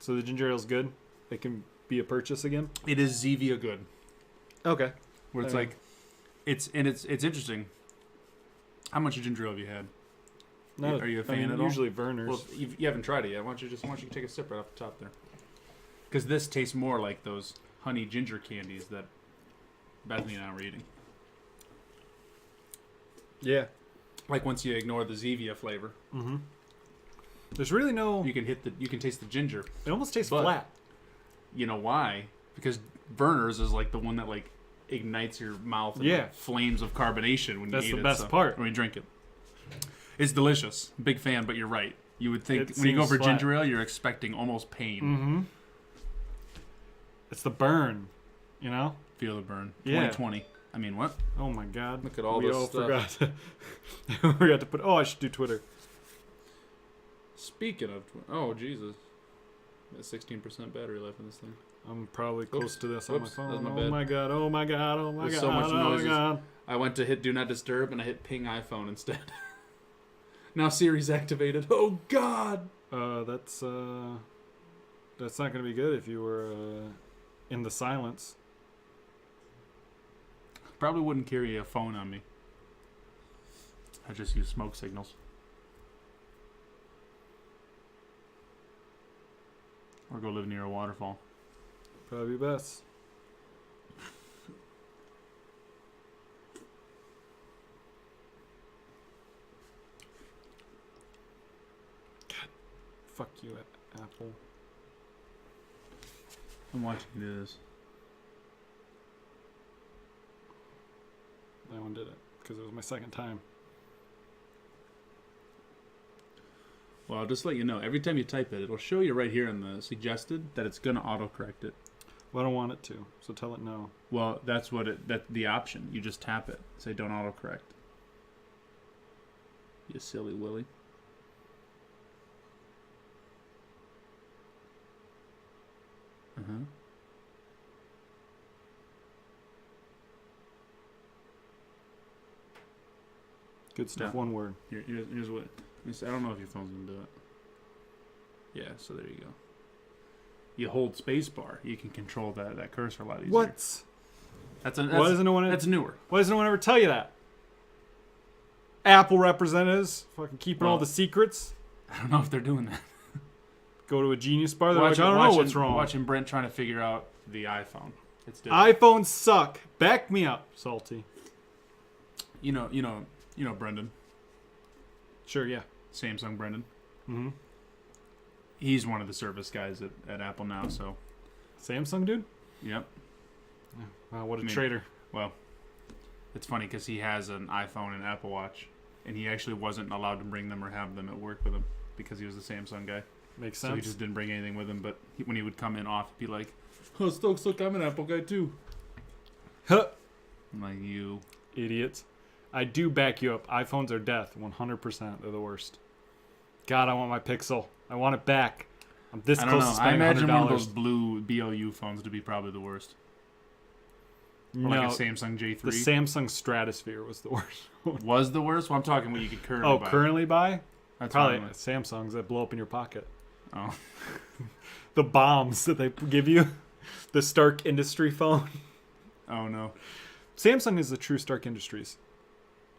So the ginger ale's good. It can be a purchase again. It is Zevia good. Okay. Where it's like, it's interesting. How much ginger ale have you had? No, Are you a fan at all? Usually Werner's. Well, you haven't tried it yet. Why don't you take a sip right off the top there? Because this tastes more like those honey ginger candies that Bethany and I were eating. Yeah. Like once you ignore the Zevia flavor, There's really no. you can taste the ginger. It almost tastes But- flat. You know why? Because Werner's is like the one that like ignites your mouth and Yeah. flames of carbonation when That's you eat the it. best part. When you drink it. It's delicious. Big fan, but you're right. You would think It when you go seems for flat. ginger ale, you're expecting almost pain. Mm-hmm. It's the burn, you know? Feel the burn. Yeah. 2020. I mean, what? Oh my god. Look at all we this all stuff. forgot to put. Oh, I should do Twitter. Speaking of... Oh, Jesus. Got 16% battery life in this thing. I'm probably close to this on my Whoops, phone. that's my Oh bad. my god. Oh my god. Oh my There's god. so much oh noises. my god. I went to hit Do Not Disturb, and I hit Ping iPhone instead. Now Siri's activated. Oh, God! That's not gonna be good if you were in the silence. Probably wouldn't carry a phone on me. I just use smoke signals. Or go live near a waterfall. Probably best. God, fuck you, Apple. I'm watching this. That one did it because it was my second time. Well, I'll just let you know. Every time you type it, it'll show you right here in the suggested that it's going to autocorrect it. Well, I don't want it to, so tell it no. Well, that's the option. You just tap it. Say don't autocorrect. You silly Willy. Uh-huh. Good stuff. Yeah. One word. Here's what... I don't know if your phone's going to do it. Yeah, so there you go. You hold spacebar. You can control that cursor a lot easier. What? Why doesn't no one? That's newer. Why doesn't no one ever tell you that? Apple representatives fucking keeping all Well- the secrets. I don't know if they're doing that. Go to a Genius Bar. They're like, I don't know what's wrong. Watching Brent trying to figure out the iPhone. It's different. iPhones suck. Back me up, Salty. You know Brendan. Sure, yeah. Samsung Brendan. Mm-hmm. He's one of the service guys at Apple now, so Samsung, dude? yep. Wow, what a I mean- traitor. Well, it's funny because he has an iPhone and Apple Watch, and he actually wasn't allowed to bring them or have them at work with him because he was the Samsung guy. Makes So he sense. just didn't bring anything with him, but when he would come in off, he'd be like, "Oh, Stokes, look, I'm an Apple guy too." Huh. I'm like, you... Idiots. I do back you up. iPhones are death. 100%. They're the worst. God, I want my Pixel. I want it back. I'm this I don't close know. to I spending imagine $100. one of those blue BLU phones to be probably the worst. Or No, like a Samsung the J3. Samsung Stratosphere was the worst. Was the worst? Well, I'm talking what you could currently Oh, buy. currently buy? That's Probably fine. Samsungs that blow up in your pocket. Oh. The bombs that they give you. The Stark Industry phone. Oh, no. Samsung is the true Stark Industries.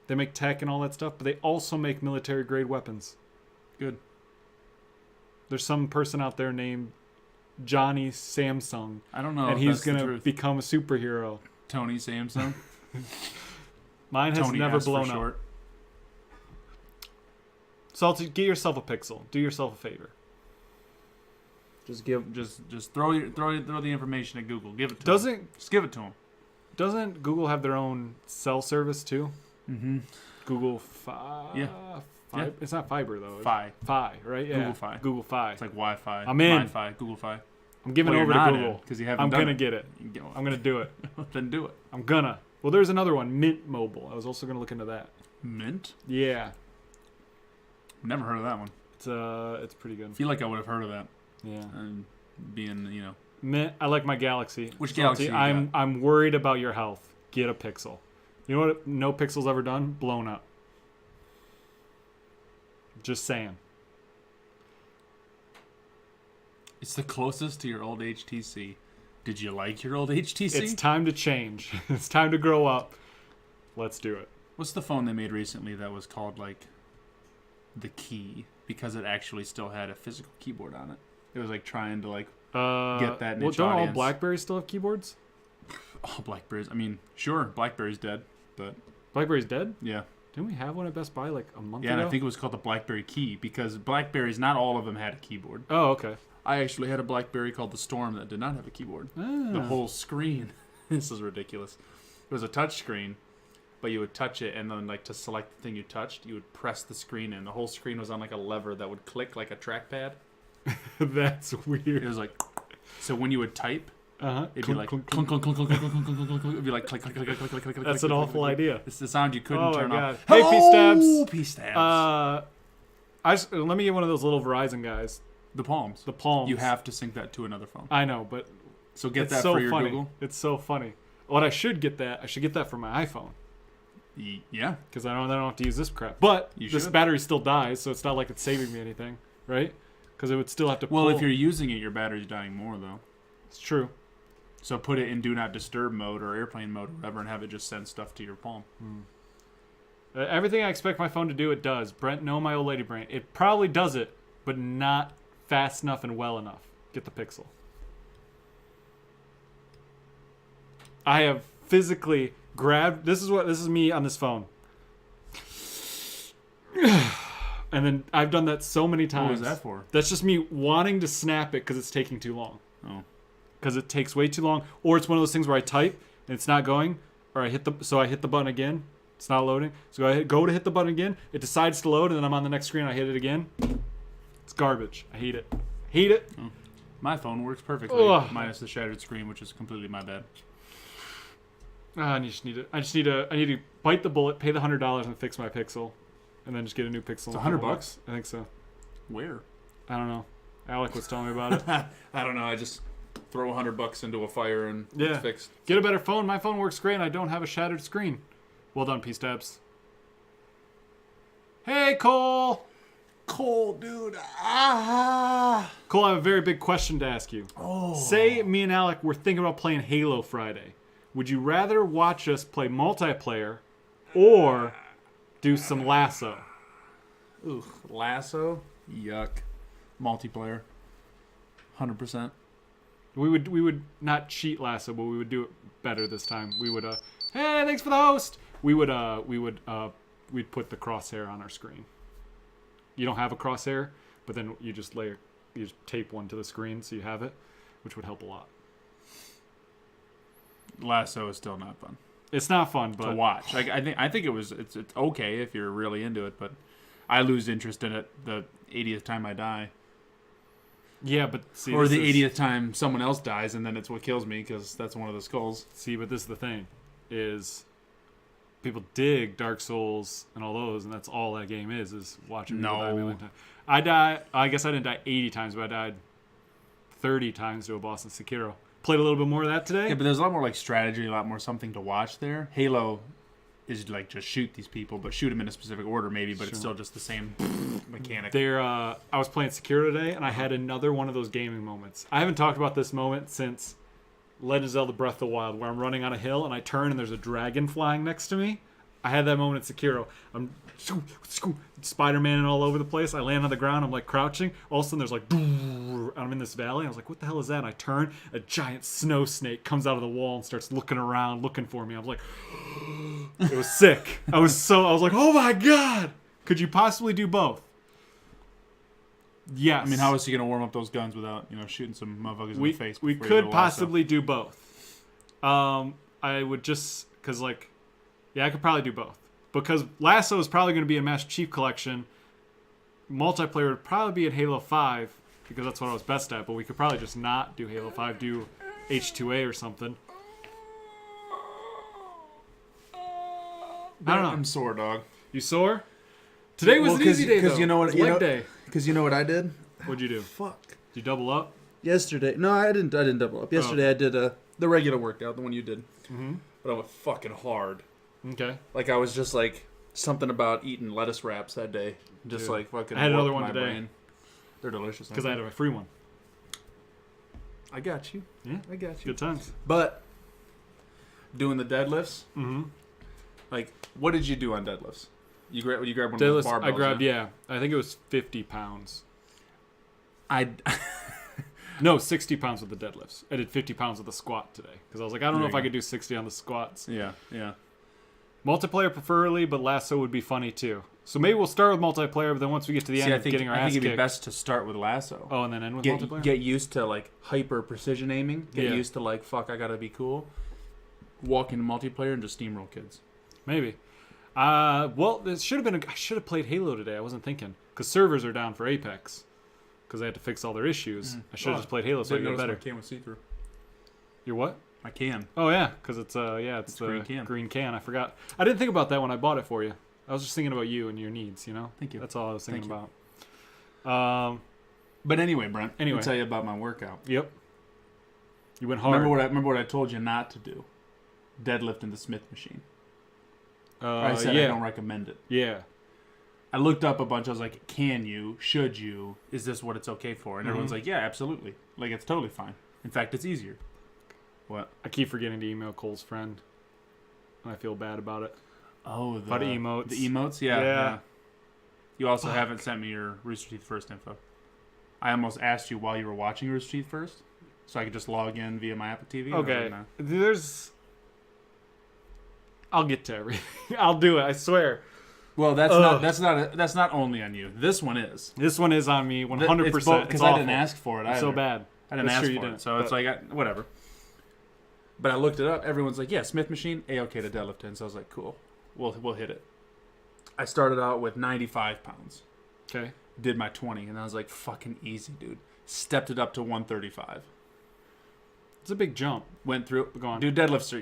They make tech and all that stuff, but they also make military grade weapons. Good. There's some person out there named Johnny Samsung, I don't know and if he's that's the going to truth. become a superhero. Tony Samsung. Mine has Tony never S for blown up. short. Salty, get yourself a Pixel. Do yourself a favor. Just throw the information at Google. Give it to him. Just give it to him. Doesn't Google have their own cell service too? Mm-hmm. Google Fi. Yeah. Yeah. It's not fiber though. is it? Fi. Fi, right? Yeah. Google Fi. Google Fi. It's like Wi-Fi. I'm in. Wi-Fi. Google Fi. I'm giving Well, over you're to not Google because you haven't I'm done gonna it. get it. I'm gonna do it. Then do it. I'm gonna. Well, there's another one, Mint Mobile. I was also gonna look into that. Mint? Yeah, Never heard of that one. it's pretty good. I feel like I would have heard of that. Yeah. And being, Mint. I like my Galaxy. Which Salty, Galaxy you I'm worried about your health. Get a Pixel. You know what? No Pixel's ever done? Blown up. Just saying. It's the closest to your old HTC. Did you like your old HTC? It's time to change. It's time to grow up. Let's do it. What's the phone they made recently that was called like the Key because it actually still had a physical keyboard on it? It was like trying to like get that niche don't audience. all Blackberries still have keyboards? Oh, Blackberries. I mean, sure, Blackberry's dead, but Blackberry's dead? yeah. Didn't we have one at Best Buy like a month ago? Yeah, and I think it was called the Blackberry Key because Blackberries, not all of them had a keyboard. Oh, okay. I actually had a Blackberry called the Storm that did not have a keyboard. Ah. The whole screen. This is ridiculous. It was a touch screen, but you would touch it, and then like to select the thing you touched, you would press the screen in. The whole screen was on like a lever that would click like a trackpad. That's It weird. was like, so when you would type, Uh-huh. it'd be like clunk, clunk, clunk, clunk, clunk, clunk, clunk, clunk, clunk, clunk. It'd be like click, click, click, click, click, click, click. That's an awful idea. It's the sound you couldn't Oh my turn God. off. Hey, P-Stabs. P-Stabs. Let me get one of those little Verizon guys. The Palms. The Palms. You have to sync that to another phone. I know, but So get it's that so for your funny. Google. It's so funny. What I should get that for my iPhone. Yeah. Because I don't have to use this crap. But You this should. battery still dies, so it's not like it's saving me anything, right? Because it would still have to Well, pull. if you're using it, your battery's dying more, though. It's true. So put it in Do Not Disturb mode or airplane mode or whatever and have it just send stuff to your palm. Everything I expect my phone to do, it does. Brent, no, my old lady brain. It probably does it, but not fast enough and well enough. Get the Pixel. I have physically grabbed. This is me on this phone. And then I've done that so many times. What was that for? That's just me wanting to snap it because it's taking too long. Oh. Because it takes way too long, or it's one of those things where I type and it's not going, or I hit the button again, it's not loading. So I go to hit the button again, it decides to load, and then I'm on the next screen. I hit it again. It's garbage. I hate it. Hate it. Oh. My phone works perfectly, Ugh. minus the shattered screen, which is completely my bad. I just need to bite the bullet, pay the $100, and fix my Pixel, and then just get a new Pixel. It's in a $100 couple months. I think so. Where? I don't know. Alec was telling me about it. I don't know. I just throw $100 into a fire and Yeah. it's fixed. Get a better phone. My phone works great, and I don't have a shattered screen. Well done, P-Stabs. Hey, Cole. Cole, dude. Ah. Cole, I have a very big question to ask you. Oh. Say me and Alec were thinking about playing Halo Friday. Would you rather watch us play multiplayer or do some Lasso? Ooh, Lasso. Yuck. Multiplayer. 100%. We would not cheat Lasso, but we would do it better this time. We would hey, thanks for the host. We'd put the crosshair on our screen. You don't have a crosshair, but then you just tape one to the screen so you have it, which would help a lot. Lasso is still not fun It's not fun, but to watch. Like I think it's okay if you're really into it, but I lose interest in it the 80th time I die, yeah, but see, or this the is- 80th time someone else dies, and then it's what kills me because that's one of the skulls. See, but this is the thing, is people dig Dark Souls and all those, and that's all that game is watching people die a million times. I guess I didn't die 80 times, but I died 30 times to a boss in Sekiro. Played a little bit more of that today. Yeah, but there's a lot more like strategy, a lot more something to watch there. Halo is like just shoot these people, but shoot them in a specific order maybe, but it's Sure. still just the same mechanic. I was playing Sekiro today, and I had another one of those gaming moments. I haven't talked about this moment since Legend of Zelda Breath of the Wild, where I'm running on a hill, and I turn, and there's a dragon flying next to me. I had that moment in Sekiro. I'm Spider-Man and all over the place. I land on the ground. I'm like crouching. All of a sudden, there's like, and I'm in this valley. I was like, what the hell is that? And I turn. A giant snow snake comes out of the wall and starts looking around, looking for me. I was like, it was sick. I was like, oh my God. Could you possibly do both? Yes. I mean, how is he going to warm up those guns without, shooting some motherfuckers in the face? We before you could go Lasso? possibly do both. I would just, because I could probably do both. Because Lasso is probably going to be in Master Chief Collection. Multiplayer would probably be in Halo 5, because that's what I was best at. But we could probably just not do Halo 5, do H2A or something. I don't know. I'm sore, dog. You sore? Today was an easy day, though. Because you know It what? was leg day. Because you know what I did? What'd you do? Fuck. Did you double up? Yesterday. No, I didn't double up. Yesterday I did the regular workout, the one you did. Mm-hmm. But I went fucking hard. Okay. Like, I was just like, something about eating lettuce wraps that day. Just Dude. like fucking I had another warped one my today. brain. They're delicious. Because I had a free one. I got you. Yeah. I got you. Good times. But doing the deadlifts, Mm-hmm. like, what did you do on deadlifts? You grabbed one of those Deadlifts, barbells. I grabbed, yeah. I think it was 50 pounds. I No, 60 pounds with the deadlifts. I did 50 pounds with the squat today. Because I was like, I don't know There if you I go. could do 60 on the squats. yeah. Multiplayer preferably, but lasso would be funny too. So maybe we'll start with multiplayer, but then once we get to the See, end I of think getting our I ass think it'd be kicked. best to start with lasso. Oh, and then end with Get multiplayer? get used to like hyper precision aiming. Get Yeah. used to like fuck. I gotta be cool. Walk into multiplayer and just steamroll kids. Maybe. Well, this should have been. I should have played Halo today. I wasn't thinking because servers are down for Apex because they had to fix all their issues. I should have just played Halo so I Didn't get notice better. my can was see through. Your what? My can. Oh yeah, because it's it's the green can. green can. I forgot. I didn't think about that when I bought it for you. I was just thinking about you and your needs. You know. Thank you. That's all I was thinking Thank about. But anyway, Brent. Anyway. Let me tell you about my workout. Yep. You went hard. Remember what I told you not to do? Deadlift in the Smith machine. I said yeah. I don't recommend it. Yeah. I looked up a bunch. I was like, can you? Should you? Is this what it's okay for? And everyone's Mhm. like, yeah, absolutely. Like, it's totally fine. In fact, it's easier. What? I keep forgetting to email Cole's friend, and I feel bad about it. Oh, About emotes. The emotes? Yeah. Yeah. You also haven't sent me your Rooster Teeth First info. I almost asked you while you were watching Rooster Teeth First, so I could just log in via my Apple TV. Okay. No. There's. I'll get to everything. I'll do it. I swear. Well, Ugh. that's not only on you. This one is. This one is on me 100%. Because I didn't ask for it. It's so either. bad. I didn't That's ask true, you for it, didn't, so it's but- like whatever. But I looked it up. Everyone's like, "Yeah, Smith machine, okay to deadlift in." So I was like, "Cool, we'll hit it." I started out with 95 pounds. Okay. Did my 20, and I was like, "Fucking easy, dude." Stepped it up to 135. It's a big jump. Went through. Go on. Dude, deadlifts are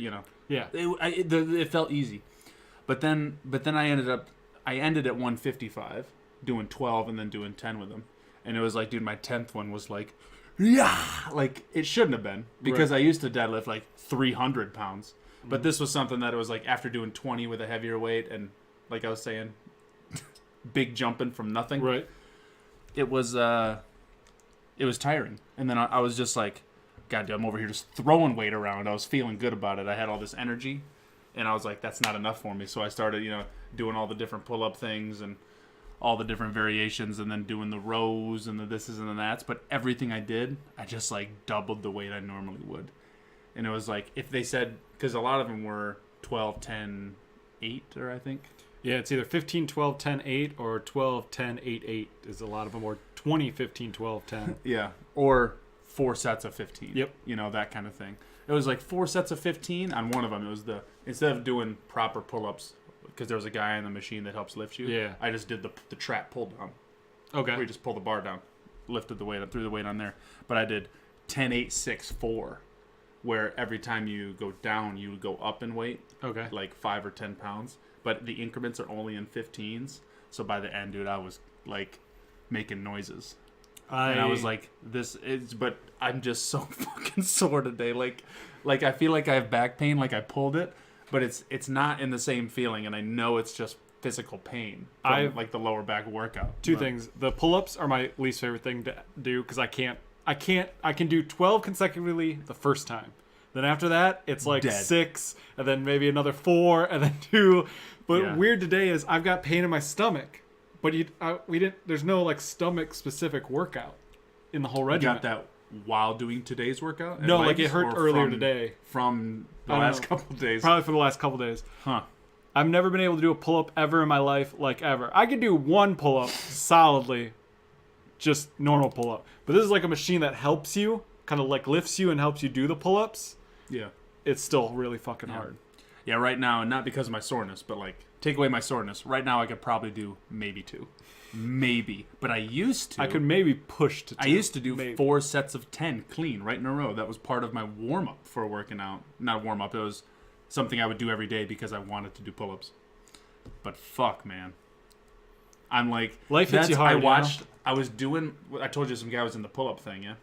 Yeah. it felt easy, but then I ended at 155, doing 12 and then doing 10 with them, and it was like, dude, my 10th one was like. Yeah, like it shouldn't have been because Right. I used to deadlift like 300 pounds, but this was something that it was like after doing 20 with a heavier weight and like I was saying, big jumping from nothing. Right. It was tiring, and then I was just like, God damn, I'm over here just throwing weight around. I was feeling good about it. I had all this energy, and I was like, that's not enough for me. So I started, doing all the different pull-up things and all the different variations, and then doing the rows and the thises and the that's. But everything I did, I just like doubled the weight I normally would. And it was like, if they said, because a lot of them were 12, 10, 8, or I think. Yeah, it's either 15, 12, 10, 8 or 12, 10, 8, 8 is a lot of them, or 20, 15, 12, 10. Yeah. Or 4 sets of 15. Yep. That kind of thing. It was like 4 sets of 15 on one of them. It was instead of doing proper pull-ups, because there was a guy in the machine that helps lift you. Yeah. I just did the trap pull down. Okay. Where you just pull the bar down, lifted the weight up, threw the weight on there. But I did 10, 8, 6, 4, where every time you go down, you go up in weight, Okay. like 5 or 10 pounds. But the increments are only in 15s. So by the end, dude, I was like making noises. And I was like, but I'm just so fucking sore today. Like I feel like I have back pain, like I pulled it, but it's not in the same feeling, and I know it's just physical pain from like the lower back workout. Two things. The pull-ups are my least favorite thing to do because I can do 12 consecutively the first time. Then after that, it's like Dead. 6, and then maybe another 4, and then 2. But Yeah. weird today is I've got pain in my stomach, but there's no like stomach specific workout in the whole You regimen. got that while doing today's workout? No, like it legs, hurt or earlier from- today. From the I don't last know. couple of days. Probably for the last couple days. Huh. I've never been able to do a pull-up ever in my life, like ever. I could do one pull-up solidly, just normal pull-up. But this is like a machine that helps you, kind of like lifts you and helps you do the pull-ups. Yeah. It's still really fucking Yeah. hard. Yeah, right now, and not because of my soreness, but like, take away my soreness. Right now, I could probably do maybe 2. Maybe. But I used to. I could maybe push to 2. I used to do maybe. 4 sets of 10 clean right in a row. That was part of my warm-up for working out. Not warm-up. It was something I would do every day because I wanted to do pull-ups. But fuck, man. I'm like... Life hits you hard, I you know? watched... I was doing... I told you some guy was in the pull-up thing, yeah?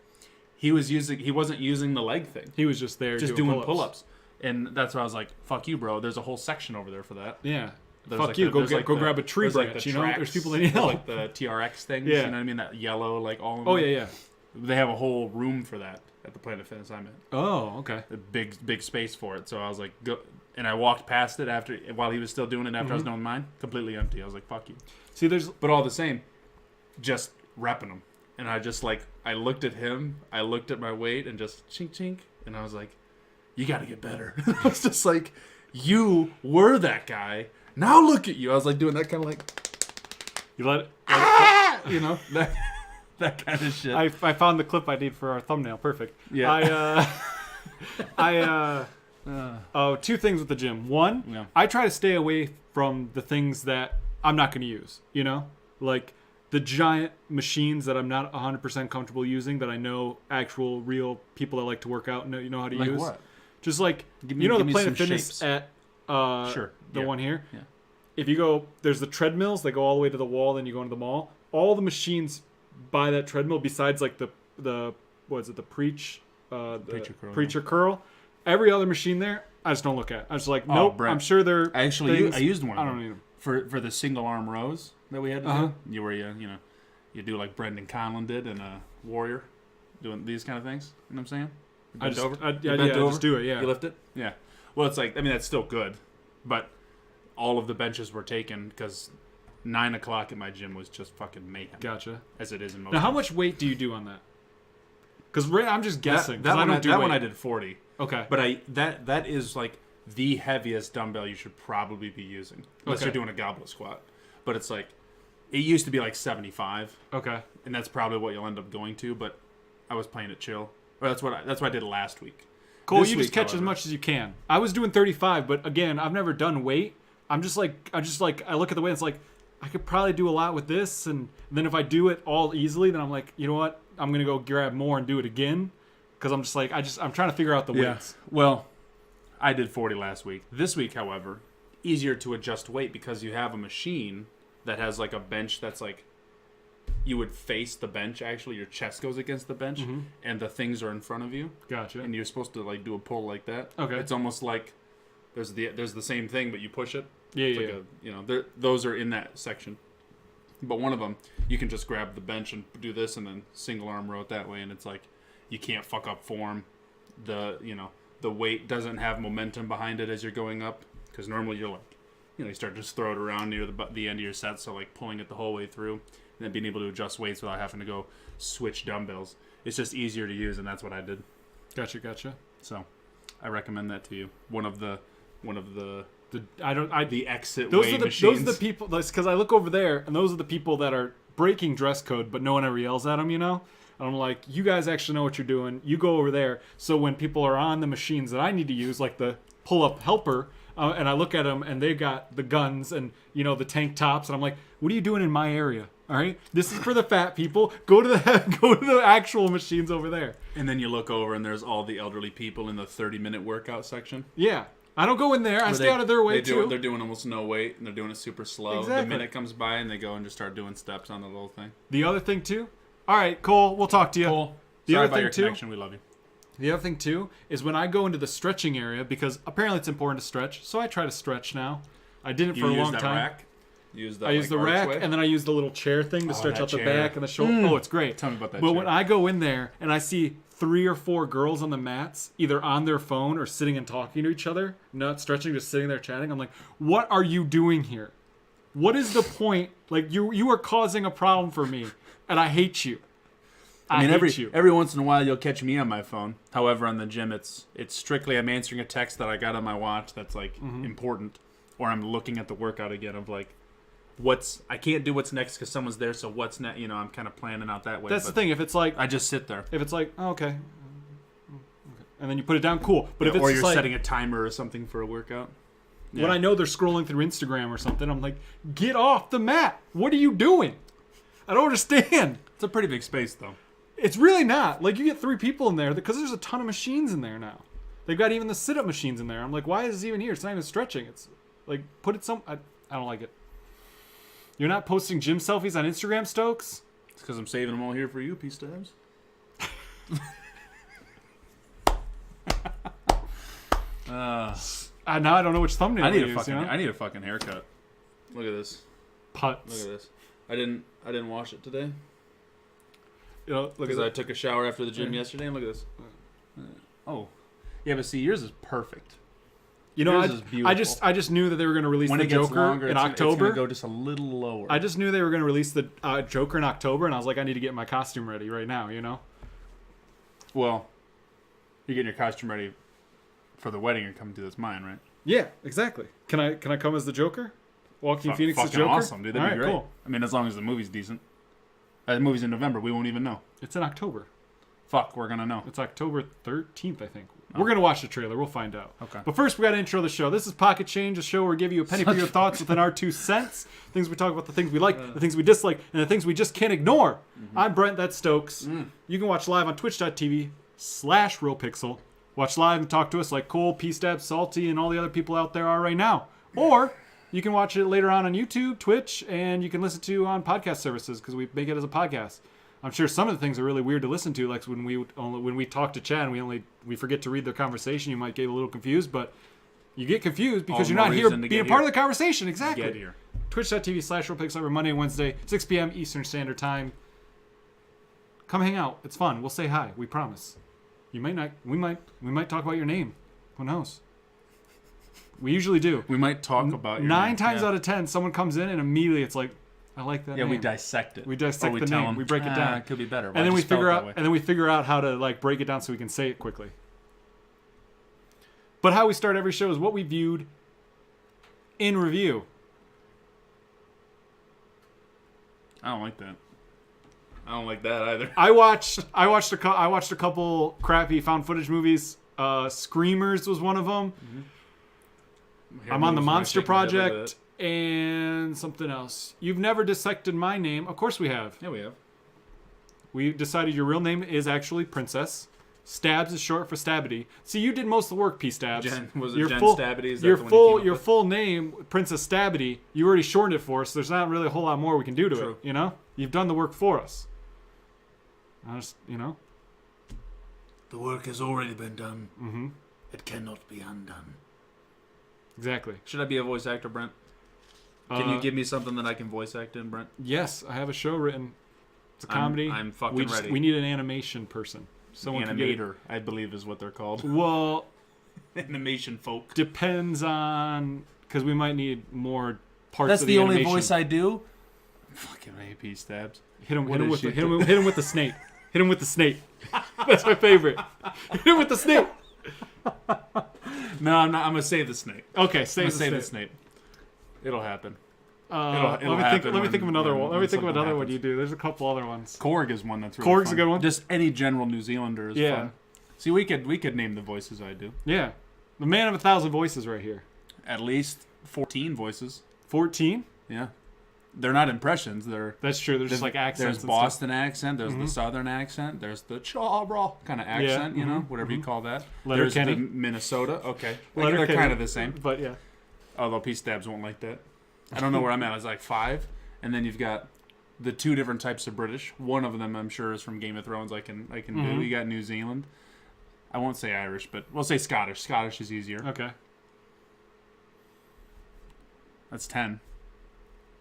He wasn't using the leg thing. He was just there Just doing pull-ups. And that's why I was like, fuck you, bro. There's a whole section over there for that. Yeah. There's Fuck like you. the- Go there's like go the- grab a tree there's like branch. the There's tracks, people that need there's help. like the TRX things. Yeah. You know what I mean? That yellow, like all. Oh yeah, yeah. They have a whole room for that at the Planet Fitness I'm at. Oh, okay. A big space for it. So I was like, go, and I walked past it while he was still doing it after I was doing mine, completely empty. I was like, fuck you. See, there's But all the same, just repping them. And I just I looked at him, I looked at my weight, and just chink chink, and I was like, you got to get better. I was just like, you were that guy. Now look at you. I was like doing that kind of like, you let it, you know, that kind of shit. I found the clip I need for our thumbnail. Perfect. Yeah. Two things with the gym. One, Yeah. I try to stay away from the things that I'm not going to use, you know? Like the giant machines that I'm not 100% comfortable using that I know actual real people that like to work out know how to Like use. what? Just like, Give me- you know give the me Planet some Fitness shapes. at Sure. the Yeah. one here? Yeah. If you go, there's the treadmills that go all the way to the wall, then you go into the mall. All the machines by that treadmill, besides like the what is it, the Preacher Curl. Preacher Curl. Every other machine there, I just don't look at. I was like, nope. Brett. I'm sure they're. I used one I of don't them. need them. For the single arm rows that we had to do. You do like Brendan Conlon did in a Warrior, doing these kind of things. You know what I'm saying? You bent over. I You bent over? just do it. Yeah. You lift it? Yeah. Well, it's like, I mean, that's still good, but all of the benches were taken because 9 o'clock at my gym was just fucking mayhem. Gotcha. As it is in most. Now, how gyms. much weight do you do on that? Because I'm just guessing. 'cause That one, I don't do that weight. one I did 40. Okay. But that is like the heaviest dumbbell you should probably be using unless Okay. you're doing a goblet squat. But it's like, it used to be like 75, Okay. and that's probably what you'll end up going to. But I was playing it chill. Or that's what I did last week. Cool. This You just week, catch as however- much as you can. I was doing 35, but again, I've never done weight. I look at the weight. And it's like I could probably do a lot with this, and then if I do it all easily, then I'm like, you know what? I'm gonna go grab more and do it again, because I'm just like I'm trying to figure out the weights. Well, I did 40 last week. This week, however, easier to adjust weight because you have a machine that has like a bench that's like, you would face the bench, actually. Your chest goes against the bench, and the things are in front of you. Gotcha. And you're supposed to like do a pull like that. Okay. It's almost like there's the same thing, but you push it. Yeah, It's yeah. like those are in that section. But one of them, you can just grab the bench and do this, and then single arm row it that way, and it's like you can't fuck up form. The weight doesn't have momentum behind it as you're going up, because normally you're like, you start to just throw it around near the end of your set, so like pulling it the whole way through, and then being able to adjust weights without having to go switch dumbbells. It's just easier to use, and that's what I did. Gotcha. So, I recommend that to you. One of the The exit those weigh are the machines. those are the people. Because I look over there, and those are the people that are breaking dress code, but no one ever yells at them. And I'm like, you guys actually know what you're doing. You go over there. So when people are on the machines that I need to use, like the pull-up helper, and I look at them, and they've got the guns and the tank tops, and I'm like, what are you doing in my area? All right, this is for the fat people. Go to the actual machines over there. And then you look over and there's all the elderly people in the 30-minute workout section. Yeah, I don't go in there. I stay out of their way too. They're doing almost no weight, and they're doing it super slow. Exactly. The minute comes by, and they go and just start doing steps on the little thing. The other thing too. All right, Cole, we'll talk to you. Cool. The Sorry other about thing your too. connection. We love you. The other thing too is when I go into the stretching area, because apparently it's important to stretch, so I try to stretch now. I didn't for a long time. Rack? You use that I use the rack, archway? and then I use the little chair thing to stretch that out the chair. back and the shoulder. Oh, it's great. Tell me about that But chair. when I go in there and I see 3 or 4 girls on the mats, either on their phone or sitting and talking to each other, not stretching, just sitting there chatting, I'm like, what are you doing here? What is the point? Like, you are causing a problem for me, and I hate you. I mean, every once in a while you'll catch me on my phone. However, on the gym, it's strictly I'm answering a text that I got on my watch that's like important, or I'm looking at the workout again of like, I can't do what's next because someone's there. So what's next? I'm kind of planning out that way. That's the thing. If it's like, I just sit there. oh, okay, and then you put it down, cool. But if it's or just you're like, setting a timer or something for a workout. Yeah. when I know they're scrolling through Instagram or something, I'm like, get off the mat. What are you doing? I don't understand. It's a pretty big space though. It's really not. Like, you get 3 people in there because there's a ton of machines in there now. They've got even the sit-up machines in there. I'm like, why is this even here? It's not even stretching. It's like, put it I don't like it. You're not posting gym selfies on Instagram, Stokes? It's because I'm saving them all here for you, P Stabs. Now I don't know which thumbnail I need to a use, fucking. you know? I need a fucking haircut. Look at this. Putts. Look at this. I didn't wash it today. You know, look at Because I that. took a shower after the gym yesterday, and look at this. Oh, yeah, but see, yours is perfect. You know, Yours is beautiful. I just knew that they were going to release When the it gets Joker longer, in it's October. gonna go just a little lower. I just knew they were going to release the Joker in October, and I was like, I need to get my costume ready right now. You know. Well, you're getting your costume ready for the wedding and coming to this mine, right? Yeah, exactly. Can I come as the Joker? Joaquin Phoenix as Fucking Joker. awesome, dude. That'd All be right, great. cool. I mean, as long as the movie's decent. The movie's in November. We won't even know. It's in October. Fuck, we're gonna know. It's October 13th, I think. We're going to watch the trailer. We'll find out. Okay. But first, we got to intro the show. This is Pocket Change, a show where we give you a penny for your thoughts within our 2 cents. Things we talk about, the things we like, the things we dislike, and the things we just can't ignore. I'm Brent, that's Stokes. You can watch live on twitch.tv/RealPixel. Watch live and talk to us like Cole, P-Stab, Salty, and all the other people out there are right now. Or you can watch it later on YouTube, Twitch, and you can listen to on podcast services because we make it as a podcast. I'm sure some of the things are really weird to listen to, like when we talk to Chad and we forget to read their conversation. You might get a little confused, but you get confused because All you're the not more here reason to being get part here. of the conversation. Exactly. Get here. Twitch.tv/RealPixel every Monday and Wednesday, 6 p.m. Eastern Standard Time. Come hang out. It's fun. We'll say hi. We promise. You might not. We might talk about your name. Who knows? We usually do. We might talk about your 9 name. times Yeah. out of 10, someone comes in and immediately it's like, I like that Yeah, name. we dissect it. We dissect Or we the tell name. them, We break it down. It could be better. And then we figure out how to like break it down so we can say it quickly. But how we start every show is what we viewed in review. I don't like that. I don't like that either. I watched a couple crappy found footage movies. Screamers was one of them. I'm on the Monster Project and something else. You've never dissected my name. Of course we have. Yeah, we have. We decided your real name is actually Princess. Stabs is short for Stabity. See, you did most of the work, P. Stabs. Was it Your Jen full- Stabity? Is that Your the one you came full up your with? full name, Princess Stabity. You already shortened it for us. So there's not really a whole lot more we can do to True. it. You know, you've done the work for us. I just, The work has already been done. Mm-hmm. It cannot be undone. Exactly. Should I be a voice actor, Brent? Can you give me something that I can voice act in, Brent? Yes, I have a show written. It's a I'm- comedy. I'm fucking we ready. We need an animation person. Someone can get it. Animator, I believe, is what they're called. Well, Animation folk. depends on because we might need more parts. That's of the only animation. voice I do. Fucking AP Stabs. Hit him What with is the, she hit him with the snake. Hit him with the snake. That's my favorite. Hit him with the snake. No, I'm not. I'm gonna save the snake. Okay, I'm save gonna the save snake. the snake. It'll happen. Let it'll me happen think of when- another one. when Let me think of something another one happens. you do. There's a couple other ones. Korg is one that's really Korg's a fun. good one. Just any general New Zealander is Yeah. fun. See, we could name the voices I do. Yeah, the man of 1,000 voices right here. At least 14 voices. 14. Yeah. They're not impressions. They're That's true. There's just like accents. There's and Boston accent. There's the Southern accent. There's the Chawbra kind of accent. You know, whatever you call that. There's Letterkenny. the Minnesota. Okay, Letterkenny. they're kind of the same. stuff. But yeah, Although P Stabs won't like that. I don't know where I'm at. I was like 5, and then you've got the 2 different types of British. One of them I'm sure is from Game of Thrones. I can do. You got New Zealand. I won't say Irish, but we'll say Scottish. Scottish is easier. okay, That's 10.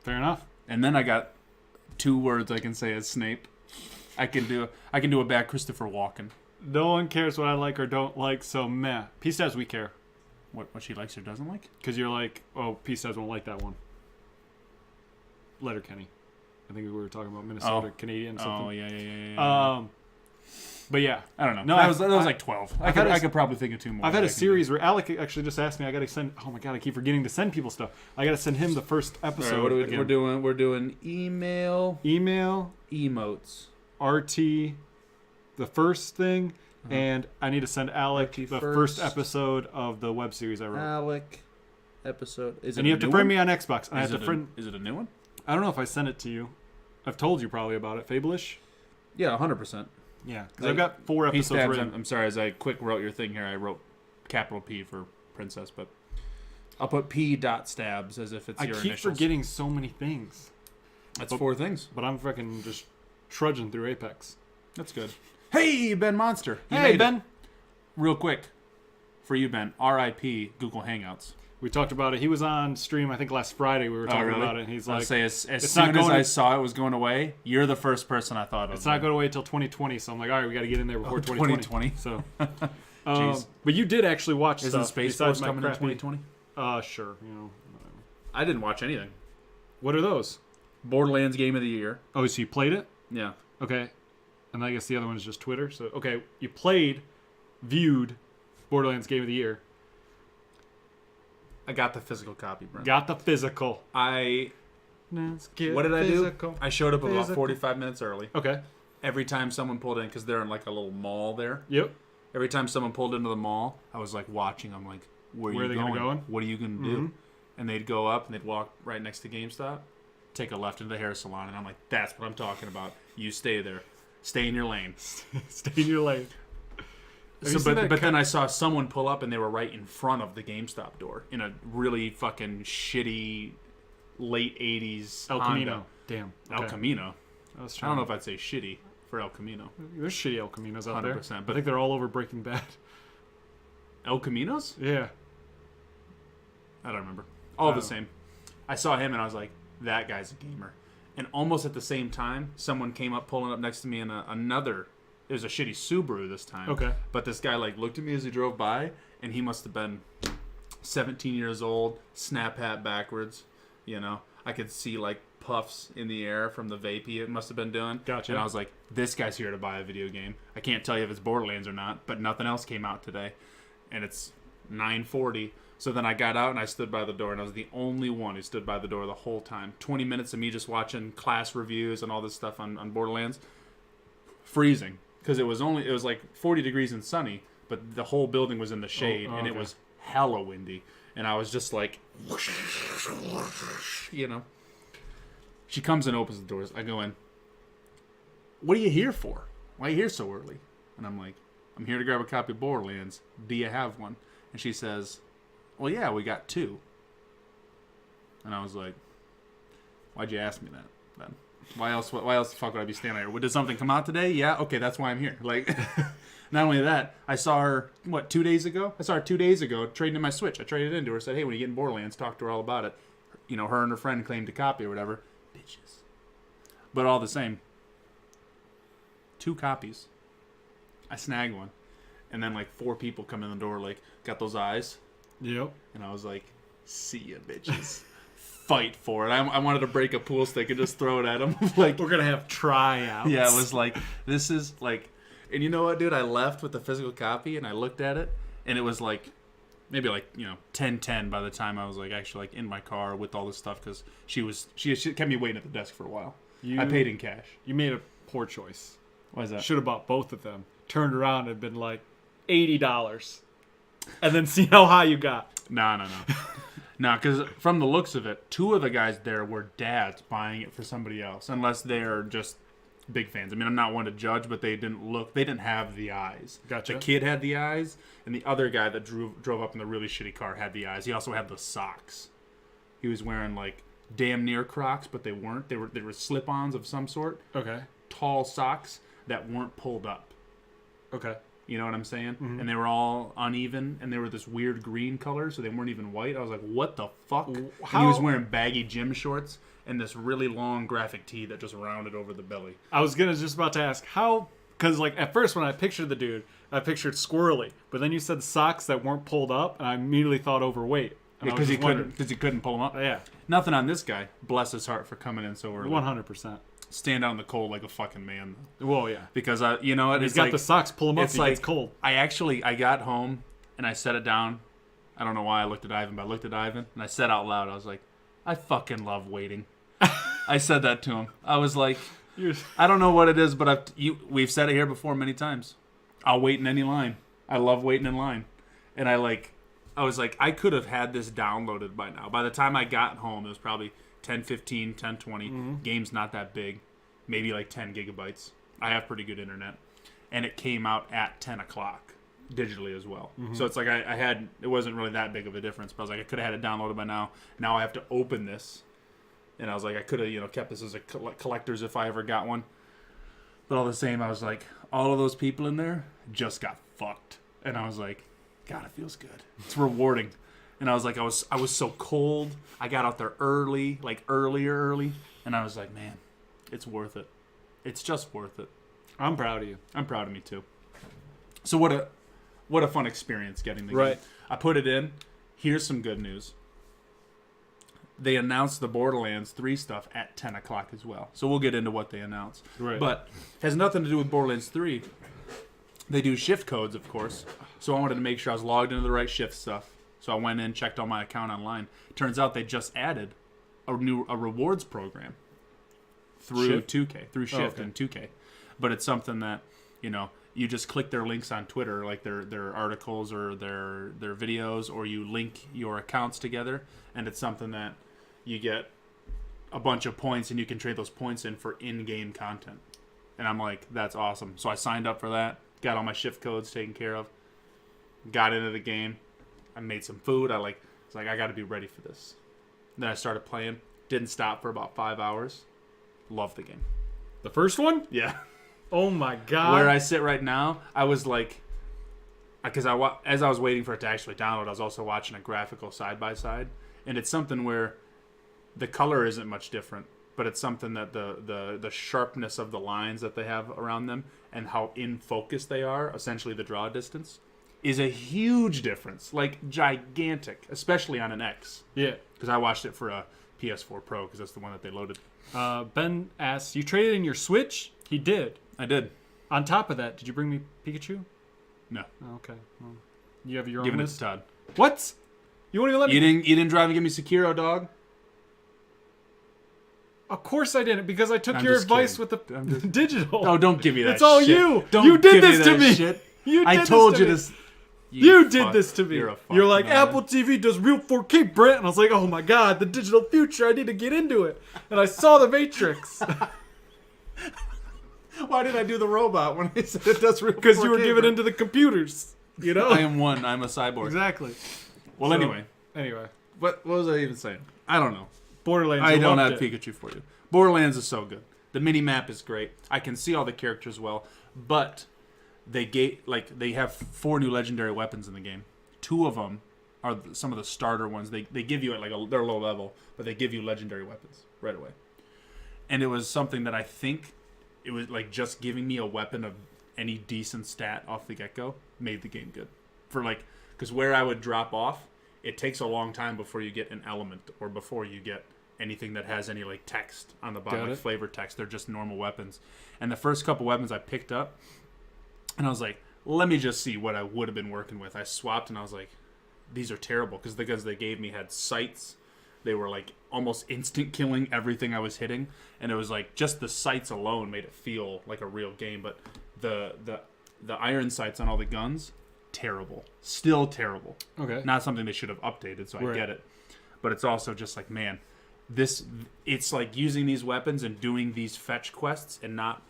fair enough. And then I got 2 words I can say as Snape. I can do a bad Christopher Walken. No one cares what I like or don't like, so meh. P-Stabs, we care. What she likes or doesn't like? Because you're like, oh, P-Stabs won't like that one. Letterkenny. I think we were talking about Minnesota, Canadian something. Oh yeah. But yeah. I don't know. No, that was like 12. I had could probably think of 2 more. I've had that a I can series where Alec actually just asked me. I got to send. Oh my god, I keep forgetting to send people stuff. I got to send him the first All episode. right, what are we, again. we're doing email Email, emotes. RT, the first thing, and I need to send Alec RT the first. first episode of the web series I wrote. Alec episode. Is it And you a have to new friend one? me on Xbox. And I Is have to friend. it a new one? I don't know if I sent it to you. I've told you probably about it. Fableish. Yeah, 100%. Yeah, because I've got 4 P episodes Stabs. written. I'm sorry. As I quick wrote your thing here, I wrote capital P for Princess, but I'll put P dot stabs as if it's I your keep initials. forgetting so many things, That's 4 things. but I'm fucking just trudging through Apex. That's good. Hey, Ben Monster. You Hey made it. Ben. Real quick, for you, Ben. R.I.P. Google Hangouts. We talked about it. He was on stream, I think last Friday. We were talking about it. And he's I'll like, say as it's soon not as going I to- saw it was going away, you're the first person I thought of. it's not going to wait till 2020. So I'm like, all right, we got to get in there before 2020. 2020. So, Jeez. but you did actually watch Isn't stuff Space besides Force my coming in crappy- 2020? Sure. You know, whatever. I didn't watch anything. What are those? Borderlands Game of the Year. Oh, so you played it? Yeah. Okay. And I guess the other one is just Twitter. So, okay, you played, viewed Borderlands Game of the Year, I got the physical copy, Brent. got the physical. What What did I do? I showed up about Physical. 45 minutes early. Okay. Every time someone pulled in, because they're in like a little mall there. Yep. Every time someone pulled into the mall, I was like watching. I'm like, where Where are are you they gonna going? go in? What are you going to do? And they'd go up and they'd walk right next to GameStop, take a left into the hair salon. And I'm like, that's what I'm talking about. You stay there. Stay in your lane. Stay in your lane. Have you So, seen that but then I saw someone pull up and they were right in front of the GameStop door in a really fucking shitty late 80s El Honda. Camino. Damn. El Okay. Camino. I was I trying don't know if I'd say shitty for El Camino. There's shitty El Caminos out there. 100%, I but- think they're all over Breaking Bad. El Caminos? Yeah. I don't remember. All Oh. the same. I saw him and I was like, that guy's a gamer. And almost at the same time, someone came up pulling up next to me in another. It was a shitty Subaru this time. Okay. But this guy like looked at me as he drove by, and he must have been 17 years old, snap hat backwards. You know, I could see like puffs in the air from the vape he must have been doing. Gotcha. And I was like, this guy's here to buy a video game. I can't tell you if it's Borderlands or not, but nothing else came out today, and it's 9:40. So then I got out and I stood by the door, and I was the only one who stood by the door the whole time. 20 minutes of me just watching class reviews and all this stuff on Borderlands. Freezing. Because it was like 40 degrees and sunny, but the whole building was in the shade, and it okay. was hella windy. And I was just like, you know. She comes and opens the doors. I go in. What are you here for? Why are you here so early? And I'm like, I'm here to grab a copy of Borderlands. Do you have one? And she says, well, yeah, we got 2. And I was like, why'd you ask me that then? Why else the fuck would I be standing here? Did something come out today? Yeah, okay, that's why I'm here. Like, not only that, I saw her, 2 days ago? I saw her 2 days ago trading in my Switch. I traded it into her, said, hey, when you get in Borderlands, talk to her all about it. You know, her and her friend claimed a copy or whatever. Bitches. But all the same, 2 copies. I snagged one. And then, 4 people come in the door, got those eyes. Yep. And I was like, see ya, bitches. Fight for it. I wanted to break a pool stick and just throw it at them. We're gonna have tryouts. Yeah, it was like, this is like, and you know what, dude? I left with the physical copy and I looked at it, and it was maybe 10:10 by the time I was actually in my car with all this stuff, because she kept me waiting at the desk for a while. I paid in cash. You made a poor choice. Why is that? Should have bought both of them. Turned around and been like $80, and then see how high you got. No. No, because from the looks of it, 2 of the guys there were dads buying it for somebody else, unless they're just big fans. I mean, I'm not one to judge, but they didn't have the eyes. Gotcha. The kid had the eyes, and the other guy that drove up in the really shitty car had the eyes. He also had the socks. He was wearing damn near Crocs, but they weren't. They were slip-ons of some sort. Okay. Tall socks that weren't pulled up. Okay. You know what I'm saying? Mm-hmm. And they were all uneven, and they were this weird green color, so they weren't even white. I was like, what the fuck? And he was wearing baggy gym shorts and this really long graphic tee that just rounded over the belly. I was just about to ask how, because at first when I pictured the dude, I pictured squirrely, but then you said socks that weren't pulled up, and I immediately thought overweight. And I was Because just he couldn't pull them up. Yeah, Nothing on this guy. Bless his heart for coming in so early. 100%. Stand out in the cold like a fucking man. Well, yeah. Because, you know what? He's got the socks. Pull them up. It's It's cold. I got home and I set it down. I don't know why I looked at Ivan, but I looked at Ivan and I said out loud, I was like, I fucking love waiting. I said that to him. I was like, I don't know what it is, but we've said it here before many times. I'll wait in any line. I love waiting in line. And I was like, I could have had this downloaded by now. By the time I got home, it was probably 10:15, 10:20. Game's not that big. Maybe 10 gigabytes. I have pretty good internet. And it came out at 10 o'clock digitally as well. So it's it wasn't really that big of a difference. But I was like, I could have had it downloaded by now. Now I have to open this. And I was like, I could have, kept this as a collector's if I ever got one. But all the same, I was like, all of those people in there just got fucked. And I was like, God, it feels good. It's rewarding. And I was like, I was so cold. I got out there early, like early, and I was like, man, it's worth it. It's just worth it. I'm proud of you. I'm proud of me too. So what a fun experience getting the Right. game. I put it in. Here's some good news. They announced the Borderlands 3 stuff at 10 o'clock as well. So we'll get into what they announced. Right. But it has nothing to do with Borderlands 3. They do shift codes, of course. So I wanted to make sure I was logged into the right shift stuff. So I went in, checked on my account online. Turns out they just added a rewards program through Shift? 2K, through Shift okay. and 2K. But it's something that, you just click their links on Twitter, like their articles or their videos, or you link your accounts together, and it's something that you get a bunch of points, and you can trade those points in for in-game content. And I'm like, that's awesome. So I signed up for that, got all my shift codes taken care of, got into the game. I made some food. I was like, I got to be ready for this. Then I started playing. Didn't stop for about 5 hours. Loved the game. The first one? Yeah. Oh my god. Where I sit right now, I was like, because as I was waiting for it to actually download, I was also watching a graphical side by side, and it's something where the color isn't much different, but it's something that the sharpness of the lines that they have around them and how in focus they are, essentially the draw distance, is a huge difference, like gigantic, especially on an X. Yeah. Because I watched it for a PS4 Pro because that's the one that they loaded. Ben asks, you traded in your Switch? He did. I did. On top of that, did you bring me Pikachu? No. Oh, okay. Well, you have your own Giving it list? to Todd. What? You won't even let me? You didn't drive and give me Sekiro, dog? Of course I didn't, because I took I'm your just advice kidding. with the digital. Oh, don't give me that It's all shit. you. Don't You did give this to that me. shit. You I did told this you to me. this. You did fuck. this to me. You're a fuck, You're like, man. Apple TV does real 4K, Brent. And I was like, oh my god, the digital future. I need to get into it. And I saw The Matrix. Why did I do the robot when I said it does real? Because you were 4K, giving bro? into the computers. You know? I am one. I'm a cyborg. Exactly. Well, So, anyway, Anyway. what was I even saying? I don't know. Borderlands. I you don't loved have it. Pikachu for you. Borderlands is so good. The mini map is great. I can see all the characters well, but they have 4 new legendary weapons in the game. 2 of them are some of the starter ones. They give you at they're low level, but they give you legendary weapons right away. And it was something that I think it was like just giving me a weapon of any decent stat off the get-go made the game good. Because where I would drop off, it takes a long time before you get an element or before you get anything that has any like text on the bottom, Got like it. flavor text. They're just normal weapons. And the first couple weapons I picked up, and I was like, let me just see what I would have been working with. I swapped, and I was like, these are terrible, because the guns they gave me had sights. They were like almost instant killing everything I was hitting, and it was like just the sights alone made it feel like a real game. But the iron sights on all the guns, terrible, still terrible. Okay. Not something they should have updated, so I Right. get it. But it's also just like, man, it's like using these weapons and doing these fetch quests and not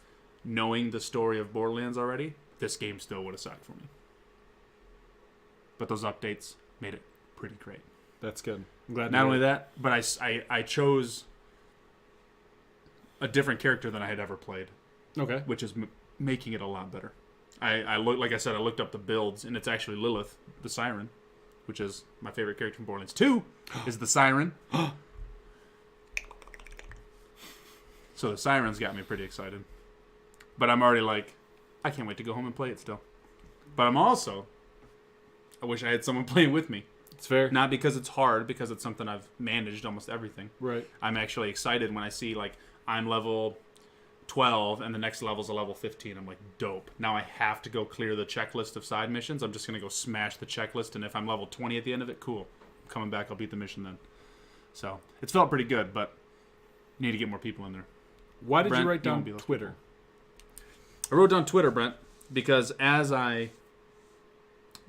knowing the story of Borderlands already. This game still would have sucked for me. But those updates made it pretty great. That's good. I'm glad. Not only that, but I chose a different character than I had ever played, Okay. which is making it a lot better. I looked up the builds, and it's actually Lilith, the Siren, which is my favorite character from Borderlands 2, is the Siren. So the Siren's got me pretty excited. But I'm already like, I can't wait to go home and play it still. But I wish I had someone playing with me. It's fair. Not because it's hard, because it's something I've managed almost everything. Right. I'm actually excited when I see, like, I'm level 12 and the next level's a level 15. I'm like, dope. Now I have to go clear the checklist of side missions. I'm just going to go smash the checklist, and if I'm level 20 at the end of it, cool. I'm coming back, I'll beat the mission then. So, it's felt pretty good, but need to get more people in there. Why did Brent, you write you won't down be those Twitter? I wrote down Twitter, Brent, because as I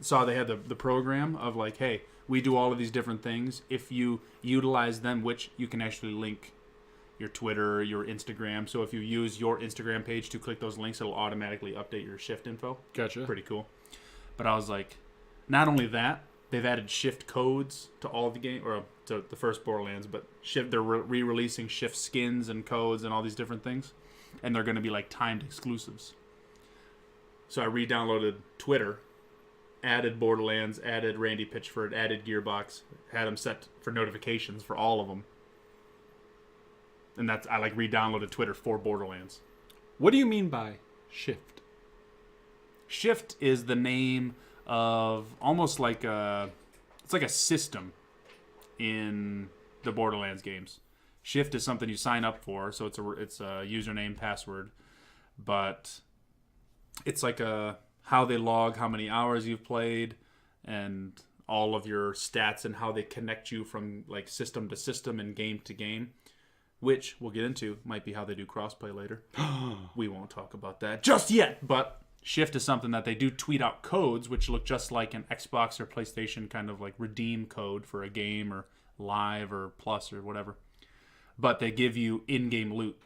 saw they had the program of like, hey, we do all of these different things. If you utilize them, which you can actually link your Twitter, your Instagram. So if you use your Instagram page to click those links, it'll automatically update your shift info. Gotcha. Pretty cool. But I was like, not only that, they've added shift codes to all of the game, or to the first Borderlands, but they're re-releasing shift skins and codes and all these different things. And they're going to be like timed exclusives. So I re-downloaded Twitter added Borderlands, added Randy Pitchford, added Gearbox, had them set for notifications for all of them. And I like re-downloaded Twitter for Borderlands. What do you mean by shift? Shift is the name of almost like it's like a system in the Borderlands games. Shift is something you sign up for, so it's a username, password, but it's like how they log how many hours you've played and all of your stats and how they connect you from like system to system and game to game, which we'll get into. Might be how they do crossplay later. We won't talk about that just yet, but Shift is something that they do tweet out codes which look just like an Xbox or PlayStation kind of like redeem code for a game or live or plus or whatever. But they give you in-game loot.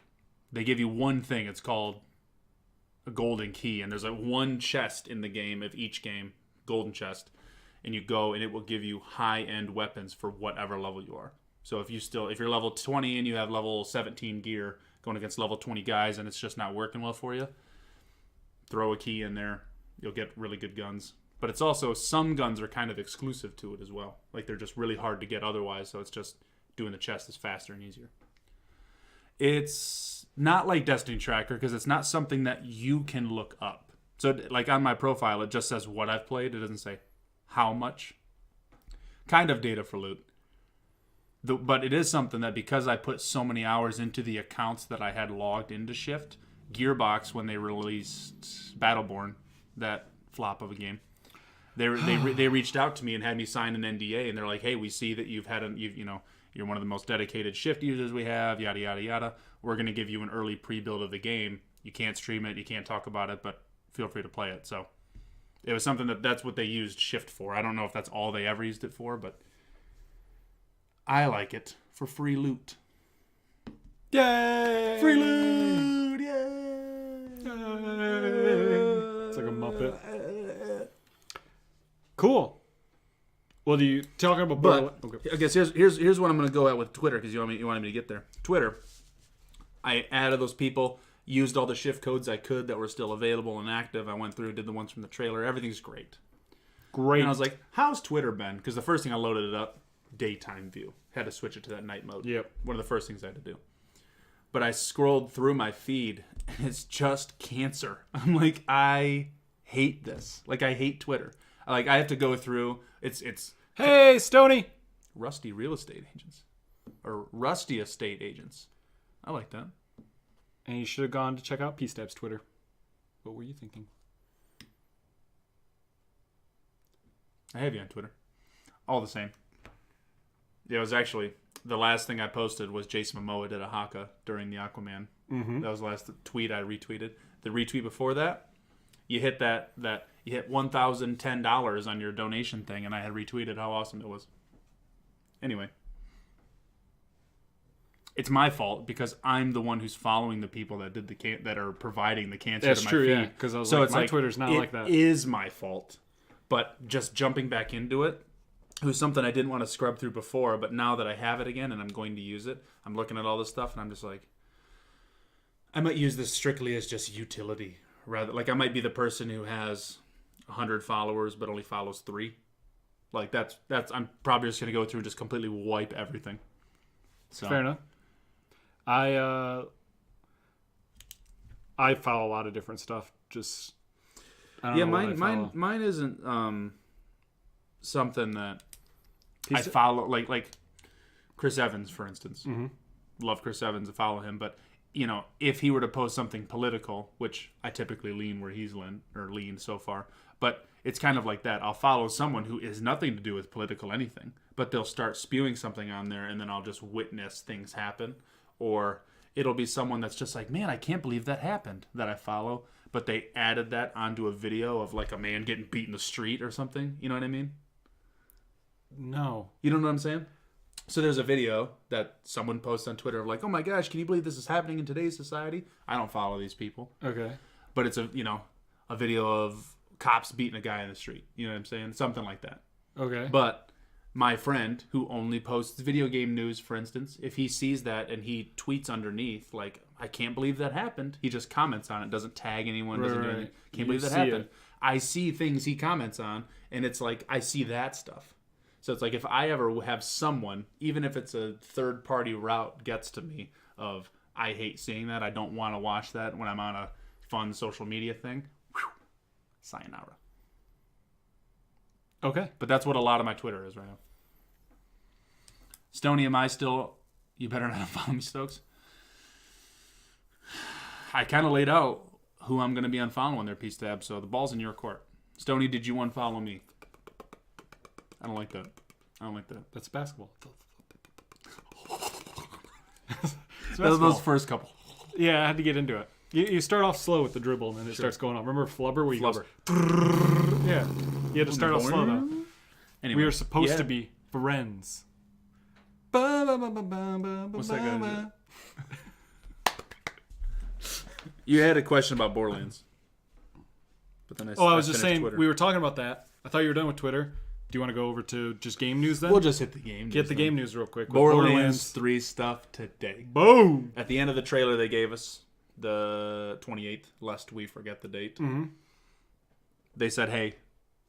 They give you one thing. It's called a golden key. And there's like one chest in the game of each game, golden chest. And you go and it will give you high-end weapons for whatever level you are. So if you're level 20 and you have level 17 gear going against level 20 guys and it's just not working well for you, throw a key in there. You'll get really good guns. But it's also, some guns are kind of exclusive to it as well. Like they're just really hard to get otherwise. So it's just doing the chest is faster and easier. It's not like Destiny Tracker because it's not something that you can look up. So like on my profile, it just says what I've played. It doesn't say how much. Kind of data for loot. But it is something that because I put so many hours into the accounts that I had logged into Shift, Gearbox, when they released Battleborn, that flop of a game, they reached out to me and had me sign an NDA, and they're like, "Hey, we see that you're one of the most dedicated Shift users we have, yada, yada, yada. We're going to give you an early pre-build of the game. You can't stream it, you can't talk about it, but feel free to play it." So it was something that's what they used Shift for. I don't know if that's all they ever used it for, but I like it for free loot. Yay! Free loot! Yay! It's like a Muppet. Cool. Well, do you talking about? But okay. I guess here's what I'm going to go at with Twitter because you wanted me to get there. Twitter, I added those people, used all the Shift codes I could that were still available and active. I went through, did the ones from the trailer. Everything's great. Great. And I was like, "How's Twitter been?" Because the first thing I loaded it up, daytime view. Had to switch it to that night mode. Yep. One of the first things I had to do. But I scrolled through my feed, and it's just cancer. I'm like, I hate this. Like, I hate Twitter. Like, I have to go through. It's Hey, Stoney. Rusty real estate agents. Or Rusty estate agents. I like that. And you should have gone to check out P-Step's Twitter. What were you thinking? I have you on Twitter. All the same. Yeah, it was actually... The last thing I posted was Jason Momoa did a haka during the Aquaman. Mm-hmm. That was the last tweet I retweeted. The retweet before that, you hit you hit $1,010 on your donation thing, and I had retweeted how awesome it was. Anyway, it's my fault because I'm the one who's following the people that did that are providing the cancer. That's to my true, feed. yeah. Because I was like, my Twitter's not like that. It is my fault, but just jumping back into it. It was something I didn't want to scrub through before, but now that I have it again and I'm going to use it, I'm looking at all this stuff and I'm just like, I might use this strictly as just utility. Rather, like I might be the person who has 100 followers but only follows 3. Like that's I'm probably just going to go through and just completely wipe everything. So fair enough. I follow a lot of different stuff. Just I don't know mine isn't something that I follow, like Chris Evans, for instance. Mm-hmm. Love Chris Evans, I follow him, but if he were to post something political, which I typically lean where he's leaned so far, but it's kind of like that. I'll follow someone who has nothing to do with political anything, but they'll start spewing something on there, and then I'll just witness things happen, or it'll be someone that's just like, man, I can't believe that happened, that I follow, but they added that onto a video of like a man getting beat in the street or something. You know what I mean? No. You don't know what I'm saying? So there's a video that someone posts on Twitter of like, oh my gosh, can you believe this is happening in today's society? I don't follow these people. Okay. But it's a video of cops beating a guy in the street. You know what I'm saying? Something like that. Okay. But my friend who only posts video game news, for instance, if he sees that and he tweets underneath like, I can't believe that happened. He just comments on it, doesn't tag anyone, doesn't do anything. Can't believe that happened. I see things he comments on, and it's like I see that stuff. So it's like if I ever have someone, even if it's a third-party route, gets to me of I hate seeing that, I don't want to watch that when I'm on a fun social media thing. Whew, sayonara. Okay. But that's what a lot of my Twitter is right now. Stoney, am I still... You better not follow me, Stokes. I kind of laid out who I'm going to be unfollowing there, P-Stab, so the ball's in your court. Stoney, did you unfollow me? I don't like that. That's basketball. Those first couple. Yeah, I had to get into it. You start off slow with the dribble, and then it starts going on. Remember Flubber? Where you Flubber. Goes, yeah. You had to start off slow, though. Anyway, We were supposed to be friends. What's that guy do? You had a question about Borderlands. But then I was just saying, Twitter. we were talking about that. I thought you were done with Twitter. Do you want to go over to just game news then? We'll just hit the game. Get the game news real quick. with Borderlands 3 stuff today. Boom! At the end of the trailer they gave us, the 28th, lest we forget the date, they said, hey,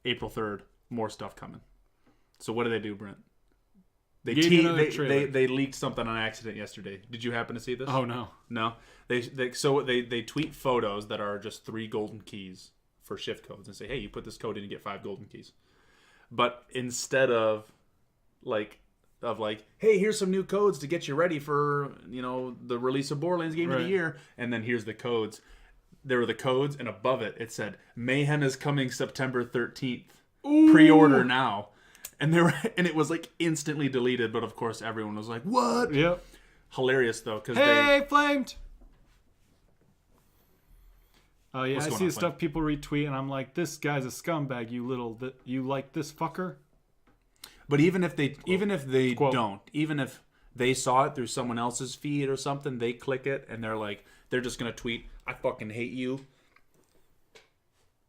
April 3rd, more stuff coming. So what did they do, Brent? They Gave you another trailer. they leaked something on accident yesterday. Did you happen to see this? Oh, no. No. They tweet photos that are just 3 golden keys for shift codes and say, hey, you put this code in and get 5 golden keys. But instead of like, hey, here's some new codes to get you ready for, the release of Borderlands Game of the Year, and then here's the codes. There were the codes, and above it said, Mayhem is coming September 13th. Ooh. Pre-order now. And it was like instantly deleted, but of course everyone was like, what? Yep. Hilarious though, because flamed. Oh yeah, What's I going see on, the stuff people retweet, and I'm like, this guy's a scumbag. You like this fucker? But even if they Quote. don't, even if they saw it through someone else's feed or something, they click it and they're just gonna tweet, I fucking hate you,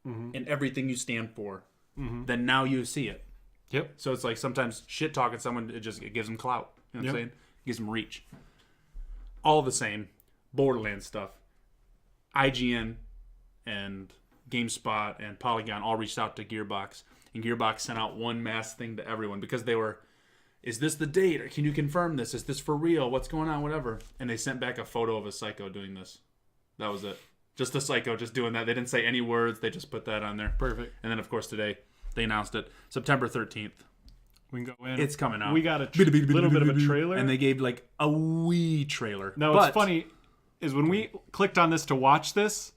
and everything you stand for. Then now you see it. Yep. So it's like sometimes shit talking someone, it gives them clout. You know what I'm saying? It gives them reach. All the same, Borderlands stuff. IGN and GameSpot and Polygon all reached out to Gearbox, and Gearbox sent out one mass thing to everyone because they were, is this the date? Or can you confirm this? Is this for real? What's going on? Whatever. And they sent back a photo of a psycho doing this. That was it. Just a psycho just doing that. They didn't say any words. They just put that on there. Perfect. And then, of course, today they announced it. September 13th. We can go in. It's coming out. We got a little bit of a trailer. And they gave like a wee trailer. Now, what's funny is when we clicked on this to watch this,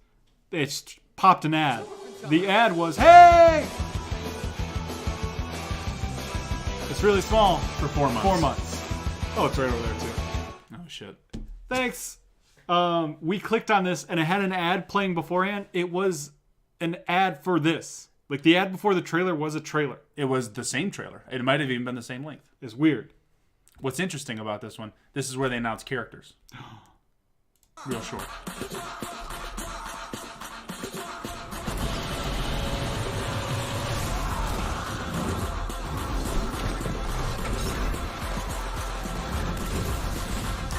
it popped an ad. The ad was, hey! It's really small. For 4 months. 4 months. Oh, it's right over there, too. Oh, shit. Thanks. We clicked on this, and it had an ad playing beforehand. It was an ad for this. Like, the ad before the trailer was a trailer. It was the same trailer. It might have even been the same length. It's weird. What's interesting about this one, this is where they announce characters. Real short.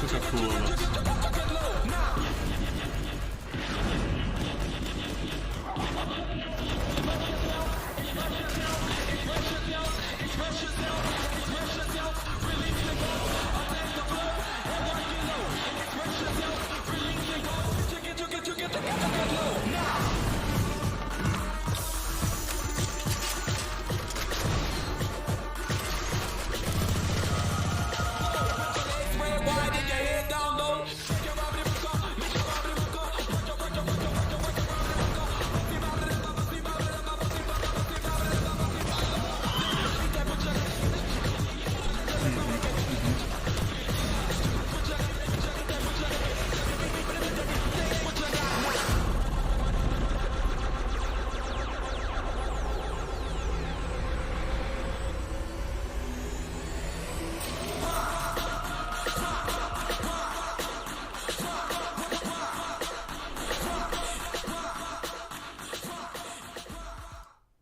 Look how cool it looks.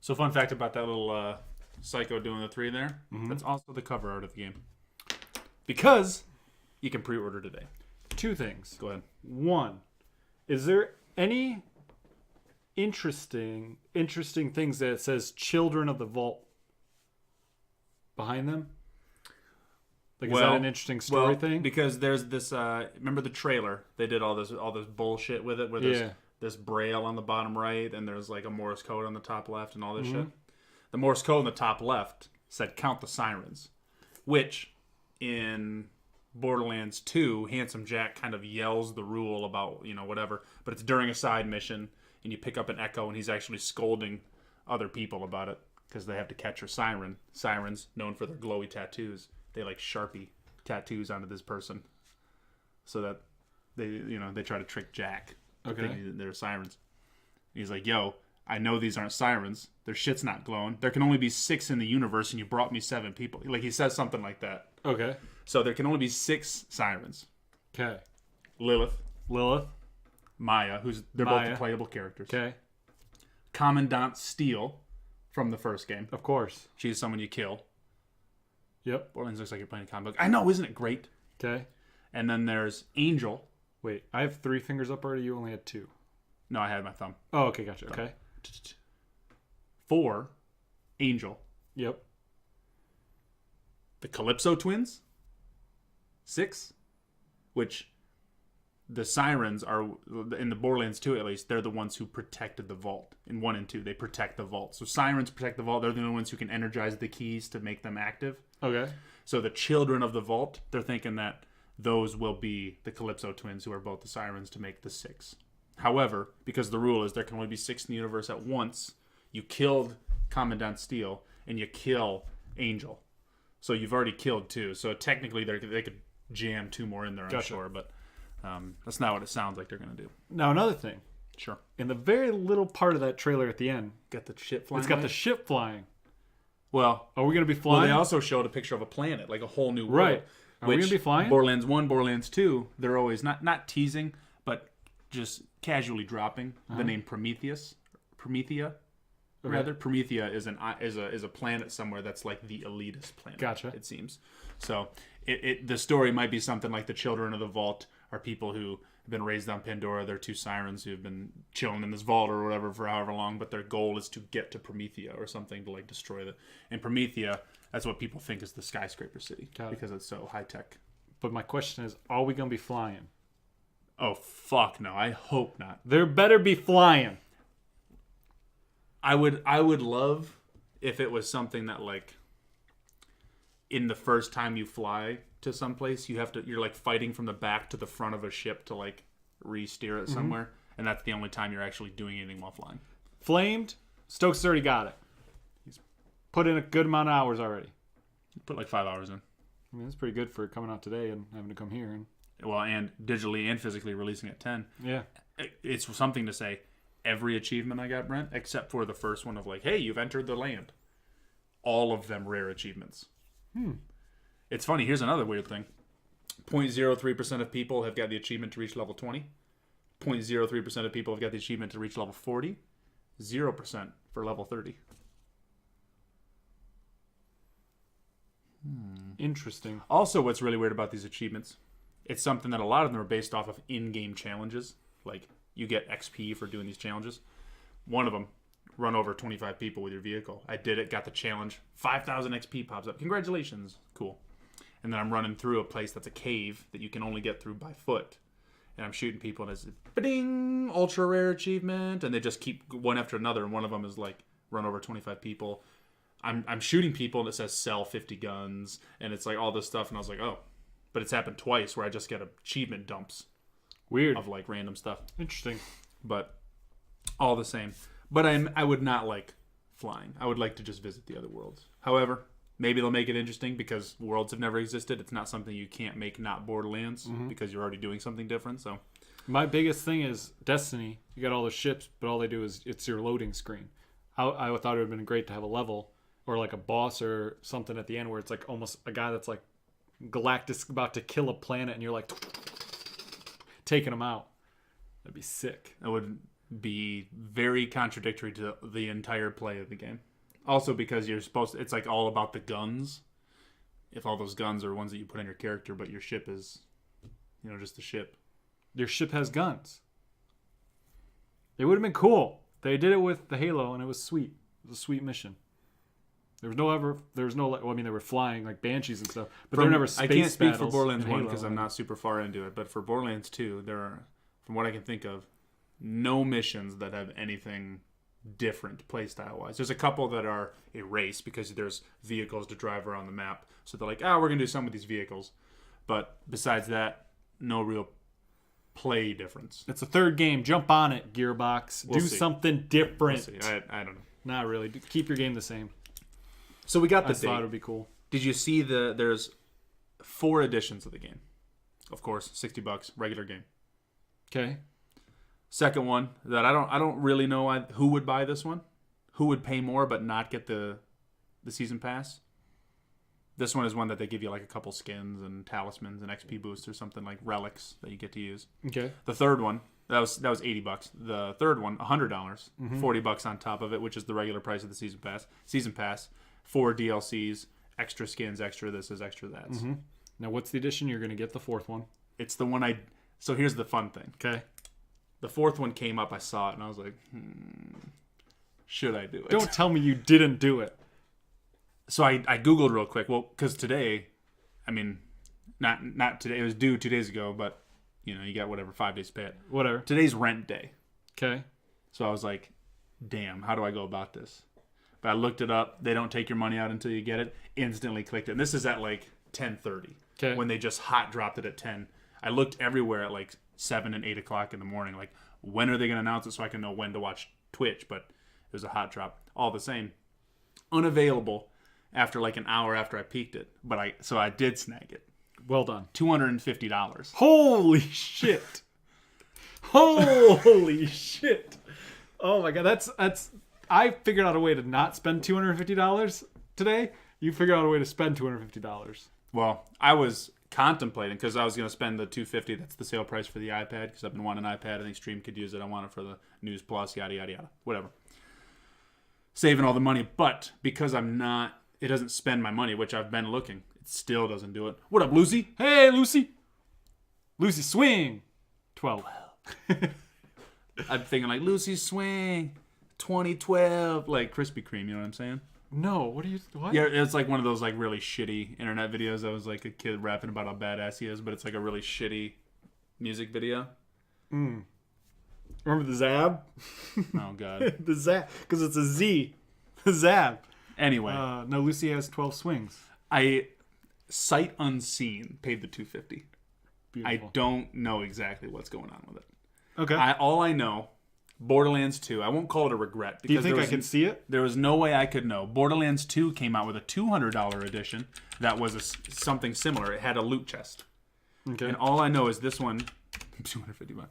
So fun fact about that little psycho doing the 3 there, that's also the cover art of the game. Because you can pre-order today. 2 things. Go ahead. 1, is there any interesting things that it says "Children of the Vault" behind them. Like, is that an interesting story thing? Because there's this. Remember the trailer? They did all this bullshit with it, where there's this braille on the bottom right, and there's like a Morse code on the top left, and all this shit. The Morse code on the top left said "Count the sirens," which in Borderlands 2, Handsome Jack kind of yells the rule about, whatever, but it's during a side mission, and you pick up an echo, and he's actually scolding other people about it because they have to catch her siren. Sirens, known for their glowy tattoos, they like Sharpie tattoos onto this person so that they try to trick Jack. Okay. Thinking they're sirens. He's like, yo, I know these aren't sirens. Their shit's not glowing. There can only be 6 in the universe, and you brought me 7 people. Like, he says something like that. Okay. So there can only be 6 sirens. Okay. Lilith, Maya, they're both the playable characters. Okay. Commandant Steele from the first game. Of course. She's someone you kill. Yep. Borderlands looks like you're playing a comic book. I know, isn't it great? Okay. And then there's Angel. Wait, I have 3 fingers up already. You only had 2. No, I had my thumb. Oh, okay, gotcha. Okay. 4, Angel. Yep. The Calypso twins. 6, which the sirens are, in the Borderlands 2 at least, they're the ones who protected the vault. In 1 and 2, they protect the vault. So sirens protect the vault. They're the only ones who can energize the keys to make them active. Okay. So the children of the vault, they're thinking that those will be the Calypso twins, who are both the sirens, to make the 6. However, because the rule is there can only be 6 in the universe at once, you killed Commandant Steele and you kill Angel. So you've already killed 2. So technically they could jam 2 more in there, I'm sure. But that's not what it sounds like they're going to do. Now, another thing. Sure. In the very little part of that trailer at the end, Got the ship flying. it's got away? the ship flying. Well, Are we going to be well, flying? they also showed a picture of a planet, like a whole new world. Right. Are we which gonna be flying? Borderlands 1, Borderlands 2, they're always not teasing, but just casually dropping the name Promethea. Rather, Promethea is a planet somewhere that's like the elitist planet. Gotcha. It seems. So the story might be something like the Children of the Vault are people who have been raised on Pandora. They're 2 sirens who have been chilling in this vault or whatever for however long, but their goal is to get to Promethea or something to like destroy the. And Promethea, that's what people think is the skyscraper city because it's so high tech. But my question is, are we going to be flying? Oh fuck no! I hope not. There better be flying. I would love if it was something that like in the first time you fly to someplace you're like fighting from the back to the front of a ship to like re-steer it somewhere, and that's the only time you're actually doing anything while flying. Flamed. Stokes has already got it. He's put in a good amount of hours already. Put like 5 hours in. I mean, that's pretty good for coming out today and having to come here. And Well, and digitally and physically releasing at 10. yeah. It's something to say. Every achievement I got, Brent, except for the first one of like, hey, you've entered the land. All of them rare achievements. It's funny. Here's another weird thing. 0.03% of people have got the achievement to reach level 20. 0.03% of people have got the achievement to reach level 40. 0% for level 30. Interesting. Also, what's really weird about these achievements, it's something that a lot of them are based off of in-game challenges. Like, you get XP for doing these challenges. One of them, run over 25 people with your vehicle. I did it, got the challenge. 5,000 XP pops up. Congratulations. Cool. And then I'm running through a place that's a cave that you can only get through by foot. And I'm shooting people, and it's ding, ultra rare achievement. And they just keep one after another. And one of them is like, run over 25 people. I'm shooting people, and it says sell 50 guns. And it's like all this stuff. And I was like, oh. But it's happened twice where I just get achievement dumps. Weird. Of like random stuff. Interesting. But all the same. But I would not like flying. I would like to just visit the other worlds. However, maybe they'll make it interesting because worlds have never existed. It's not something you can't make not Borderlands because you're already doing something different. So My biggest thing is Destiny. You got all the ships, but all they do is it's your loading screen. I thought it would have been great to have a level or like a boss or something at the end where it's like almost a guy that's like Galactus about to kill a planet and you're like taking him out. That'd be sick. it would be very contradictory to the entire play of the game. Also because you're supposed to, it's like all about the guns. If all those guns are ones that you put in your character, but your ship is, just the ship. Your ship has guns. It would have been cool. They did it with the Halo, and it was sweet. It was a sweet mission. There was no. Well, I mean, they were flying like banshees and stuff, but there were never space I can't speak for battles Borderlands in 1 Halo. because I'm not super far into it, but for Borderlands 2, there are, from what I can think of, no missions that have anything different playstyle wise. There's a couple that are a race because there's vehicles to drive around the map. So they're like, we're going to do some with these vehicles. But besides that, no real play difference. It's a third game. Jump on it, Gearbox. We'll Do see. something different. We'll see. I don't know. Not really. Keep your game the same. So we got I the thought it date. would be cool. Did you see there's 4 editions of the game? Of course, $60, regular game. Okay. Second one that I don't really know who would buy this one, who would pay more but not get the season pass. This one is one that they give you like a couple skins and talismans and XP boosts or something like relics that you get to use. Okay. The third one that was $80. The third one $100, $40 on top of it, which is the regular price of the season pass. Season pass, 4 DLCs, extra skins, extra this is extra that. Mm-hmm. Now, what's the edition? You're going to get the fourth one. It's the one So here's the fun thing. Okay. The fourth one came up. I saw it and I was like, should I do it? Don't tell me you didn't do it. So I Googled real quick. Well, because today, I mean, not today. It was due 2 days ago, but you got whatever 5 days to pay it. Whatever. Today's rent day. Okay. So I was like, damn, how do I go about this? But I looked it up. They don't take your money out until you get it. Instantly clicked it. And this is at like 10:30. Okay. When they just hot dropped it at 10. I looked everywhere at like 7 and 8 o'clock in the morning. Like, when are they going to announce it so I can know when to watch Twitch? But it was a hot drop. All the same. Unavailable after like an hour after I peeked it. So I did snag it. Well done. $250. Holy shit. Holy shit. Oh my god, that's I figured out a way to not spend $250 today. You figured out a way to spend $250. Well, I was contemplating because I was going to spend the $250. That's the sale price for the iPad because I've been wanting an iPad. I think Stream could use it. I want it for the News Plus, yada, yada, yada. Whatever. Saving all the money. But because it doesn't spend my money, which I've been looking. It still doesn't do it. What up, Lucy? Hey, Lucy. Lucy, swing. 12. I'm thinking like, Lucy Swing, 2012. Like Krispy Kreme, you know what I'm saying? No, what? Yeah, it's like one of those like really shitty internet videos that was like a kid rapping about how badass he is, but it's like a really shitty music video. Remember the Zab? Oh, God. The Zab. Because it's a Z. The Zab. Anyway. No, Lucy has 12 swings. I sight unseen paid the $250. Beautiful. I don't know exactly what's going on with it. Okay. All I know, Borderlands 2. I won't call it a regret. Do you think I can see it? There was no way I could know. Borderlands 2 came out with a $200 edition that was something similar. It had a loot chest. Okay. And all I know is this one, $250.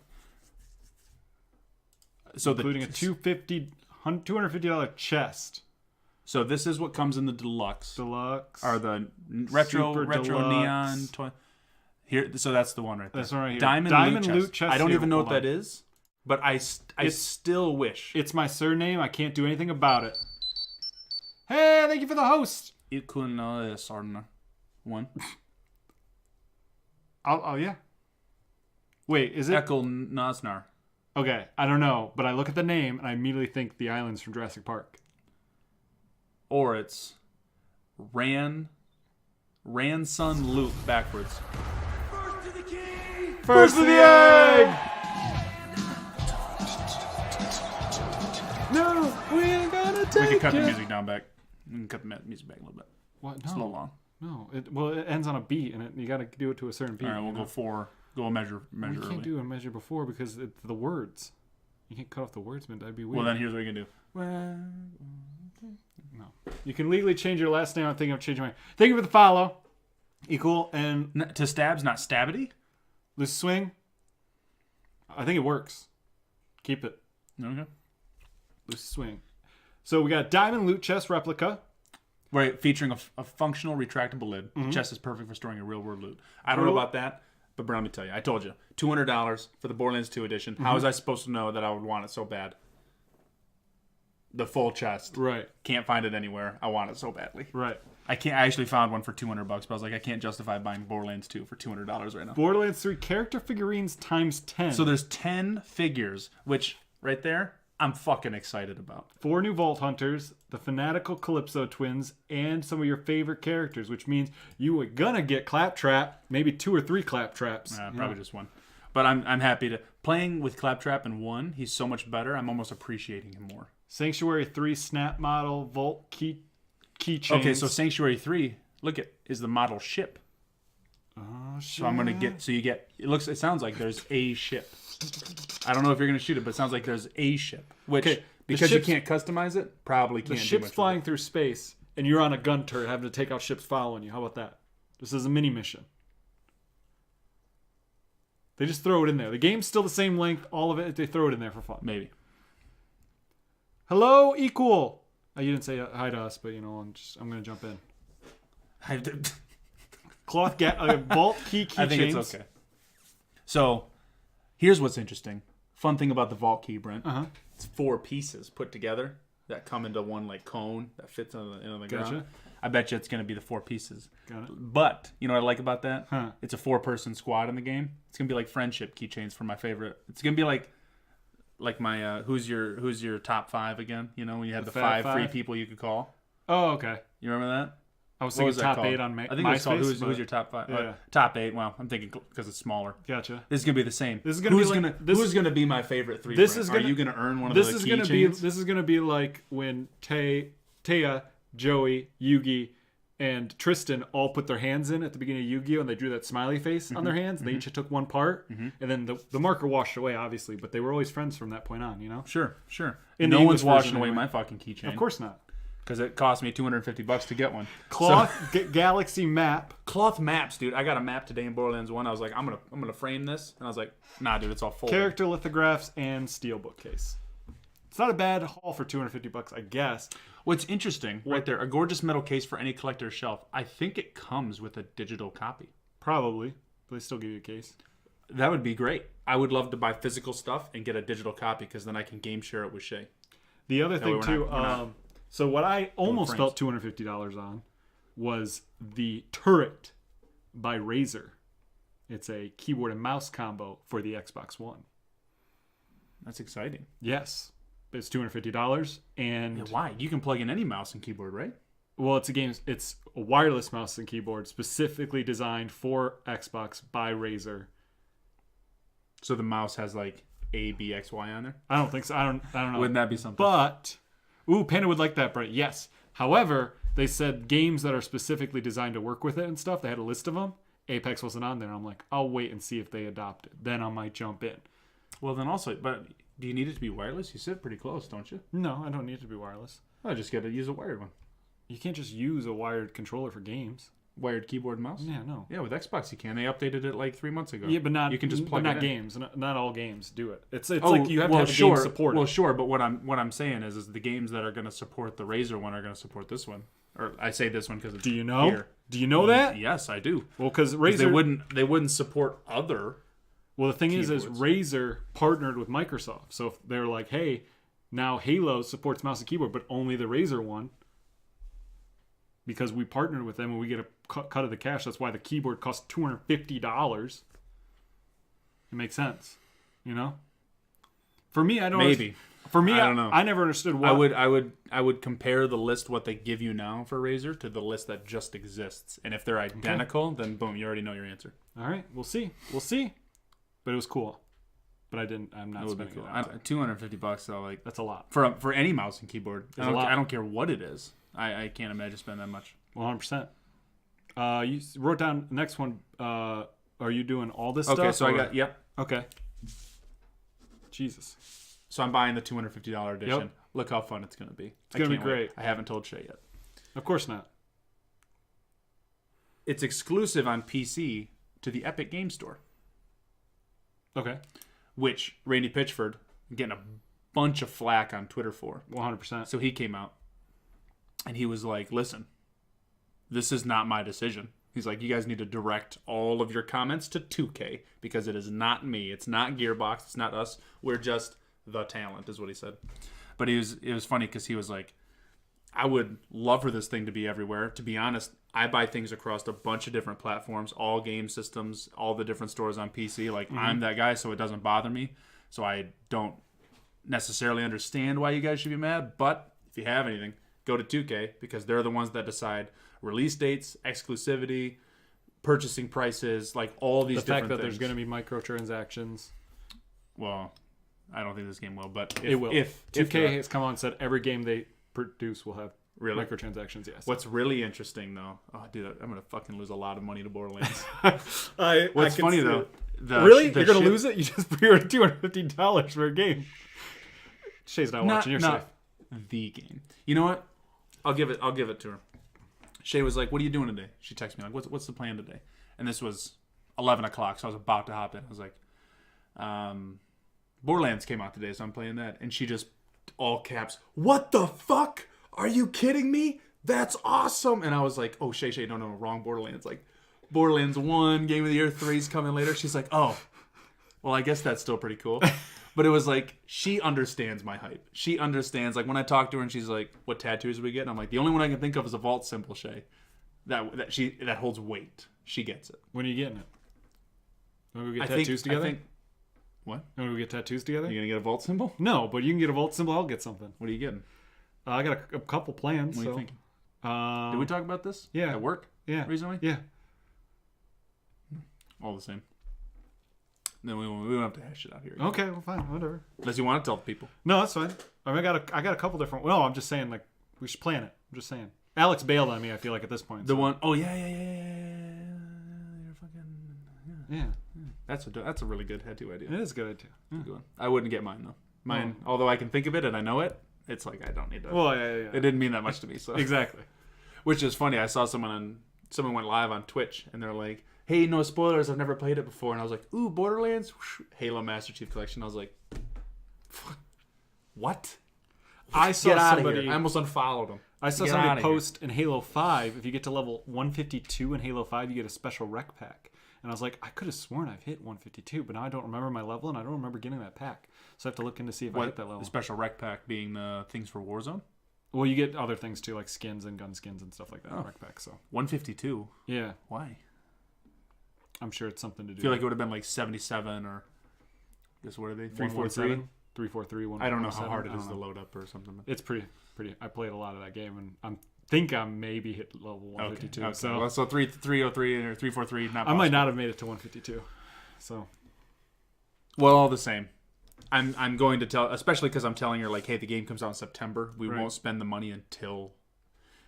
So Including a $250 chest. So this is what comes in the deluxe. Deluxe. Are the retro Super deluxe. neon toy. Here, so that's the one right there. That's one right here. Diamond loot chest. I don't here. even know what Hold that on. is, but I still wish. It's my surname. I can't do anything about it. Hey, thank you for the host. Sarna. One. Oh yeah. Wait, is it? Echo Nosnar. Okay, I don't know, but I look at the name and I immediately think the islands from Jurassic Park. Or it's Ransun Loot backwards. First to the egg! No, we ain't gonna take We can cut the it. music down back. We can cut the music back a little bit. What? It's a little long. No. It ends on a beat, and you got to do it to a certain beat. All right, we'll go Go a measure We early. can't do a measure before because it's the words. You can't cut off the words, man. That'd be weird. Well, then here's what you can do. No. You can legally change your last name. I'm thinking of changing mine. Thank you for the follow. Equal and To stabs, not stabity? loose swing. I think it works. Keep it. Okay. Loose swing. So we got diamond loot chest replica. Right, featuring a functional retractable lid. Mm-hmm. The chest is perfect for storing your real world loot. I don't know about that, but let me tell you. I told you. $200 for the Borderlands 2 edition. Mm-hmm. How was I supposed to know that I would want it so bad? The full chest. Right. Can't find it anywhere. I want it so badly. Right. I actually found one for $200, but I was like, I can't justify buying Borderlands 2 for $200 right now. Borderlands 3 character figurines times 10. So there's 10 figures, which right there, I'm fucking excited about. 4 new Vault Hunters, the fanatical Calypso twins, and some of your favorite characters, which means you are gonna get Claptrap, maybe 2 or 3 Claptraps. Probably just one. But I'm happy to playing with Claptrap in 1. He's so much better. I'm almost appreciating him more. Sanctuary 3 Snap Model Vault keychains. Okay, so Sanctuary 3, look at is the model ship. Oh shit. So I'm gonna get. So you get. It sounds like there's a ship. I don't know if you're gonna shoot it, but it sounds like there's a ship. Which Okay, the because you ship's- can't customize it, probably The can't. ship's do much with flying through space, and you're on a gun turret having to take out ships following you. How about that? This is a mini mission. They just throw it in there. The game's still the same length, all of it. They throw it in there for fun. it. Maybe. Hello, Equal. You didn't say hi to us, but you know, I'm gonna jump in. Vault keychains. I think it's okay. So, here's what's interesting. Fun thing about the Vault Key, Brent. It's 4 pieces put together that come into one like cone that fits on the Gotcha. ground. I bet you it's going to be the 4 pieces. Got it. But you know what I like about that? Huh. It's a 4-person squad in the game. It's gonna be like friendship keychains for my favorite. It's gonna be like my who's your top 5 again? You know when you had the Fab 5 free Five? people you could call. Oh, okay. You remember that? I was What was thinking that top called? 8 on I think it was called MySpace. who's your top 5? Yeah. Top 8. Well, I'm thinking because it's smaller. Gotcha. This is gonna be the same. This is gonna who's be like- gonna who's gonna be my favorite 3? This Brent? is gonna- Are you gonna earn one of This those is keychains? gonna be like when Taya, Joey, Yugi, and Tristan all put their hands in at the beginning of Yu-Gi-Oh! And they drew that smiley face on their hands. They each took one part, and then the marker washed away, obviously. But they were always friends from that point on, you know. Sure. In no the one's English washing version, away anyway. my fucking keychain. Of course not. because it cost me $250 to get one. Cloth Galaxy map. Cloth maps, dude. I got a map today in Borderlands 1. I was like, I'm gonna frame this, and I was like, nah, dude, it's all folded. Character lithographs and steelbook case. It's not a bad haul for $250, I guess. What's interesting, right there, a gorgeous metal case for any collector's shelf. I think it comes with a digital copy. Probably, but they still give you a case. That would be great. I would love to buy physical stuff and get a digital copy because then I can game share it with Shay. The other thing we're too, not- we're not so what I almost frames. felt $250 on was the Turret by Razer. It's a keyboard and mouse combo for the Xbox One. That's exciting. Yes, it's $250, and Yeah, why? You can plug in any mouse and keyboard, right? well, it's a wireless mouse and keyboard specifically designed for Xbox by Razer. So the mouse has like A, B, X, Y on there. I don't think so. I don't know. Wouldn't that be something? But, Panda would like that, Brent. Yes. However, they said games that are specifically designed to work with it and stuff, they had a list of them. Apex wasn't on there. I'm like, I'll wait and see if they adopt it. Then I might jump in. Well, then also, but do you need it to be wireless? You sit pretty close, don't you? No, I don't need it to be wireless. I just got to use a wired one. You can't just use a wired controller for games. Wired keyboard and mouse? Yeah, no. Yeah, with Xbox you can. They updated it like 3 months ago. Yeah, but not You can just plug but not it in. games. Not all games do it. It's like you have to have the sure. game support. Well, sure, but what I'm saying is the games that are going to support the Razer one are going to support this one. Or I say this one because it's Do you know? here. Do you know that? Yes, I do. Well, because 'Cause Razer they wouldn't support other. Well, the thing is keyboards. Razer partnered with Microsoft. So if they're like, hey, now Halo supports mouse and keyboard, but only the Razer one, because we partnered with them and we get a cut of the cash. That's why the keyboard costs $250. It makes sense, you know. For me, I don't. Maybe. For me, I don't know. I never understood why. I would compare the list what they give you now for Razer to the list that just exists. And if they're identical, then boom, you already know your answer. All right, we'll see. We'll see. But it was cool. But I'm not That would be spending cool. it. On $250 though, like That's a lot. for any mouse and keyboard. It's a lot. I don't care what it is. I can't imagine spending that much. 100%. You wrote down the next one. Are you doing all this Okay, stuff? so I or- got yep. Okay. Jesus. So I'm buying the $250 edition. Yep. Look how fun it's gonna be. It's gonna be great. I haven't told Shay yet. Of course not. It's exclusive on PC to the Epic Game Store, Okay. which Randy Pitchford getting a bunch of flack on Twitter for. 100%. So he came out and he was like, listen, this is not my decision. He's like, you guys need to direct all of your comments to 2K because it is not me. It's not Gearbox. It's not us. We're just the talent, is what he said. But it was funny because he was like, I would love for this thing to be everywhere. To be honest, I buy things across a bunch of different platforms, all game systems, all the different stores on PC. Like, I'm that guy, so it doesn't bother me. So I don't necessarily understand why you guys should be mad, but if you have anything, go to 2K because they're the ones that decide release dates, exclusivity, purchasing prices, like all these The fact different that things. there's going to be microtransactions. Well, I don't think this game will, but It will. If 2K has come on and said every game they produce will have Really? microtransactions, yes. What's really interesting though, oh dude, I'm gonna fucking lose a lot of money to Borderlands. I What's can funny see though, it. the Really? the You're going to ship- lose it? You just pre-ordered $250 for a game. Shay's not watching. You're safe. the game. You know what? I'll give it to her. Shay was like, "What are you doing today?" She texted me like, "What's the plan today?" And this was 11 o'clock, so I was about to hop in. I was like, "Borderlands came out today, so I'm playing that." And she just all caps, "What the fuck? Are you kidding me? That's awesome!" And I was like, "Oh, Shay, no, wrong Borderlands. Like, Borderlands 1, Game of the Year 3's coming later." She's like, "Oh, well, I guess that's still pretty cool." But it was like, she understands my hype. She understands, like, when I talk to her and she's like, "What tattoos do we get?" And I'm like, the only one I can think of is a vault symbol, Shay. That holds weight. She gets it. When are you getting it? Want to go get I tattoos together? What? Want to go get tattoos together? You gonna get a vault symbol? No, but you can get a vault symbol. I'll get something. What are you getting? I got a couple plans. What are so. you thinking? Did Did we talk about this? yeah. At work? Yeah. Recently? Yeah. All the same. Then we don't have to hash it out here. Okay, well, fine, whatever. Unless you want to tell the people. No, that's fine. I mean, I got a couple different. No, I'm just saying, like, we should plan it. I'm just saying. Alex bailed on me. I feel like at this point. The so. one, oh yeah. You're fucking, Yeah, that's a really good tattoo idea. it is a good idea. Yeah. Good one. I wouldn't get mine though. Mine, although I can think of it and I know it, it's like I don't need to. Well, yeah. It didn't mean that much to me. So Exactly. which is funny. I saw someone went live on Twitch and they're like, "Hey, no spoilers. I've never played it before." And I was like, "Ooh, Borderlands, Halo Master Chief Collection." I was like, "What?" I saw Get out of somebody. here. I almost unfollowed him. I saw Get somebody outta here. post in Halo 5, if you get to level 152 in Halo 5, you get a special rec pack. And I was like, I could have sworn I've hit 152, but now I don't remember my level, and I don't remember getting that pack. So I have to look in to see if I hit that level. The special rec pack being the things for Warzone? Well, you get other things too, like skins and gun skins and stuff like that in rec pack. So 152. yeah, Why? I'm sure it's something to do. I feel like it would have been like 77 or I guess what are they? 343? 343. I don't know how hard it is to load up or something. But... It's pretty. I played a lot of that game, and I maybe hit level 152. Okay. So Well, so 303 or 343. Not I possible. might not have made it to 152. So Well, all the same. I'm going to tell, especially because I'm telling her like, hey, the game comes out in September. We Right. won't spend the money until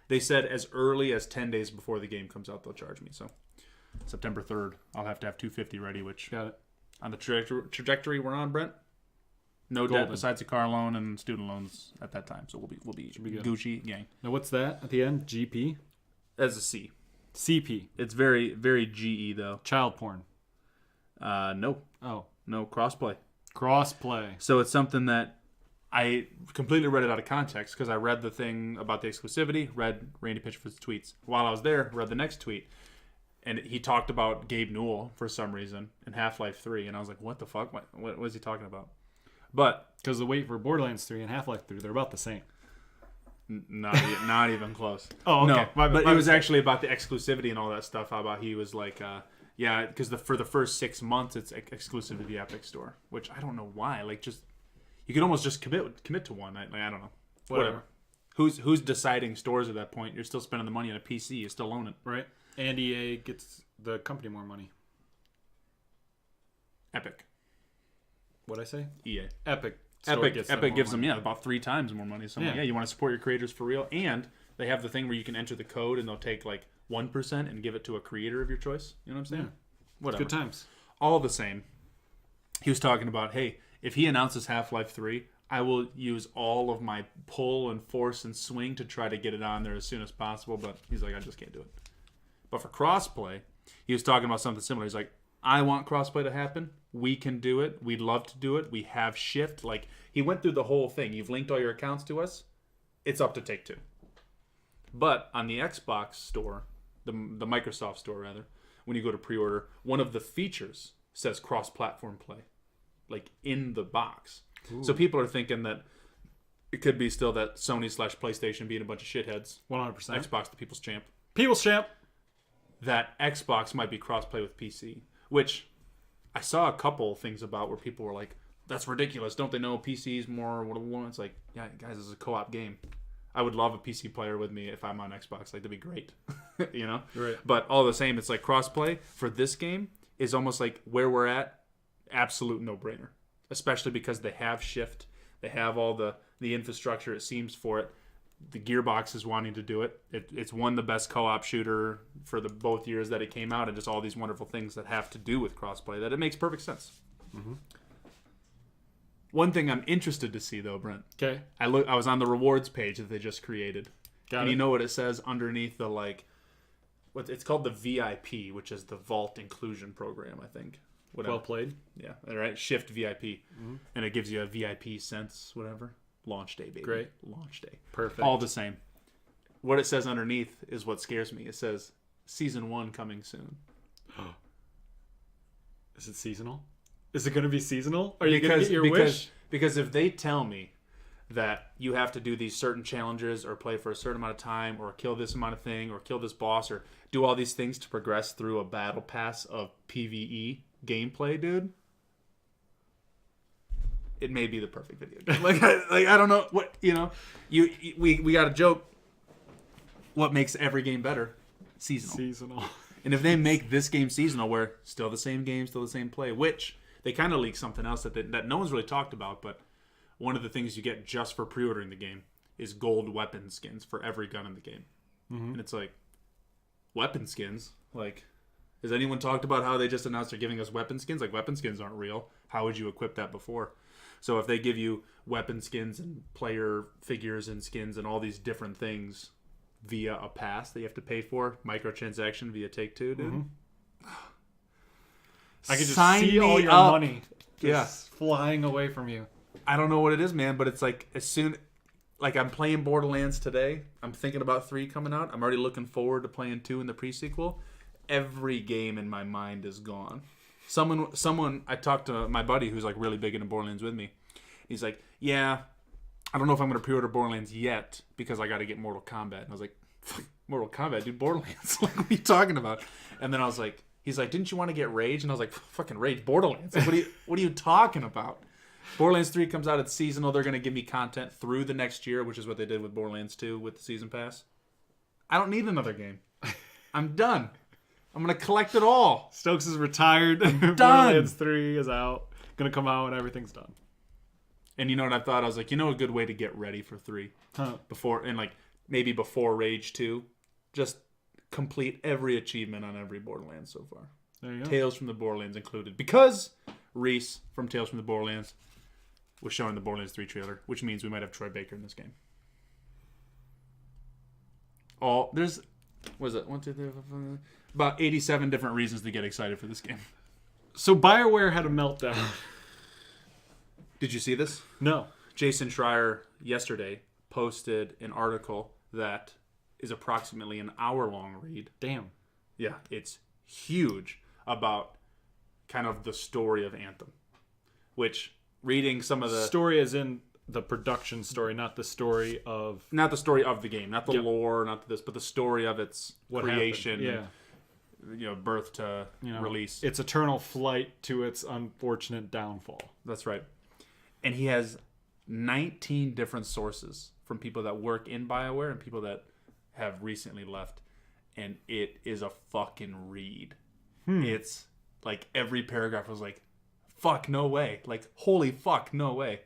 they said as early as 10 days before the game comes out, they'll charge me. So September 3rd, I'll have to have 250 ready, which got it. on the trajectory we're on, Brent. No Golden. debt besides a car loan and student loans at that time, so we'll be be good. Gucci gang. Now what's that at the end? GP, As a C, CP, it's very very GE though. child porn. No crossplay. Crossplay. So it's something that I completely read it out of context because I read the thing about the exclusivity, read Randy Pitchford's tweets. While I was there, read the next tweet, and he talked about Gabe Newell for some reason in Half-Life 3, and I was like, what the fuck? What was he talking about? But Because the wait for Borderlands 3 and Half-Life 3, they're about the same. not even close. Oh, okay. No, but my it was mistake. actually about the exclusivity and all that stuff. How about he was like, yeah, because for the first 6 months it's exclusive to the Epic Store, which I don't know why. Like, just you could almost just commit to one. I don't know. Whatever. Who's deciding stores at that point? You're still spending the money on a PC. You still own it. Right. And EA gets the company more money. Epic. What'd I say? EA. Epic. Store Epic gets gives more them money. about 3 times more money. So I'm like, Yeah. yeah, you want to support your creators for real, and they have the thing where you can enter the code and they'll take like 1% and give it to a creator of your choice. You know what I'm saying? Yeah. Whatever. Good times. All the same. He was talking about, hey, if he announces Half-Life 3, I will use all of my pull and force and swing to try to get it on there as soon as possible. But he's like, I just can't do it. But for crossplay, he was talking about something similar. He's like, I want crossplay to happen. We can do it. We'd love to do it. We have Shift. Like, he went through the whole thing. You've linked all your accounts to us. It's up to Take-Two. But on the Xbox store, the Microsoft store rather, when you go to pre-order, one of the features says cross-platform play, like in the box. Ooh. So people are thinking that it could be still that Sony/PlayStation being a bunch of shitheads. 100%. Xbox, the people's champ. People's champ. That Xbox might be cross-play with PC, which I saw a couple things about where people were like, that's ridiculous. Don't they know PC's more? It's like, yeah, guys, this is a co-op game. I would love a PC player with me if I'm on Xbox. Like, that'd be great, you know? Right. But all the same, it's like crossplay for this game is almost like where we're at, absolute no-brainer. Especially because they have Shift. They have all the infrastructure, it seems, for it. The Gearbox is wanting to do it. It's won the best co-op shooter for the both years that it came out, and just all these wonderful things that have to do with crossplay, that it makes perfect sense. Mm-hmm. One thing I'm interested to see, though, Brent. Okay. I was on the rewards page that they just created. Got and it. you know what it says underneath the, like, it's called the VIP, which is the Vault Inclusion Program, I think. Whatever. Well played. Yeah, all right. Shift VIP. Mm-hmm. And it gives you a VIP sense, whatever. Launch day, baby. Great. Launch day. Perfect. All the same. What it says underneath is what scares me. It says, Season 1 coming soon. Is it seasonal? Is it going to be seasonal? Are you going to get your wish? Because if they tell me that you have to do these certain challenges or play for a certain amount of time or kill this amount of thing or kill this boss or do all these things to progress through a battle pass of PvE gameplay, dude, it may be the perfect video game. I don't know what, you know, we got a joke. What makes every game better? Seasonal. And if they make this game seasonal, where still the same game, still the same play, which they kind of leaked something else that no one's really talked about, but one of the things you get just for pre-ordering the game is gold weapon skins for every gun in the game. Mm-hmm. And it's like, weapon skins? Like, has anyone talked about how they just announced they're giving us weapon skins? Like, weapon skins aren't real. How would you equip that before? So if they give you weapon skins and player figures and skins and all these different things via a pass that you have to pay for, microtransaction via Take-Two, dude. Mm-hmm. I could just see all your money just flying away from you. I don't know what it is, man, but it's like like I'm playing Borderlands today. I'm thinking about 3 coming out. I'm already looking forward to playing 2 in the pre-sequel. Every game in my mind is gone. Someone, I talked to my buddy who's like really big into Borderlands with me. He's like, yeah, I don't know if I'm going to pre-order Borderlands yet because I got to get Mortal Kombat. And I was like, Mortal Kombat, dude, Borderlands. Like, what are you talking about? And then I was like, he's like, didn't you want to get Rage? And I was like, fucking Rage, Borderlands. Like, what are you talking about? Borderlands 3 comes out, it's seasonal. They're going to give me content through the next year, which is what they did with Borderlands 2 with the Season Pass. I don't need another game. I'm done. I'm going to collect it all. Stokes is retired. Borderlands 3 is out. Going to come out when everything's done. And you know what I thought? I was like, you know a good way to get ready for 3? Before, and like maybe before Rage 2? Just complete every achievement on every Borderlands so far. There you go. Tales from the Borderlands included. Because Reese from Tales from the Borderlands was showing the Borderlands 3 trailer, which means we might have Troy Baker in this game. There's, what is it? 1, 2, 3, 4, 5, about 87 different reasons to get excited for this game. So BioWare had a meltdown. Did you see this? No. Jason Schreier yesterday posted an article that is approximately an hour-long read. Damn. Yeah, it's huge about kind of the story of Anthem, which reading some of the story as in the production story, not the story of the story of the game, not the lore, not this, but the story of its creation, birth to release, its eternal flight to its unfortunate downfall. That's right. And he has 19 different sources from people that work in BioWare and people that have recently left, and it is a fucking read. It's like every paragraph was like, fuck, no way. Like, holy fuck, no way.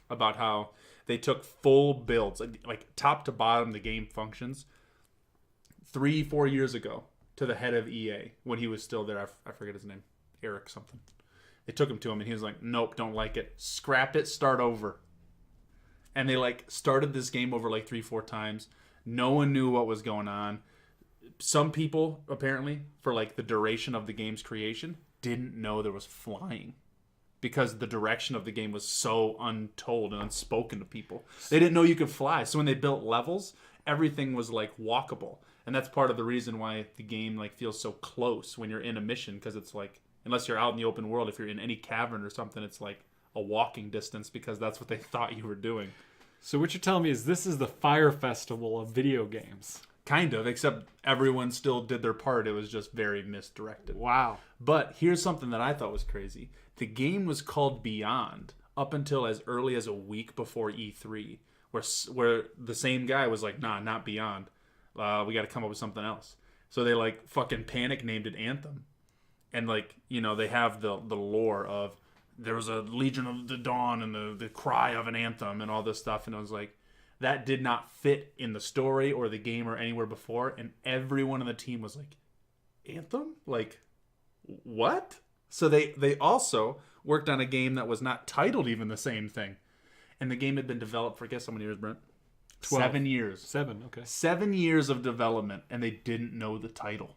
About how they took full builds, like top to bottom, the game functions 3-4 years ago to the head of EA when he was still there. I forget his name. Eric something. They took him to him and he was like, nope, don't like it. Scrap it, start over. And they like started this game over like 3-4 times. No one knew what was going on. Some people, apparently, for like the duration of the game's creation, didn't know there was flying. Because the direction of the game was so untold and unspoken to people. They didn't know you could fly. So when they built levels, everything was like walkable. And that's part of the reason why the game like feels so close when you're in a mission. Because it's like, unless you're out in the open world, if you're in any cavern or something, it's like a walking distance because that's what they thought you were doing. So what you're telling me is this is the Fire Festival of video games. Kind of, except everyone still did their part. It was just very misdirected. Wow. But here's something that I thought was crazy. The game was called Beyond up until as early as a week before E3, where the same guy was like, nah, not Beyond. We got to come up with something else. So they like fucking panic named it Anthem. And like, you know, they have the lore of there was a Legion of the Dawn and the cry of an anthem and all this stuff. And I was like, that did not fit in the story or the game or anywhere before. And everyone on the team was like, Anthem? Like, what? So they also worked on a game that was not titled even the same thing. And the game had been developed for, guess how many years, Brent? 12. 7 years. 7, okay. 7 years of development, and they didn't know the title.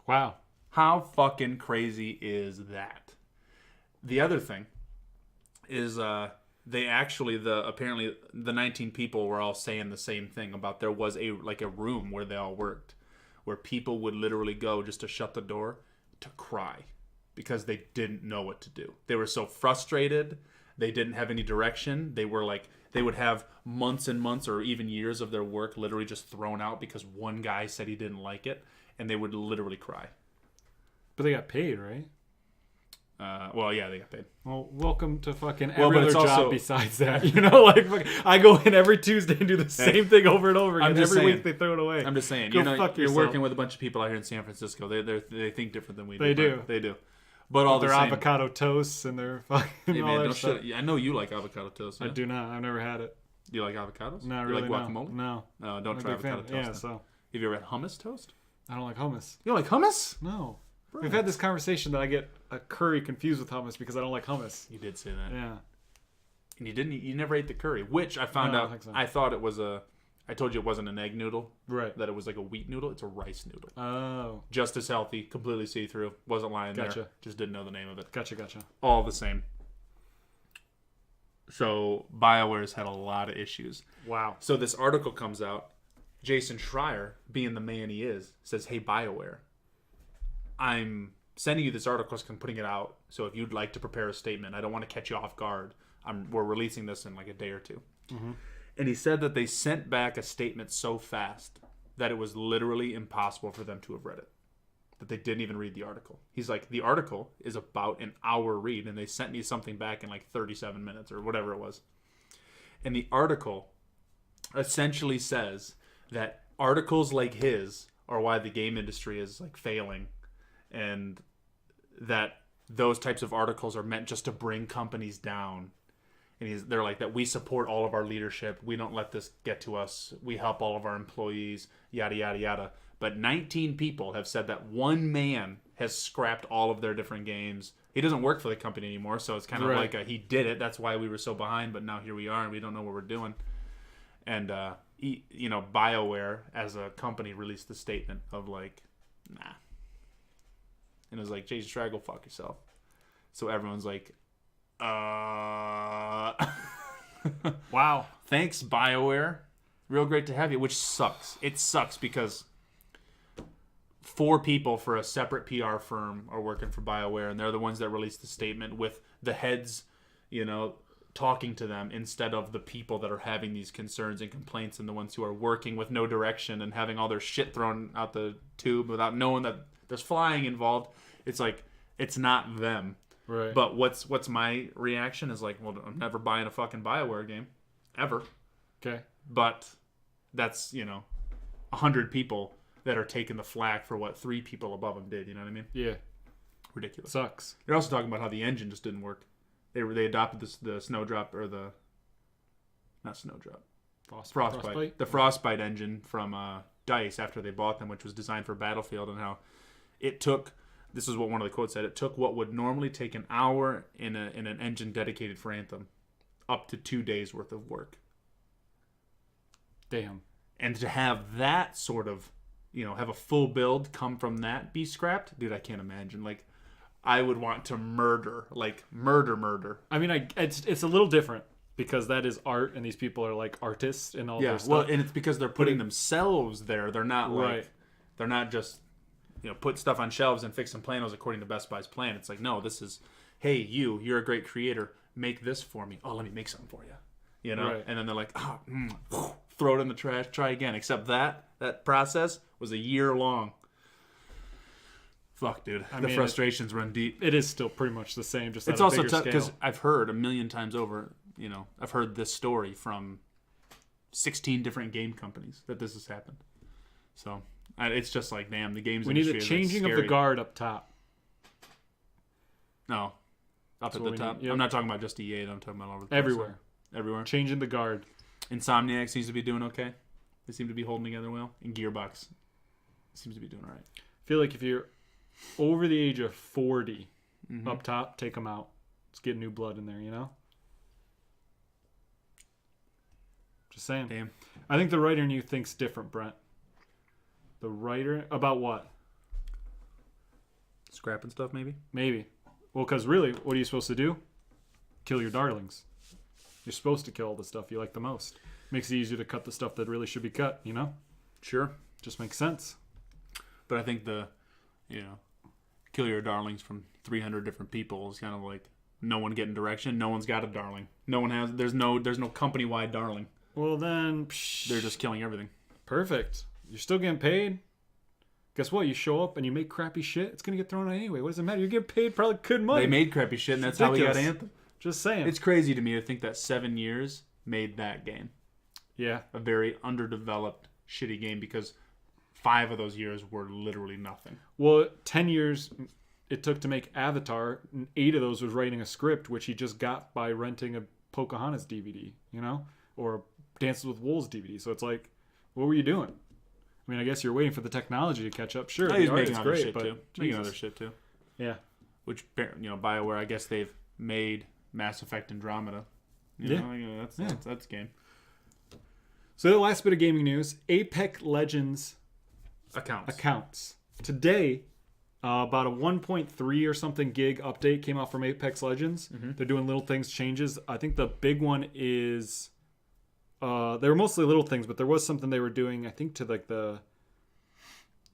Wow. How fucking crazy is that? The other thing is they actually apparently the 19 people were all saying the same thing about there was a room where they all worked where people would literally go just to shut the door to cry because they didn't know what to do. They were so frustrated. They didn't have any direction. They were like, they would have months and months or even years of their work literally just thrown out because one guy said he didn't like it, and they would literally cry. But they got paid, right? Well, yeah, they got paid. Well, welcome to fucking every Well, but other it's job also- besides that. You know, like I go in every Tuesday and do the same thing over and over again. I'm just Every saying. week they throw it away. I'm just saying, Go you're fuck you're yourself. working with a bunch of people out here in San Francisco. They think different than we do. They Brent. do. They do. But all Their the same, avocado toasts and their fucking hey, all man, that don't stuff. shit. I know you like avocado toast. Yeah? I do not. I've never had it. Do you like avocados? Not you really. like guacamole? No. No, don't I'm a try big fan. avocado toast. Yeah, then. so Have you ever had hummus toast? I don't like hummus. You don't like hummus? No. Bro. We've had this conversation that I get a curry confused with hummus because I don't like hummus. You did say that. Yeah. And you never ate the curry, which I found No, I out. don't think so. I thought it was I told you it wasn't an egg noodle, Right. that it was like a wheat noodle. It's a rice noodle. Oh. Just as healthy, completely see-through. Wasn't lying there. Gotcha. Just didn't know the name of it. Gotcha. All the same. So BioWare's had a lot of issues. Wow. So this article comes out. Jason Schreier, being the man he is, says, "Hey BioWare, I'm sending you this article because I'm putting it out. So if you'd like to prepare a statement, I don't want to catch you off guard. We're releasing this in like a day or two." Mm-hmm. And he said that they sent back a statement so fast that it was literally impossible for them to have read it. That they didn't even read the article. He's like, the article is about an hour read, and they sent me something back in like 37 minutes or whatever it was. And the article essentially says that articles like his are why the game industry is like failing, and that those types of articles are meant just to bring companies down. And they're like that we support all of our leadership. We don't let this get to us. We help all of our employees, yada, yada, yada. But 19 people have said that one man has scrapped all of their different games. He doesn't work for the company anymore, so it's kind of Right. like he did it. That's why we were so behind, but now here we are, and we don't know what we're doing. And, BioWare, as a company, released the statement of like, nah. And it was like, Jason Schreier, go fuck yourself. So everyone's like, Wow. thanks, BioWare. Real great to have you, which sucks. It sucks because 4 people for a separate PR firm are working for BioWare, and they're the ones that released the statement with the heads, talking to them instead of the people that are having these concerns and complaints and the ones who are working with no direction and having all their shit thrown out the tube without knowing that there's flying involved. It's like, it's not them. Right. But what's my reaction is like, well, I'm never buying a fucking BioWare game. Ever. Okay. But that's, 100 people that are taking the flack for what 3 people above them did. You know what I mean? Yeah. Ridiculous. Sucks. They're also talking about how the engine just didn't work. They adopted the Snowdrop, or not Snowdrop, Frostbite. The Frostbite engine from DICE after they bought them, which was designed for Battlefield, and how it took, this is what one of the quotes said, it took what would normally take an hour in an engine dedicated for Anthem up to 2 days worth of work. Damn. And to have that sort of, have a full build come from that be scrapped, dude, I can't imagine. Like, I would want to murder. I mean, it's a little different because that is art, and these people are like artists and all Yeah, their stuff. well, and it's because they're putting themselves there. They're not like, Right. they're not just, put stuff on shelves and fix some planos according to Best Buy's plan. It's like, no, this is, hey, you're a great creator. Make this for me. Oh, let me make something for you. Right. And then they're like, throw it in the trash, try again. Except that process was a year long. Fuck, dude. I The mean, frustrations run deep. It is still pretty much the same, just It's at a also bigger tough scale. because I've heard a million times over, I've heard this story from 16 different game companies that this has happened. So it's just like, damn, the games We need industry a is, changing like, of the scary. guard up top. No. Up at what the we top. need, yep. I'm not talking about just EA, I'm talking about all over the place. Everywhere. Everywhere. Changing the guard. Insomniac seems to be doing okay. They seem to be holding together well. And Gearbox seems to be doing all right. I feel like if you're over the age of 40 Mm-hmm. up top, take them out. Let's get new blood in there, you know? Just saying. Damn. I think the writer in you thinks different, Brent. The writer? About what? Scrapping stuff, maybe? Maybe. Well, because really, what are you supposed to do? Kill your darlings. You're supposed to kill all the stuff you like the most. Makes it easier to cut the stuff that really should be cut, you know? Sure. Just makes sense. But I think kill your darlings from 300 different people is kind of like no one getting direction. No one's got a darling. There's no company-wide darling. Well, then, They're just killing everything. perfect. You're still getting paid. Guess what? You show up and you make crappy shit. It's gonna get thrown out anyway. What does it matter? You get paid probably good money. They made crappy shit, and that's how we got Ridiculous. Anthem. Just saying. It's crazy to me to think that 7 years made that game yeah. a very underdeveloped, shitty game because 5 of those years were literally nothing. Well, 10 years it took to make Avatar, and 8 of those was writing a script, which he just got by renting a Pocahontas DVD, or a Dances with Wolves DVD. So it's like, what were you doing? I mean, I guess you're waiting for the technology to catch up. Sure, Oh, the he's art making is other great, shit but too. Making Jesus. other shit too. Yeah. Which, BioWare, I guess they've made Mass Effect Andromeda. Yeah. That's game. So the last bit of gaming news, Apex Legends accounts. Today, about a 1.3 or something gig update came out from Apex Legends. Mm-hmm. They're doing little things, changes. I think the big one is, they were mostly little things, but there was something they were doing, I think, to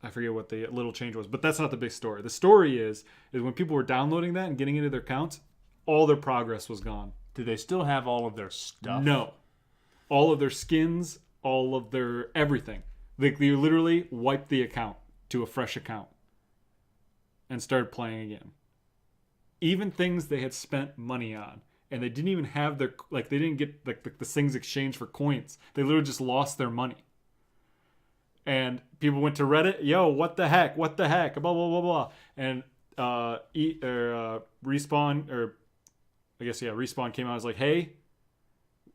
I forget what the little change was, but that's not the big story. The story is when people were downloading that and getting into their accounts, all their progress was gone. Do they still have all of their stuff? No. All of their skins, all of their everything. They literally wiped the account to a fresh account and started playing again. Even things they had spent money on. And they didn't even have they didn't get the things exchanged for coins. They literally just lost their money. And people went to Reddit, yo, what the heck, blah, blah, blah, blah. And Respawn came out and was like, hey,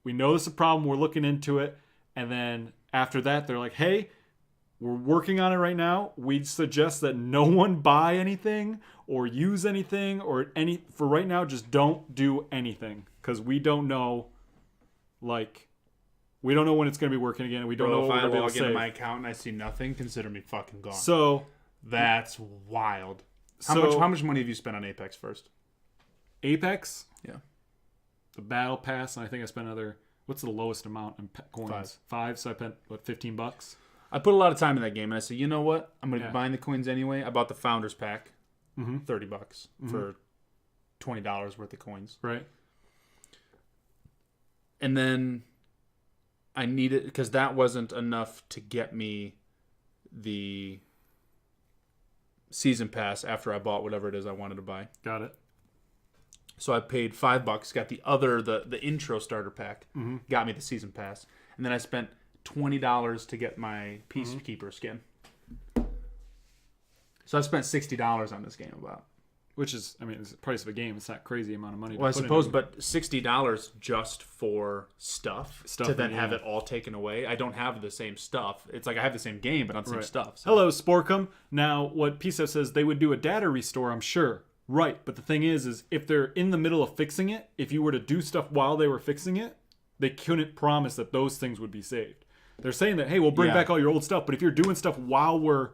we know this is a problem, we're looking into it. And then after that, they're like, hey, we're working on it right now. We'd suggest that no one buy anything or use anything for right now, just don't do anything. Because we don't know, we don't know when it's going to be working again. We don't know If what I we're going to log be into able to my save. account and I see nothing, consider me fucking gone. So, That's wild. How So- much money have you spent on Apex first? Apex, Yeah. the battle pass, and I think I spent what's the lowest amount in coins? 5. So I spent, $15? I put a lot of time in that game, and I said, you know what? I'm going to Yeah. be buying the coins anyway. I bought the Founders Pack, Mm-hmm. $30 for $20 worth of coins. Right? And then I needed, because that wasn't enough to get me the season pass after I bought whatever it is I wanted to buy. Got it. So I paid $5, got the intro starter pack, got me the season pass, and then I spent $20 to get my Peacekeeper skin. So I spent $60 on this game about. Which is, it's the price of a game. It's not crazy amount of money. Well, I to put suppose, into it. but $60 just for stuff to then yeah. have it all taken away. I don't have the same stuff. It's like I have the same game, but not the same Right. stuff. So. Hello, Sporcum. Now, what PSF says, they would do a data restore, I'm sure. Right, but the thing is if they're in the middle of fixing it, if you were to do stuff while they were fixing it, they couldn't promise that those things would be saved. They're saying that, hey, we'll bring Yeah. back all your old stuff, but if you're doing stuff while we're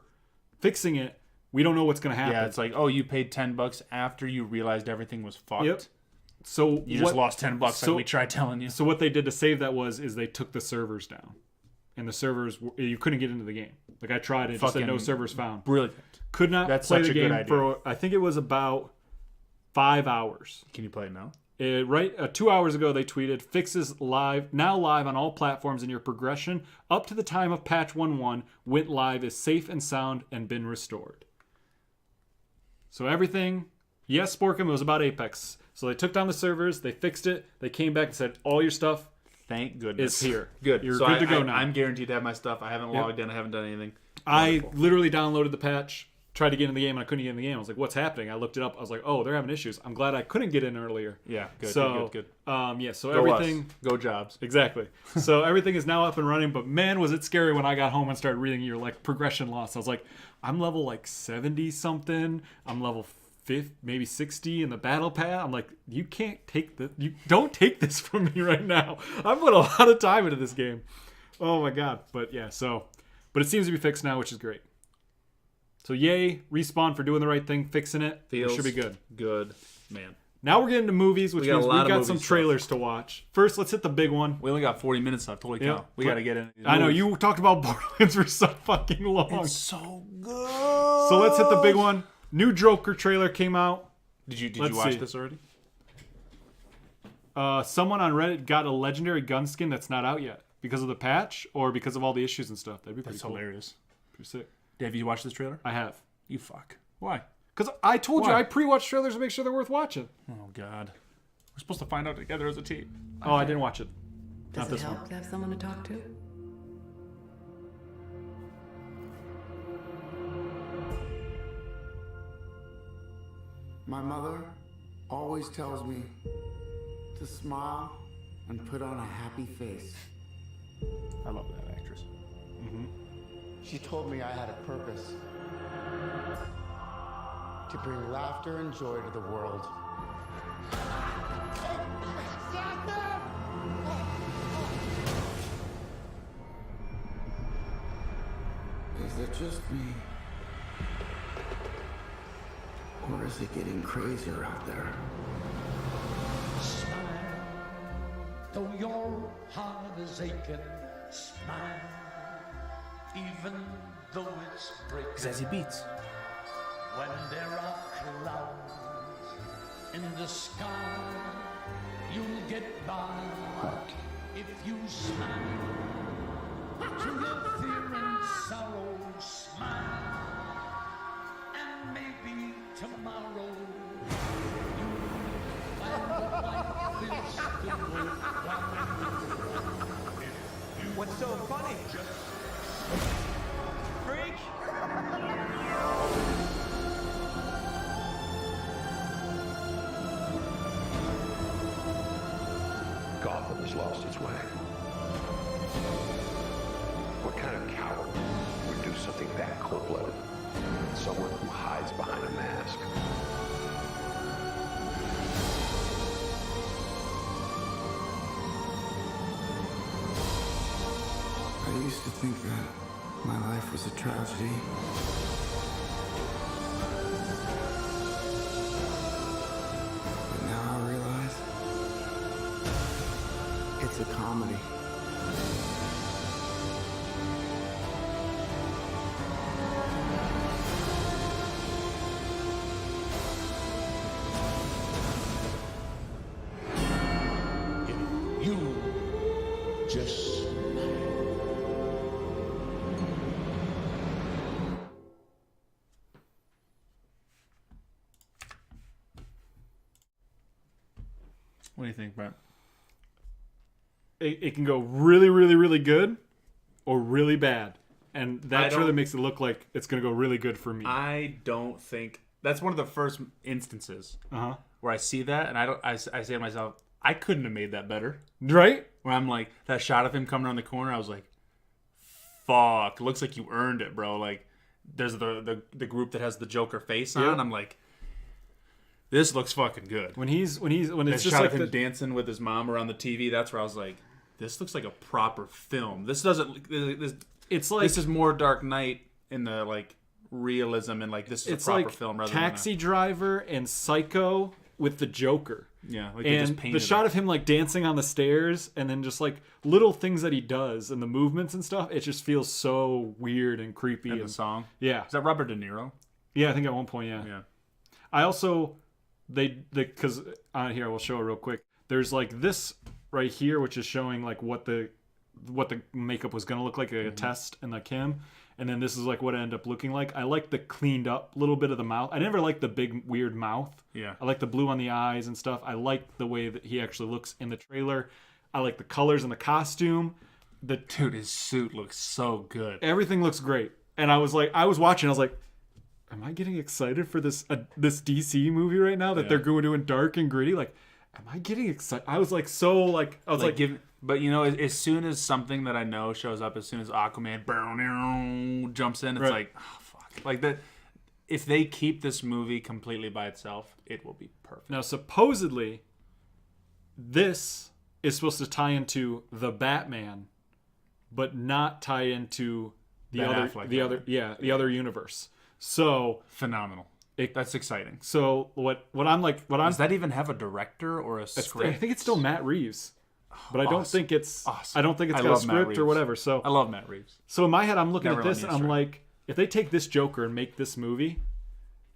fixing it, we don't know what's going to happen. Yeah, it's like, oh, you paid $10 after you realized everything was fucked. Yep. So You just lost $10 so- like we tried telling you. So what they did to save that is they took the servers down. And the servers, you couldn't get into the game. Like I tried, it just said no Fucking servers found. Brilliant. Could not That's play such the a good game idea. for, I think it was about 5 hours. Can you play it now? 2 hours ago, they tweeted, fixes now live on all platforms, and your progression up to the time of patch 1.1 went live is safe and sound and been restored. So everything, yes, Sporkum, it was about Apex. So they took down the servers, they fixed it, they came back and said, all your stuff Thank goodness. is here. Good. You're so good to go now. I'm guaranteed to have my stuff. I haven't logged in. I haven't done anything. I literally downloaded the patch, tried to get in the game, and I couldn't get in the game. I was like, what's happening? I looked it up. I was like, oh, they're having issues. I'm glad I couldn't get in earlier. Yeah, good, So, good. yeah, so Go everything... us. Go Jobs. Exactly. So everything is now up and running, but man, was it scary when I got home and started reading your like progression loss. I was like, I'm level like 70 something. I'm level 50, maybe 60 in the battle pass. I'm like, you can't take this. You don't take this from me right now. I've put a lot of time into this game. Oh my god. But yeah, but it seems to be fixed now, which is great. So yay, Respawn for doing the right thing, fixing it. It should be good. Good, man. Now we're getting to movies, which got a means lot we've of got movie some stuff. trailers to watch. First, let's hit the big one. We only got 40 minutes left. Holy cow. Yeah. We got to get in. I know, you talked about Borderlands for so fucking long. It's so good. So let's hit the big one. New Joker trailer came out. Did you Let's watch see. this already? Someone on Reddit got a legendary gun skin that's not out yet because of the patch or because of all the issues and stuff. That'd be pretty That's cool. hilarious. Pretty sick. Have you watched this trailer? I have. You fuck. Why? Because I told you Why? I pre-watch trailers to make sure they're worth watching. Oh, God. We're supposed to find out together as a team. Oh, I didn't watch it. Does Not it this help one. to have someone to talk to? My mother always tells me to smile and put on a happy face. I love that actress. She told me I had a purpose. To bring laughter and joy to the world. Is it just me? Or is it getting crazier out there? Smile, though your heart is aching. Smile, even though it's breaking. Zazie Beats. When there are clouds in the sky, you'll get by if you smile. To your fear and sorrow, smile, and maybe tomorrow you'll find that life is still worthwhile. What's so funny? Freak? Gotham has lost its way. What kind of coward would do something that cold-blooded? Someone who hides behind a mask. I used to think that my life was a tragedy. But now I realize it's a comedy. You just What do you think, Brent? It can go really, really, really good or really bad. And I that don't- trailer makes it look like it's going to go really good for me. I don't think that's one of the first instances Uh-huh. where I see that, and I say to myself, I couldn't have made that better. Right? Where I'm like, that shot of him coming around the corner, I was like, fuck, looks like you earned it, bro. Like, there's the group that has the Joker face on. Yeah. I'm like, this looks fucking good. When it's That just shot like of him the, dancing with his mom around the TV, that's where I was like, this looks like a proper film. This doesn't. it's like This is more Dark Knight in the like realism and like this is it's a proper like film rather Taxi Driver and Psycho with the Joker. than yeah, like they just And painted the shot it. of him like dancing on the stairs and then just like little things that he does and the movements and stuff, it just feels so weird and creepy. and And, the song. yeah. Is that Robert De Niro? Yeah, I think at one point, yeah. Yeah. I also because on here I will show it real quick. There's like this right here, which is showing like what the makeup was gonna look like, a test and like him, and then this is like what it ended up looking like. I like the cleaned up little bit of the mouth. I never liked the big weird mouth. Yeah. I like the blue on the eyes and stuff. I like the way that he actually looks in the trailer. I like the colors and the costume. Dude, his suit looks so good. Everything looks great. And I was watching, I was like, am I getting excited for this DC movie right now that Yeah. they're going to do dark and gritty? Like, am I getting excited? I was like, But you know, as soon as something that I know shows up, as soon as Aquaman jumps in, it's Right. like, oh, fuck. Like that. If they keep this movie completely by itself, it will be perfect. now supposedly this is supposed to tie into the Batman, but not tie into the Ben other Affleck, the other the other universe. So Phenomenal. That's exciting. so what I'm Does that even have a director or a I script? think it's still Matt Reeves. But I don't Awesome. think it's Awesome. I don't think it's I got a love Matt script or Reeves. whatever. So I love Matt Reeves. So in my head, I'm looking Never at this let and me I'm astray. like, if they take this Joker and make this movie,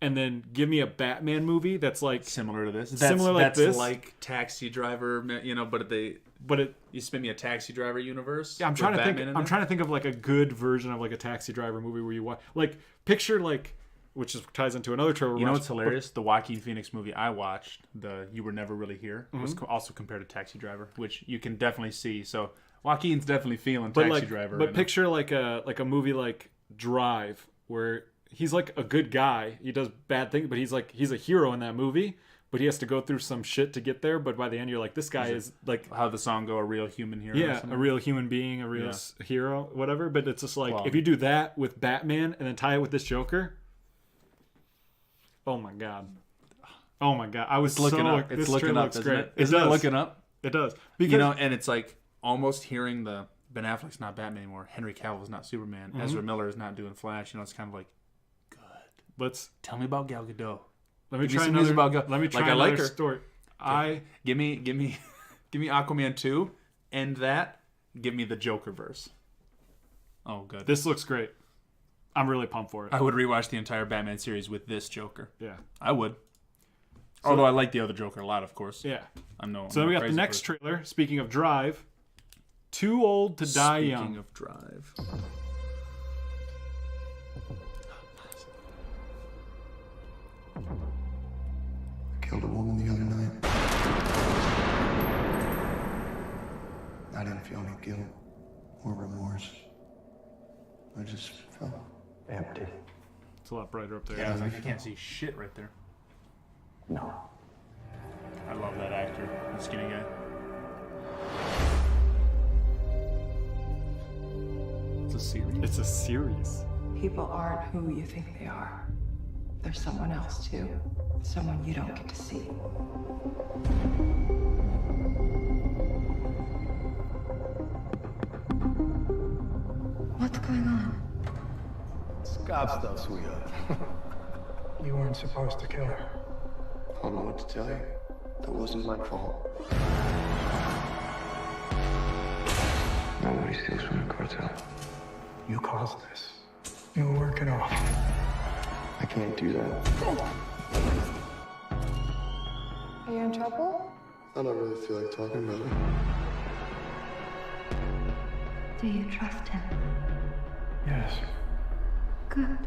and then give me a Batman movie that's like, Similar to this. Similar like that's this? like Taxi Driver, you know. But you spin me a Taxi Driver universe. I'm with trying to Batman think. in I'm there? trying to think of like a good version of like a Taxi Driver movie where you watch, like, picture like, which is, ties into another trailer. You know what's hilarious? The Joaquin Phoenix movie I watched, the You Were Never Really Here, was Mm-hmm. also compared to Taxi Driver, which you can definitely see. So Joaquin's definitely feeling But Taxi like, Driver. but right picture like a movie like Drive where he's like a good guy. He does bad things, but he's a hero in that movie. But he has to go through some shit to get there. But by the end, you're like, this guy is like, now. How the song go, a real human hero. or yeah, something? a real human being, a real hero, whatever. But it's just like, Wow. if you do that with Batman and then tie it with this Joker, oh my god, I was looking so up. It's this looking trailer up, looks isn't great. it? Isn't it does. looking up? It does because You know, and it's like almost hearing the Ben Affleck's not Batman anymore. Henry Cavill is not Superman. Mm-hmm. Ezra Miller is not doing Flash. You know, it's kind of like, let's tell me about Gal Gadot. let me Give me try some another. news about Gal- Let me try like, I another like her. story. Give me Aquaman 2, end that. Give me the Joker verse. Oh, good. This looks great. I'm really pumped for it. I would rewatch the entire Batman series with this Joker. Yeah, I would. Although I like the other Joker a lot, of course. yeah. I'm no. So then we got the next trailer. Speaking of Drive, Too Old to Die Young. Speaking of Drive. Killed a woman the other night. I didn't feel any guilt or remorse. I just felt empty. It's a lot brighter up there. Yeah, I was like, I can't see shit right there. No. I love that actor, the skinny guy. It's a series. It's a series. People aren't who you think they are. There's someone else too. Someone you don't get to see. What's going on? God stuff, sweetheart. You weren't supposed to kill her. I don't know what to tell you. That wasn't my fault. Nobody steals from the cartel. You caused this. You'll work it off. I can't do that. Are you in trouble? I don't really feel like talking about it. Do you trust him? Yes. Good.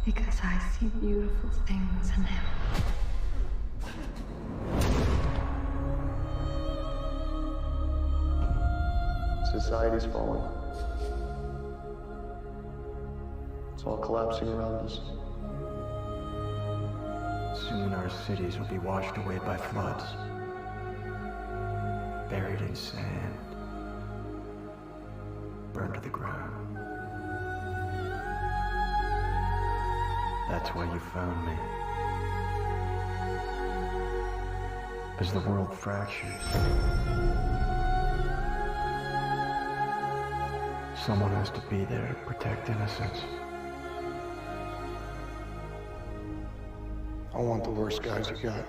Because I see beautiful things in him. Society's falling. It's all collapsing around us. Soon our cities will be washed away by floods. Buried in sand. Burned to the ground. That's why you found me. As the world fractures, someone has to be there to protect innocence. I want the worst guys you got.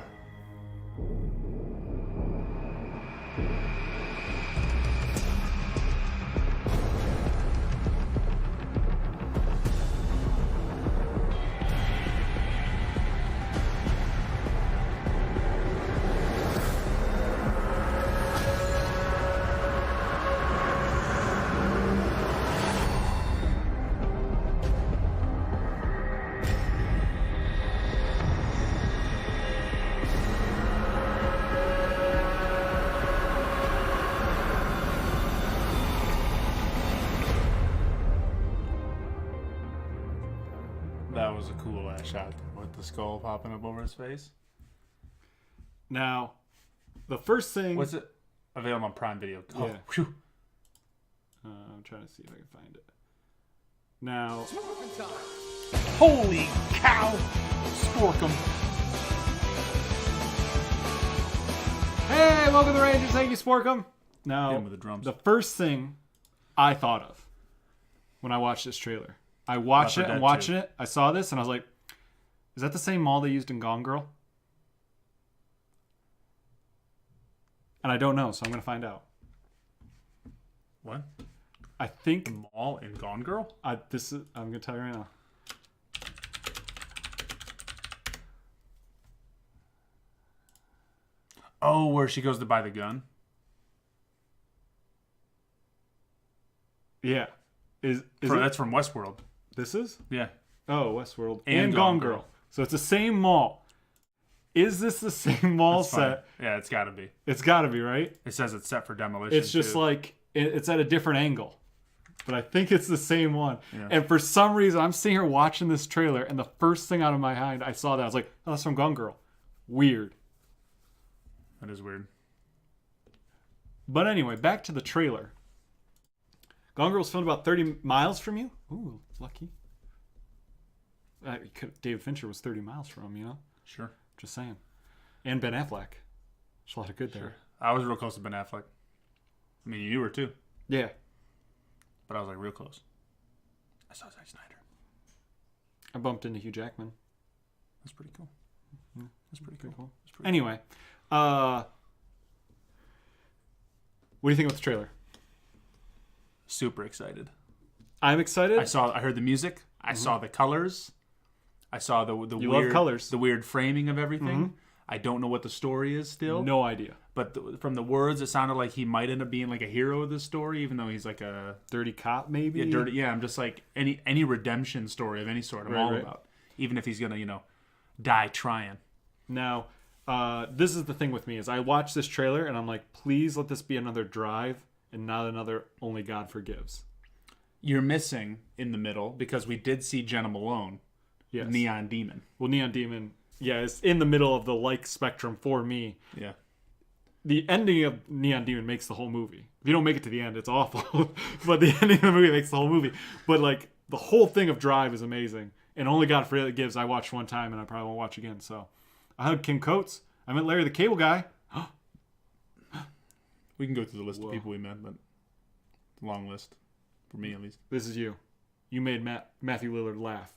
That was a cool ass shot with the skull popping up over his face. Now, the first thing... What's it? Available on Prime Video. Oh, Yeah. phew. I'm trying to see if I can find it. Now... Holy cow! Sporkum. Hey, welcome to the Rangers. Thank you, Sporkum. Now, Hit him with the drums. the first thing I thought of when I watched this trailer, I watched Left it 4 and Dead watching 2. it. I saw this and I was like, is that the same mall they used in Gone Girl? And I don't know, so I'm going to find out. What? I think The mall in Gone Girl? I'm going to tell you right now. Oh, where she goes to buy the gun? Yeah. Is That's from Westworld. This is? Yeah. Oh, Westworld And Gone Gone Girl. Girl. So it's the same mall. Is this the same mall That's fine. set? Yeah, it's got to be. It's got to be, right? It says it's set for demolition. It's just too. like it's at a different angle, but I think it's the same one. Yeah. And for some reason, I'm sitting here watching this trailer, and the first thing out of my mind, I saw that I was like, "Oh, that's from Gone Girl." Weird. That is weird. But anyway, back to the trailer. Gone Girl's filmed about 30 miles from you. Ooh, lucky. David Fincher was 30 miles from him, you know. Sure. Just saying. And Ben Affleck. There's a lot of good there. Sure. I was real close to Ben Affleck. I mean, you were too. Yeah. But I was like real close. I saw Zack Snyder. I bumped into Hugh Jackman. That's pretty cool. That's pretty Pretty cool. cool. That's pretty Anyway, what do you think of the trailer? Super excited. I'm excited. I heard the music. I saw the colors. I saw the You weird love colors. the weird framing of everything. I don't know what the story is still. No idea. But from the words, it sounded like he might end up being like a hero of this story, even though he's like a Dirty cop, maybe? dirty. Yeah, I'm just like any redemption story of any sort. I'm Right, all right. about. Even if he's gonna die trying. Now, this is the thing with me is I watch this trailer and I'm like, please let this be another Drive and not another Only God Forgives. You're missing in the middle because we did see Jenna Malone, Yes. Neon Demon. Well, Neon Demon, yeah, it's in the middle of the like spectrum for me. Yeah. The ending of Neon Demon makes the whole movie. If you don't make it to the end, it's awful. But the ending of the movie makes the whole movie. But like the whole thing of Drive is amazing. And Only God Forgives I watched one time and I probably won't watch again. So I hugged Kim Coates. I met Larry the Cable Guy. We can go through the list Whoa. of people we met, but it's a long list. For me, at least. This is you. You made Matthew Lillard laugh.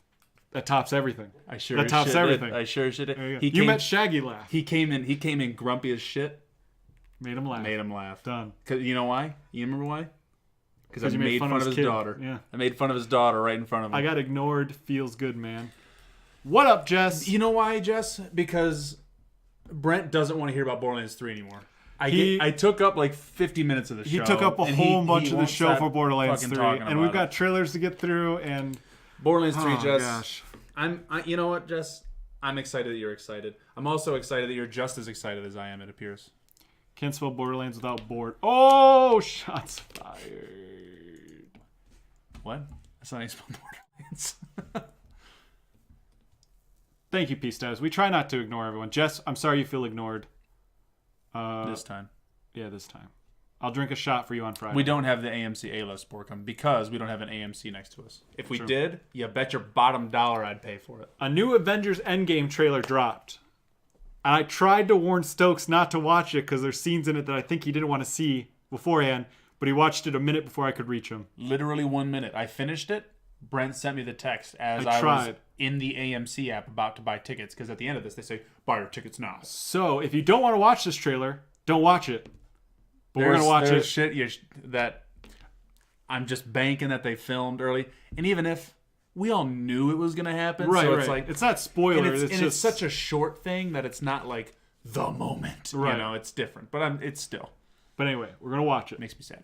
That tops everything. I sure That as tops shit everything. did. I sure as shit did. There you go. He You came- met Shaggy laugh. He came in grumpy as shit. Made him laugh. Made him laugh. Done. Cause you know why? You remember why? Because I you made fun of his kid. daughter. Yeah. I made fun of his daughter right in front of him. I got ignored. Feels good, man. What up, Jess? You know why, Jess? Because Brent doesn't want to hear about Borderlands 3 anymore. He- I took up like 50 minutes of the show. He took up a and whole he bunch of the won't show stop for Borderlands fucking 3. talking And we've about got it. trailers to get through. And Borderlands 3, Oh, Jess. gosh. You know what, Jess? I'm excited that you're excited. I'm also excited that you're just as excited as I am, it appears. can't spell Borderlands without bored. Oh, shots fired. What? That's not how you spell Borderlands. Thank you, P-Stabs. We try not to ignore everyone. Jess, I'm sorry you feel ignored. This time. Yeah, this time. I'll drink a shot for you on Friday. We don't have the AMC A-list Sporkum because we don't have an AMC next to us. If we True. did, you bet your bottom dollar I'd pay for it. A new Avengers Endgame trailer dropped. And I tried to warn Stokes not to watch it because there's scenes in it that I think he didn't want to see beforehand, but he watched it a minute before I could reach him. Literally 1 minute. I finished it. Brent sent me the text as I I was tried. in the AMC app about to buy tickets because at the end of this they say, buy your tickets now. So if you don't want to watch this trailer, don't watch it. But we're going to watch there's it. shit that I'm just banking that they filmed early. And even if we all knew it was going to happen. Right, so right. it's like, it's not spoiler. and It's it's just such a short thing that it's not like the moment. Right. You know, it's different. But it's still. But anyway, we're going to watch it. Makes me sad.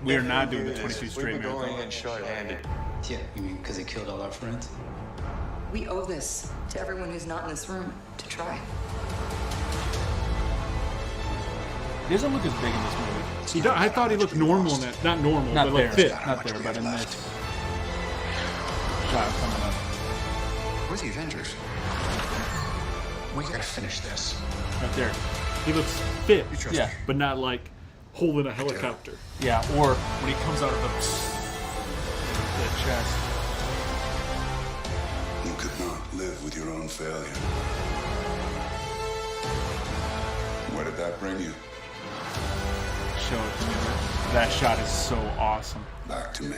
We are not doing the 22 We've straight been going marathon. in short-handed. Yeah, you mean because he killed all our friends? We owe this to everyone who's not in this room to try. He doesn't look as big in this movie. I thought he looked normal in that. Not normal, Not but there. like fit. Not there, but in this. cloud coming up. Where's the Avengers? We gotta finish this. Right there. He looks fit, Yeah. but not like holding a helicopter. Yeah, or when he comes out of the chest. You could not live with your own failure. Where did that bring you? Show it to me. That shot is so awesome. Back to me.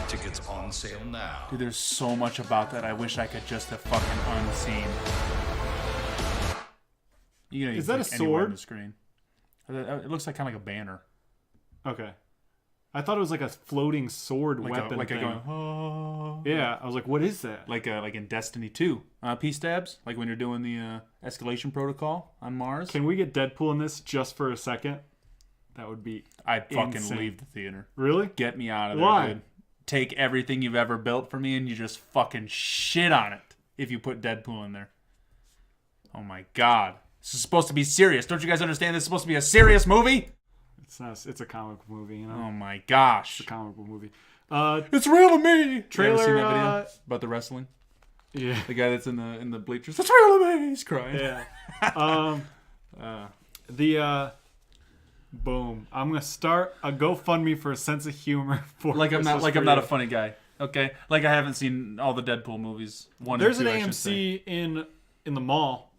Tickets on sale now. Dude, there's so much about that I wish I could just have fucking unseen. You know, Is that a anywhere on sword? the screen. It looks like kind of like a banner. Okay. I thought it was like a floating sword Like weapon like thing. going, oh. Yeah, I was like, what is that? Like in Destiny 2. P-stabs, like when you're doing the escalation protocol on Mars. Can we get Deadpool in this just for a second? That would be I'd fucking insane. leave the theater. Really? Get me out of there, Why? dude. Take everything you've ever built for me and you just fucking shit on it if you put Deadpool in there. Oh my god. This is supposed to be serious. Don't you guys understand this is supposed to be a serious movie? It's not. It's a comic book movie, you know. Oh my gosh. It's a comic book movie. It's real to me. Trailer. You ever seen that video about the wrestling? Yeah. The guy that's in the bleachers. It's real to me. He's crying. Yeah. Boom. I'm gonna start a GoFundMe for a sense of humor for I'm Christmas not for a you. funny guy. Okay, like I haven't seen all the Deadpool movies. There's and two, an I should say. AMC in the mall.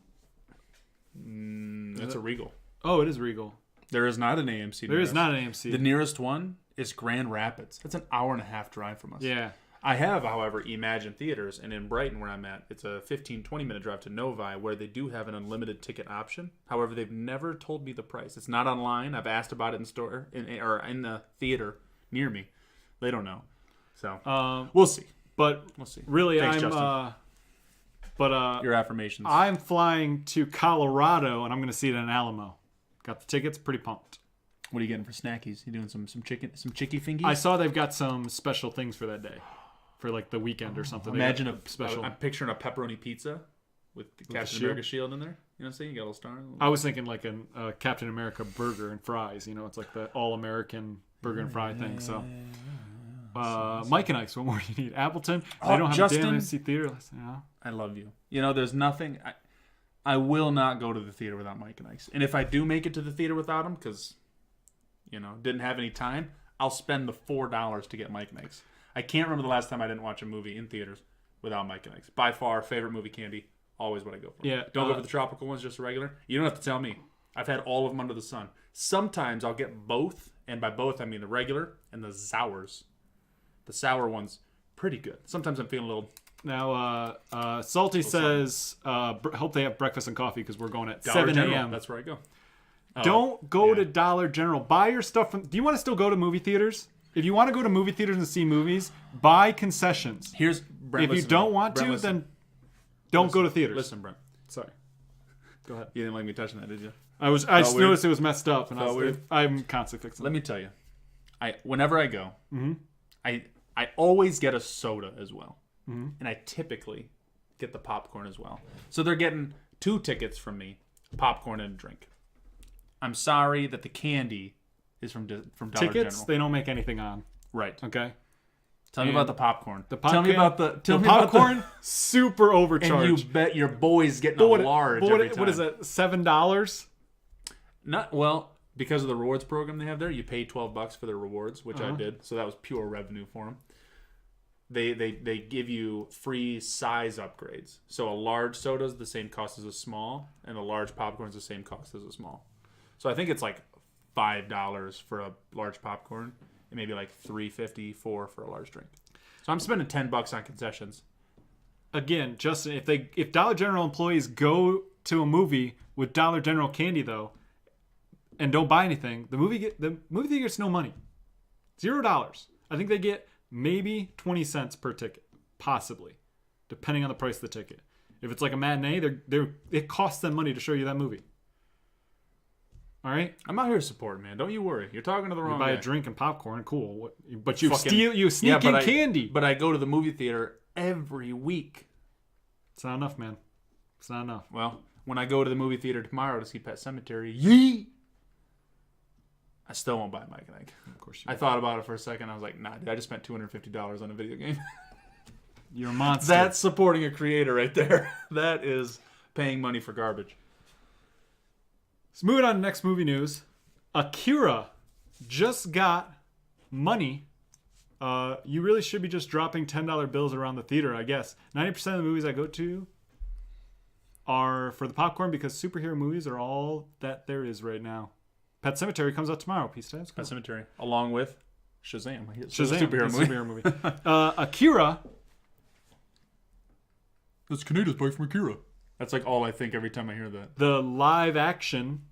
That's a Regal. Oh, it is Regal. There is not an AMC. There is not an AMC. The nearest one is Grand Rapids. That's an hour and a half drive from us. Yeah. I have, however, Imagine Theaters, and in Brighton, where I'm at, it's a 15-20 minute drive to Novi, where they do have an unlimited ticket option. However, they've never told me the price. It's not online. I've asked about it in store or in the theater near me. They don't know. So we'll see. But We'll see. really, Thanks, Justin. Your affirmations. I'm flying to Colorado, and I'm going to see it in Alamo. Got the tickets. Pretty pumped. What are you getting for snackies? You doing some chicky fingies? I saw they've got some special things for that day, for like the weekend or something. They Imagine got special. I'm picturing a pepperoni pizza with the Captain shield? America shield in there. You know what I'm saying? You got a little star. I was thinking like a Captain America burger and fries. You know, it's like the all-American burger and fry thing. So, Mike and Ike's, what more do you need? Appleton? They don't have Justin, a damn AMC theater. You know? I love you. You know, there's nothing. I will not go to the theater without Mike and Ike's. And if I do make it to the theater without them, because, you know, didn't have any time, I'll spend the $4 to get Mike and Ike's. I can't remember the last time I didn't watch a movie in theaters without Mike and Ike's. By far, favorite movie candy. Always what I go for. Yeah, Don't go for the tropical ones, just regular. You don't have to tell me. I've had all of them under the sun. Sometimes I'll get both, and by both I mean the regular and the sours. The sour one's pretty good. Sometimes I'm feeling a little... Now, Salty says, hope they have breakfast and coffee because we're going at Dollar 7 General, a.m. That's where I go. Don't go to Dollar General. Buy your stuff from... Do you want to still go to movie theaters? If you want to go to movie theaters and see movies, buy concessions. Here's Brent, if you listen, don't want Brent, to, listen. then don't go to theaters. Listen, Brent. Sorry. Go ahead. You didn't like me touching that, did you? I just weird? noticed it was messed up, and Felt weird? I'm constantly fixing it. Let me tell you, whenever I go, I always get a soda as well, and I typically get the popcorn as well. So they're getting 2 tickets from me, popcorn and a drink. I'm sorry that the candy is from Dollar Tickets, General. they don't make anything on. Right. Okay. Tell me And about the popcorn. Tell me about the popcorn. Super overcharged. And you bet your boy's getting a large every time. What is it? $7? Not well because of the rewards program they have there. You pay $12 for their rewards, which I did, so that was pure revenue for them. They give you free size upgrades. So a large soda is the same cost as a small, and a large popcorn is the same cost as a small. So I think it's like $5 for a large popcorn, and maybe like $3.54 for a large drink. So I'm spending $10 on concessions. Again, Justin, if Dollar General employees go to a movie with Dollar General candy though, and don't buy anything, the movie theater gets no money. $0. I think they get maybe 20 cents per ticket, possibly, depending on the price of the ticket. If it's like a matinee, it costs them money to show you that movie. All right, I'm out here supporting, man. Don't you worry. You're talking to the wrong you buy guy. a drink and popcorn, cool. But you Fucking- sneak in candy. But I go to the movie theater every week. It's not enough, man. It's not enough. Well, when I go to the movie theater tomorrow to see Pet Sematary, yee, I still won't buy Mike and Ike. Of course, I thought about it for a second. I was like, nah, dude, I just spent $250 on a video game. You're a monster. That's supporting a creator right there. That is paying money for garbage. So moving on to next movie news. Akira just got money. You really should be just dropping $10 bills around the theater, I guess. 90% of the movies I go to are for the popcorn because superhero movies are all that there is right now. Pet Sematary comes out tomorrow. Peace times. Pet Sematary. Along with Shazam. Shazam. Superhero movie. Akira. That's Kaneda's boy from Akira. That's like all I think every time I hear that. The live action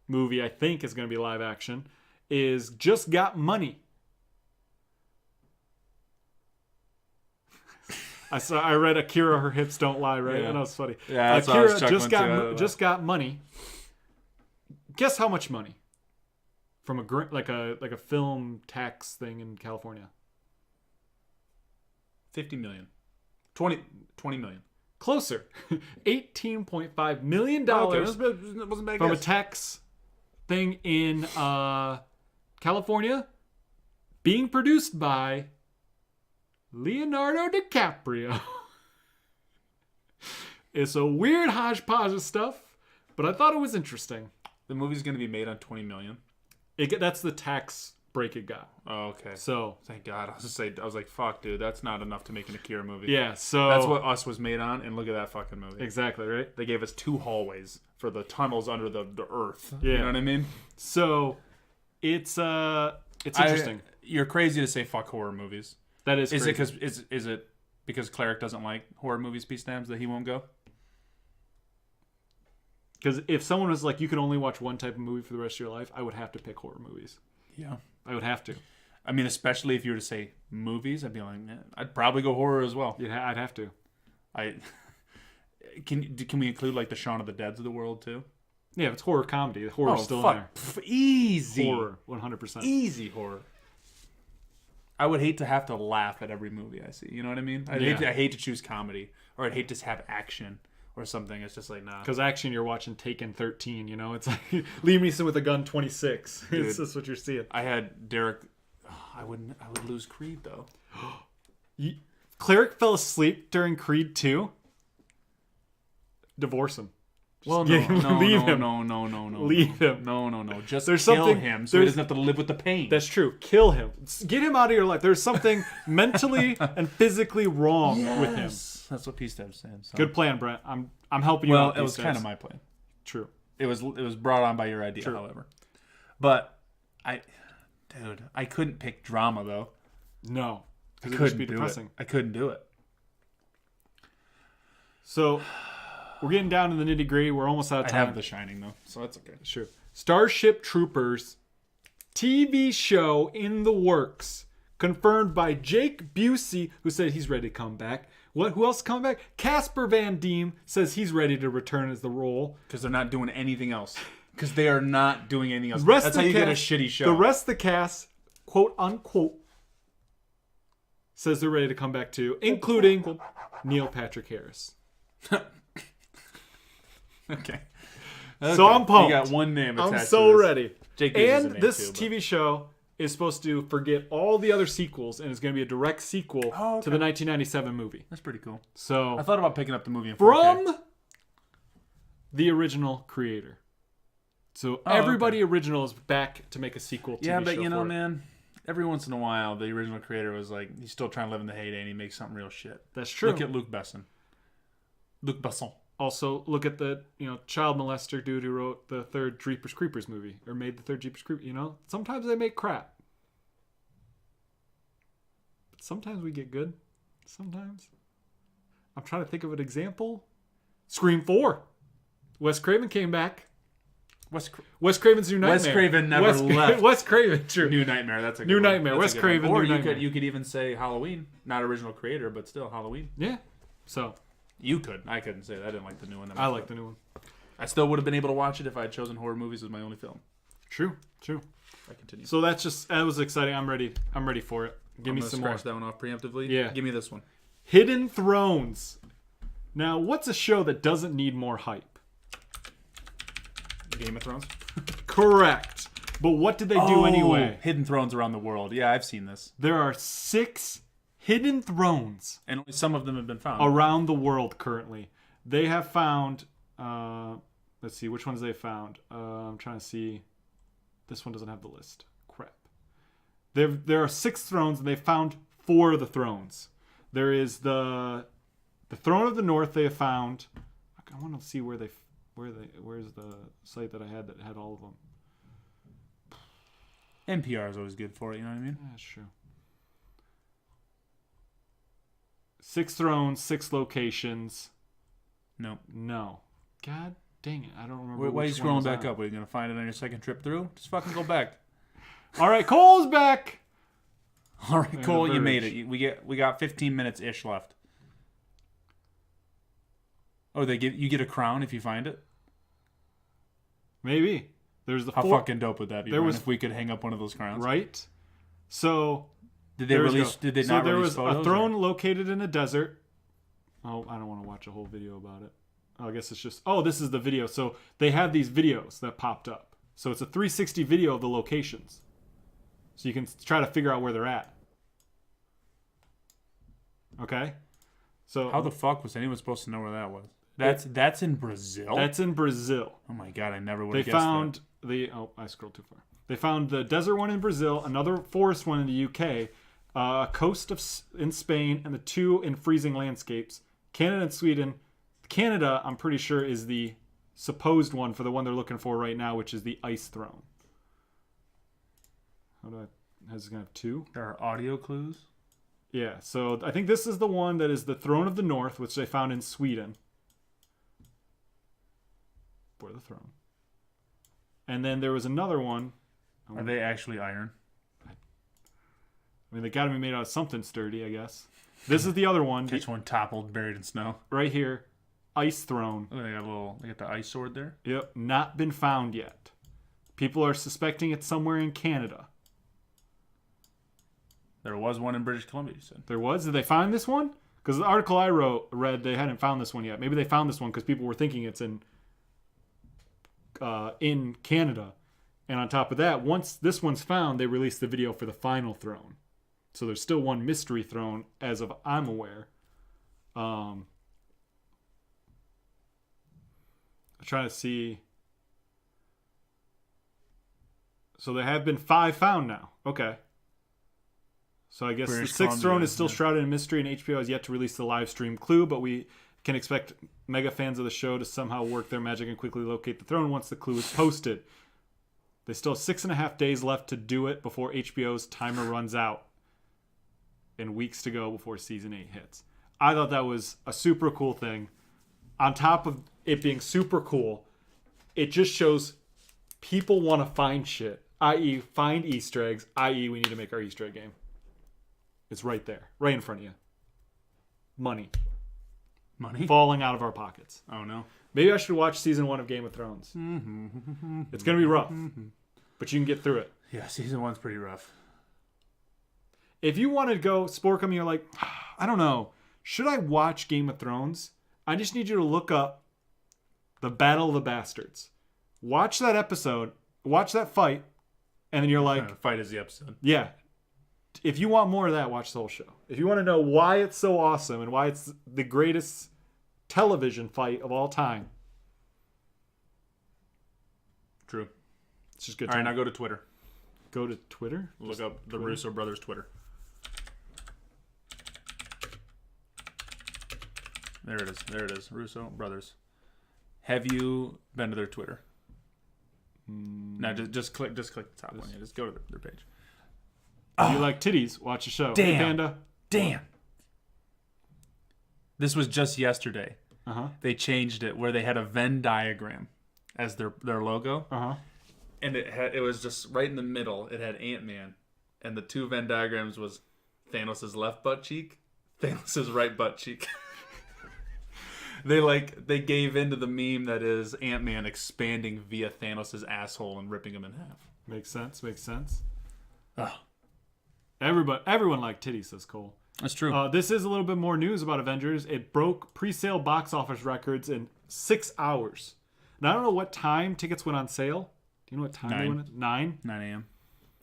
movie, I think is going to be live action, is just got money. I read Akira, her hips don't lie, right? Yeah. And that was funny. Yeah, that's Akira what I was chuckling just got money. Guess how much money from a film tax thing in California? 50 million. 20 million. Closer. $18.5 million That wasn't bad from a guess. tax thing in California, being produced by Leonardo DiCaprio. It's a weird hodgepodge of stuff, but I thought it was interesting. The movie's going to be made on 20 million. That's the tax break it got. Oh, okay. So thank God. I was like, fuck, dude, that's not enough to make an Akira movie. yeah, so That's what Us was made on, and look at that fucking movie. exactly right. They gave us 2 hallways for the tunnels under the earth. Yeah. You know what I mean? So it's interesting. You're crazy to say fuck horror movies. That is Is crazy. it because Cleric doesn't like horror movies, Peace Stamps, that he won't go? Because if someone was like, you can only watch one type of movie for the rest of your life, I would have to pick horror movies. Yeah. I would have to. I mean, especially if you were to say movies, I'd be like, I'd probably go horror as well. I'd have to. Can we include like the Shaun of the Deads of the world too? Yeah, if it's horror comedy, the horror's still in there. Easy. Horror, 100%. Easy horror. I would hate to have to laugh at every movie I see. You know what I mean? I hate to choose comedy, or I'd hate to have action or something. It's just like, nah. Because action, you're watching Taken 13, you know? It's like Liam Neeson with a gun 26. Dude, It's just what you're seeing. I had Derek. I would lose Creed though. Cleric fell asleep during Creed 2. Divorce him. Well, Leave him. no. Leave him. No. Just There's kill something- him so he there's- doesn't have to live with the pain. That's true. Kill him. Get him out of your life. There's something mentally and physically wrong with him. That's what Peace Stamps saying. So. Good plan, Brent. I'm helping you out. Well, it was Peace kind Stamps. of my plan. True. It was brought on by your idea, True. however. But I couldn't pick drama though. No, because I it would couldn't be do depressing. it. I couldn't do it. So we're getting down to the nitty gritty. We're almost out of I time. have The Shining though, so that's okay. Sure. Starship Troopers TV show in the works. Confirmed by Jake Busey, who said he's ready to come back. Who else come back? Casper Van Diem says he's ready to return as the role. Because they're not doing anything else. Because they are not doing anything else. Rest That's of how the you get a cast- shitty show. The rest of the cast, quote unquote, says they're ready to come back too, including Neil Patrick Harris. Okay. So I'm pumped. You got one name attached I'm so to this. ready. Jake Busey's a And name this too, but- TV show is supposed to forget all the other sequels, and it's going to be a direct sequel to the 1997 movie. That's pretty cool. So I thought about picking up the movie in 4K. from the original creator. So everybody original is back to make a sequel TV Yeah, but show you know, for it. man, every once in a while, the original creator was like, he's still trying to live in the heyday, and he makes something real shit. That's true. Look at Luc Besson. Luc Besson. Also, look at the child molester dude who wrote the third Jeepers Creepers movie, or made the third Jeepers Creepers. Sometimes they make crap, but sometimes we get good. Sometimes I'm trying to think of an example. Scream 4. Wes Craven came back. Wes Craven's New Nightmare. Wes Craven never left. Wes Craven, true. New Nightmare. That's a good New one. Nightmare. That's Wes a good one. Craven. Or New Nightmare. you could even say Halloween, not original creator, but still Halloween. Yeah. So you could. I couldn't say that. I didn't like the new one. I like the new one. I still would have been able to watch it if I had chosen horror movies as my only film. True. I continue. So that was exciting. I'm ready for it. Give me some more. Scratch that one off preemptively. Yeah. Give me this one. Hidden Thrones. Now, what's a show that doesn't need more hype? Game of Thrones? Correct. But what did they do anyway? Hidden thrones around the world. Yeah, I've seen this. There are 6 hidden thrones And only some of them have been found. around the world currently. They have found, let's see, which ones they found. I'm trying to see. This one doesn't have the list. Crap. There are 6 thrones, and they found 4 of the thrones. There is the throne of the north they have found. I want to see where's the site that I had that had all of them. NPR is always good for it, you know what I mean? Yeah, that's true. 6 thrones, 6 locations. No. God dang it. I don't remember. Why are you which one was scrolling back that. up? Are you going to find it on your second trip through? Just fucking go back. All right, Cole's back. All right, And Cole, The you made Verge. it. We got 15 minutes ish left. Oh, you get a crown if you find it? Maybe. There's the How 4. fucking dope would that be? There Ryan, was- if we could hang up one of those crowns. Right? So Did they there we release? go. Did they so not there release was photos? a throne located in a desert. Oh, I don't want to watch a whole video about it. Oh, I guess it's just. Oh, this is the video. So they have these videos that popped up. So it's a 360 video of the locations. So you can try to figure out where they're at. Okay. So How the fuck was anyone supposed to know where that was? That's in Brazil. That's in Brazil. Oh my god, I never would They have guessed found I scrolled too far. They found the desert one in Brazil, another forest one in the UK, a coast in Spain, and the 2 in freezing landscapes. Canada and Sweden. Canada, I'm pretty sure, is the supposed one for the one they're looking for right now, which is the Ice Throne. Is it gonna have 2? There are audio clues. Yeah, so I think this is the one that is the Throne of the North, which they found in Sweden. For the throne. And then there was another one. Are they actually iron? I mean, they got to be made out of something sturdy, I guess. This is the other one. Catch one toppled, buried in snow. Right here. Ice Throne. Oh, they got the ice sword there. Yep, not been found yet. People are suspecting it's somewhere in Canada. There was one in British Columbia, you said. There was? Did they find this one? Because the article I read, they hadn't found this one yet. Maybe they found this one because people were thinking it's in Canada. And on top of that, once this one's found, they released the video for the final throne. So there's still one mystery throne, as of I'm aware. I'm trying to see. So there have been 5 found now. Okay. So I guess British the 6th throne Columbia, is still shrouded in mystery, and HBO has yet to release the live stream clue, but we can expect mega fans of the show to somehow work their magic and quickly locate the throne once the clue is posted. They still have 6.5 days left to do it before HBO's timer runs out, and weeks to go before season 8 hits. I thought that was a super cool thing. On top of it being super cool, it just shows people want to find shit, i.e. find Easter eggs, i.e. we need to make our Easter egg game. It's right there, right in front of you. Money falling out of our pockets. Oh no. Maybe I should watch season 1 of Game of Thrones. It's going to be rough, but you can get through it. Yeah, season 1's pretty rough. If you want to go Sporkum and you're like, I don't know, should I watch Game of Thrones? I just need you to look up the Battle of the Bastards. Watch that episode, watch that fight, and then you're like... Fight is the episode. Yeah. If you want more of that, watch the whole show. If you want to know why it's so awesome and why it's the greatest television fight of all time. True. It's just good. All right, now go to Twitter. Go to Twitter? Look Just up the Twitter? Russo brothers' Twitter. There it is. There it is. Russo brothers. Have you been to their Twitter? No, just click the top one. Yeah, just go to their page. If you like titties, watch the show. Hey, Panda. Damn. This was just yesterday. Uh-huh. They changed it where they had a Venn diagram as their logo. Uh-huh. And it was just right in the middle. It had Ant-Man. And the 2 Venn diagrams was Thanos' left butt cheek, Thanos' right butt cheek. They gave into the meme that is Ant-Man expanding via Thanos' asshole and ripping him in half. Makes sense. Makes sense. Oh. Everyone liked titties, says Cole. That's true. This is a little bit more news about Avengers. It broke pre-sale box office records in 6 hours. Now, I don't know what time tickets went on sale. Do you know what time they went? 9 a.m.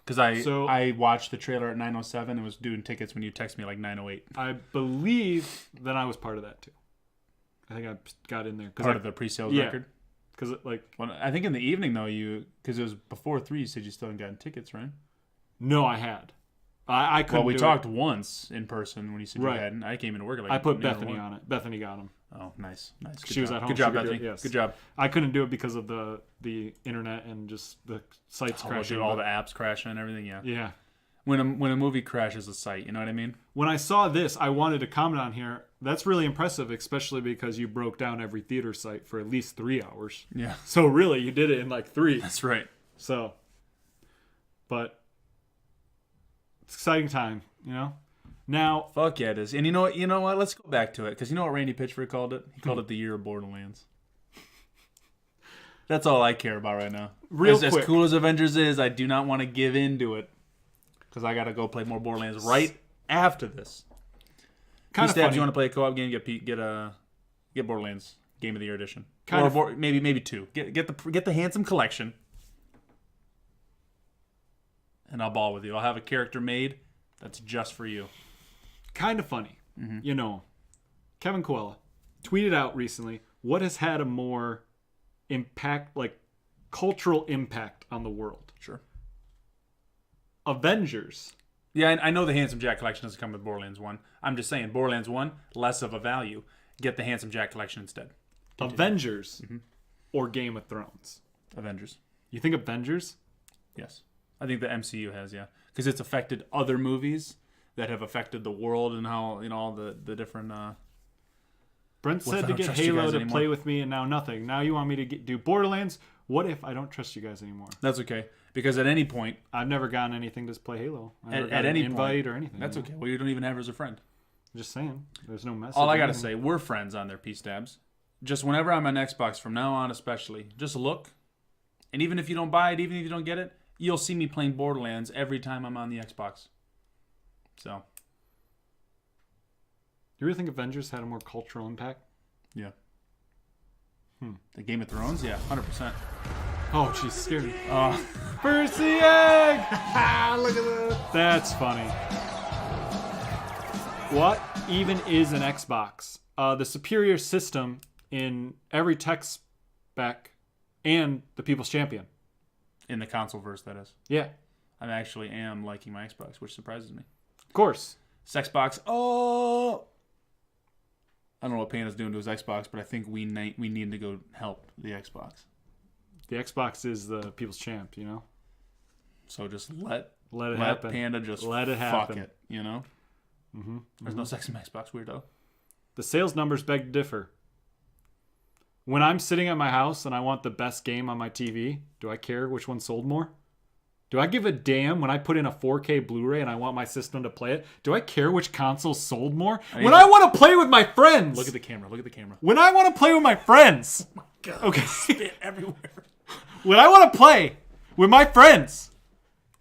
Because I watched the trailer at 9:07 and was doing tickets when you text me like 9:08. I believe that I was part of that too. I think I got in there. Part of the pre-sales record? Because I think in the evening though, because it was before 3, you said you still hadn't gotten tickets, right? No, I had. I couldn't. Well, we talked once in person when you said you hadn't. I came into work like I put Bethany on it. Bethany got them. Oh, nice. Good She was at home. Good job, Bethany. Yes. Good job. I couldn't do it because of the internet and just the sites crashing. All the apps crashing and everything. Yeah. Yeah. When a movie crashes a site, you know what I mean? When I saw this, I wanted to comment on here. That's really impressive, especially because you broke down every theater site for at least 3 hours. Yeah. So really, you did it in like 3. That's right. So, but it's an exciting time, you know. Now, fuck yeah, it is. And you know what? Let's go back to it because you know what Randy Pitchford called it? He called it the year of Borderlands. That's all I care about right now. As cool as Avengers is, I do not want to give in to it because I got to go play more Borderlands right after this. Kind of funny. You want to play a co-op game? Get Borderlands Game of the Year edition. Maybe 2. Get the Handsome Collection, and I'll ball with you. I'll have a character made that's just for you. Kind of funny. You know, Kevin Coelho tweeted out recently, what has had a more cultural impact on the world? Sure. Avengers. Yeah, I know the Handsome Jack collection doesn't come with Borderlands 1. I'm just saying, Borderlands 1, less of a value. Get the Handsome Jack collection instead. Avengers or Game of Thrones? Avengers. You think Avengers? Yes. I think the MCU has, yeah. Because it's affected other movies that have affected the world and how, all the different... Brent said to get Halo to play with me and now nothing. Now you want me to do Borderlands? What if I don't trust you guys anymore? That's okay. Because at any point... I've never gotten anything to play Halo. At any invite point, or anything. That's okay. Well, you don't even have her as a friend. I'm just saying. There's no message. All I got to say, we're friends on there, P-Stabs. Just whenever I'm on Xbox, from now on especially, just look. And even if you don't buy it, even if you don't get it, you'll see me playing Borderlands every time I'm on the Xbox. So. You really think Avengers had a more cultural impact? Yeah. The Game of Thrones? Yeah, 100%. Oh, she's scared. Percy Egg! Look at that. That's funny. What even is an Xbox? The superior system in every tech spec and the People's Champion. In the console verse, that is. Yeah. I actually am liking my Xbox, which surprises me. Of course. Xbox. Oh! I don't know what Panda's doing to his Xbox, but I think we need to go help the Xbox. The Xbox is the People's Champ, you know? So just let it happen. Panda just let it happen. Fuck it, you know? There's no sex in my Xbox, weirdo. The sales numbers beg to differ. When I'm sitting at my house and I want the best game on my TV, do I care which one sold more? Do I give a damn when I put in a 4K Blu-ray and I want my system to play it? Do I care which console sold more? When I want to play with my friends. Look at the camera. Look at the camera. When I want to play with my friends. Oh my God. Okay. Spit everywhere. When I want to play with my friends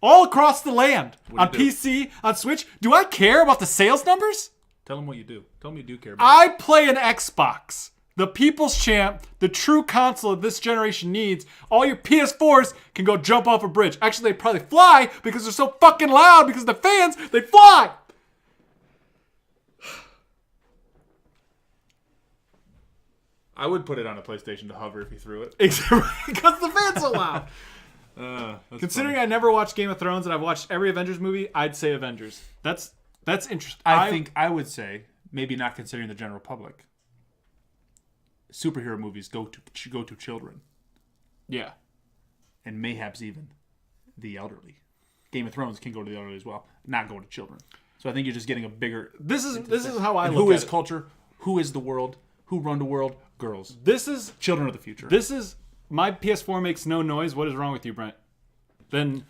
all across the land on PC, on Switch, do I care about the sales numbers? Tell them what you do. Tell them you do care about I play an Xbox. The People's Champ, the true console this generation needs. All your PS4s can go jump off a bridge. Actually, they probably fly because they're so fucking loud because the fans, they fly. I would put it on a PlayStation to hover if you threw it. Because the fans are loud. Considering funny. I never watched Game of Thrones and I've watched every Avengers movie, I'd say Avengers. That's interesting. I think I would say, maybe not considering the general public, superhero movies go to children. Yeah. And mayhaps even the elderly. Game of Thrones can go to the elderly as well, not go to children. So I think you're just getting a bigger... This is how I look at it. Who is culture? Who is the world? Who run the world? Girls. This is... Children of the future. This is... My PS4 makes no noise. What is wrong with you, Brent? Then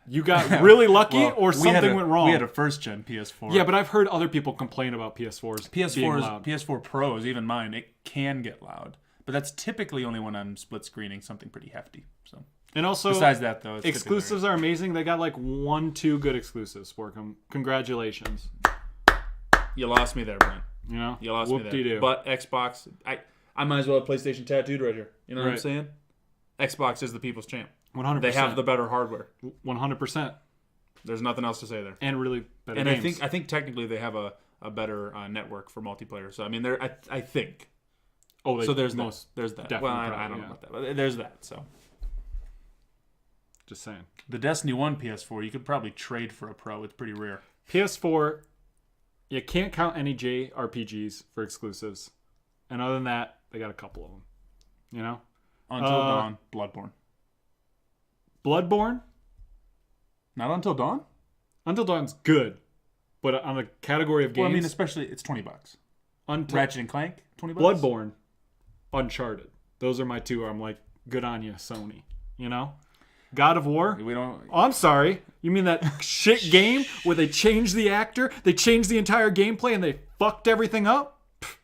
you got really lucky or something went wrong. We had a first-gen PS4. Yeah, but I've heard other people complain about PS4s being loud. PS4 Pros, even mine, it can get loud. But that's typically only when I'm split-screening something pretty hefty. So. And also, besides that, though, it's exclusives are amazing. They got like 1-2 good exclusives for them. Congratulations. You lost me there, Brent. You know? You lost me there. But Xbox, I might as well have PlayStation tattooed right here. You know what I'm Right. saying? Xbox is the people's champ. 100%. They have the better hardware. 100%. There's nothing else to say there. And really better And games. I think technically they have a better network for multiplayer. So I mean, I think. Oh, they so there's most there's that. definitely Well, I probably, don't know yeah. about that, but there's that. So Just saying. the Destiny 1 PS4, you could probably trade for a Pro. It's pretty rare. PS4, you can't count any JRPGs for exclusives. And other than that, they got a couple of them. You know? Until Dawn, Bloodborne. Bloodborne? Not Until Dawn? Until Dawn's good. But on the category of games... Well, I mean, especially, it's $20. Ratchet and Clank, $20. Bloodborne, Uncharted. Those are my two where I'm like, good on you, Sony. You know? God of War? We don't... Oh, I'm sorry. You mean that shit game where they changed the actor, they changed the entire gameplay, and they fucked everything up? Pfft.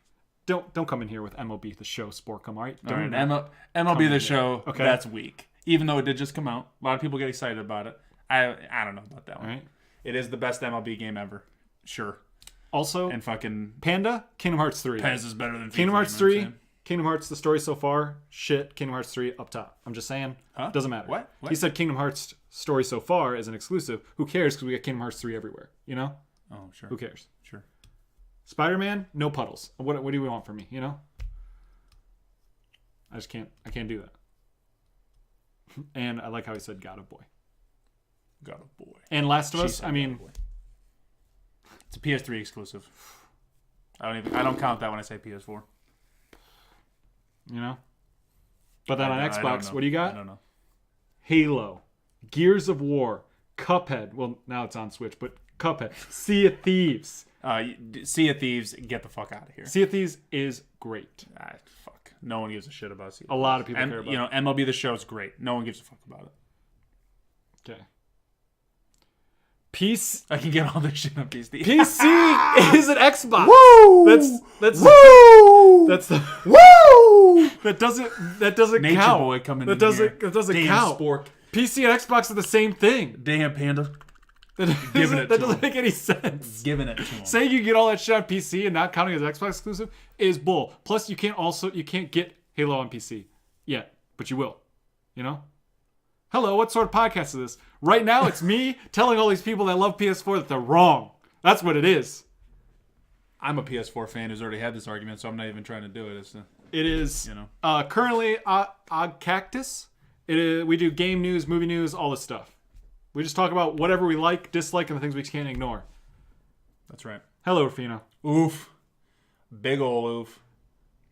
Don't come in here with MLB The Show, Sporcom, all right? All right, Don't MLB The Show, Okay. that's weak. Even though it did just come out. A lot of people get excited about it. I don't know about that one. All right. It is the best MLB game ever. Sure. Also, And fucking... Panda, Kingdom Hearts 3. Pez is better than FIFA, Kingdom Hearts you know what I'm 3, saying? Kingdom Hearts, the story so far, shit. Kingdom Hearts 3 up top. I'm just saying. Huh? Doesn't matter. What? He said Kingdom Hearts story so far is an exclusive. Who cares? Because we got Kingdom Hearts 3 everywhere. You know? Oh, sure. Who cares? Sure. Spider-Man, no puddles. What do you want from me? You know? I can't do that. And I like how he said God of Boy. God of Boy. And Last of She Us, said I mean, God of Boy. It's a PS3 exclusive. I don't count that when I say PS4. you know? But then on I don't Xbox, know. what do you got? I don't know. Halo, Gears of War, Cuphead. Well, now it's on Switch, but Cuphead. Sea of Thieves. Sea of Thieves, get the fuck out of here. Sea of Thieves is great. Fuck. No one gives a shit about Sea of A Thieves. lot of people care about You know, MLB The Show is great. No one gives a fuck about it. Okay. PC. I can get all this shit on PC. PC is an Xbox. Woo! That's Woo! That's the Woo! that doesn't Nature count. Boy coming that in doesn't here. that doesn't Damn count. spork. PC and Xbox are the same thing. Damn Panda. That doesn't make any sense. Giving it to him. Saying you get all that shit on PC and not counting as Xbox exclusive is bull. Plus, you can't get Halo on PC yet, but you will. You know? Hello, what sort of podcast is this? Right now, it's me telling all these people that love PS4 that they're wrong. That's what it is. I'm a PS4 fan who's already had this argument, so I'm not even trying to do it. It is, you know, currently Odd Cactus. We do game news, movie news, all this stuff. We just talk about whatever we like, dislike, and the things we can't ignore. That's right. Hello, Rufino. Oof. Big ol' oof.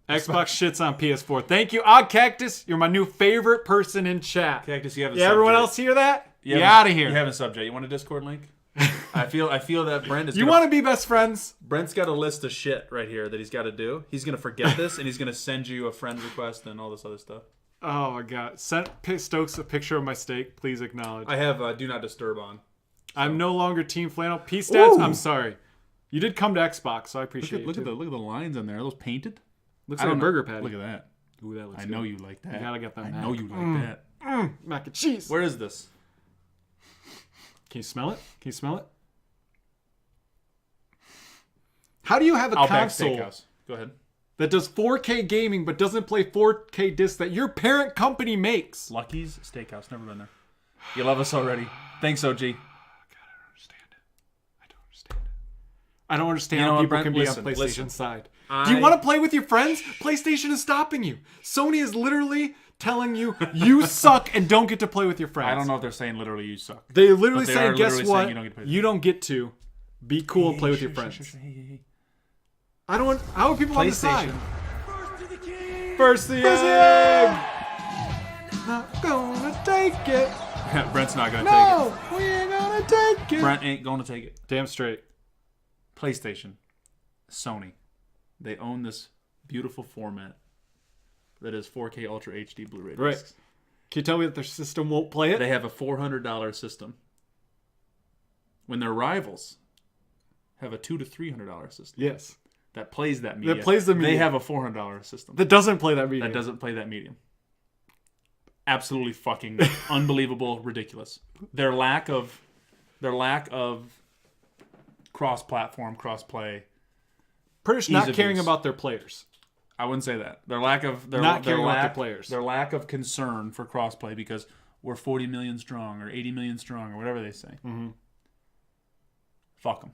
Xbox shits on PS4. Thank you, Odd Cactus. You're my new favorite person in chat. Cactus, you have a Yeah, everyone subject. else hear that? You out of here. You have a subject. You want a Discord link? I feel that Brent is. You want to be best friends? Brent's got a list of shit right here that he's got to do. He's gonna forget this, and he's gonna send you a friend request and all this other stuff. Oh my god. Send Stokes a picture of my steak. Please acknowledge. I have Do Not Disturb on. I'm no longer Team Flannel. P stats. I'm sorry. You did come to Xbox, so I appreciate it. Look at the lines on there. Are those painted? Looks like a burger patty. Look at that. Ooh, that looks I good. know you like that. You gotta get that. I mac. know you like that. Mac and cheese. Where is this? Can you smell it? Can you smell it? How do you have a Outback console Steakhouse. Go ahead. that does 4K gaming but doesn't play 4K discs that your parent company makes? Lucky's Steakhouse. Never been there. You love us already. Thanks, OG. I don't understand You know how what, people Brent? can be Listen, on PlayStation listen. side. Do you want to play with your friends? PlayStation is stopping you. Sony is literally telling you you suck and don't get to play with your friends. I don't know if they're saying literally you suck. They're literally But they saying, are guess literally what? saying you don't get to play. You don't get to be cool and play with your friends. Hey. I don't want. How are people on the side? PlayStation. First the egg. Not gonna take it. Brent's not gonna No, we ain't gonna take take it. it. Brent ain't gonna take it. Damn straight. PlayStation, Sony, they own this beautiful format that is 4K Ultra HD Blu-ray discs. Right. Can you tell me that their system won't play it? They have a $400 system. When their rivals have a $200 to $300 system. Yes. That plays that medium. That plays the They medium. have a $400 system. That doesn't play that medium. That doesn't play that medium. Absolutely fucking unbelievable, ridiculous. Their lack of cross-platform, cross-play. British ease not of caring use. about their players. I wouldn't say that. Their lack of Not caring about their players. Their lack of concern for crossplay because we're 40 million strong or 80 million strong or whatever they say. Mm-hmm. Fuck them.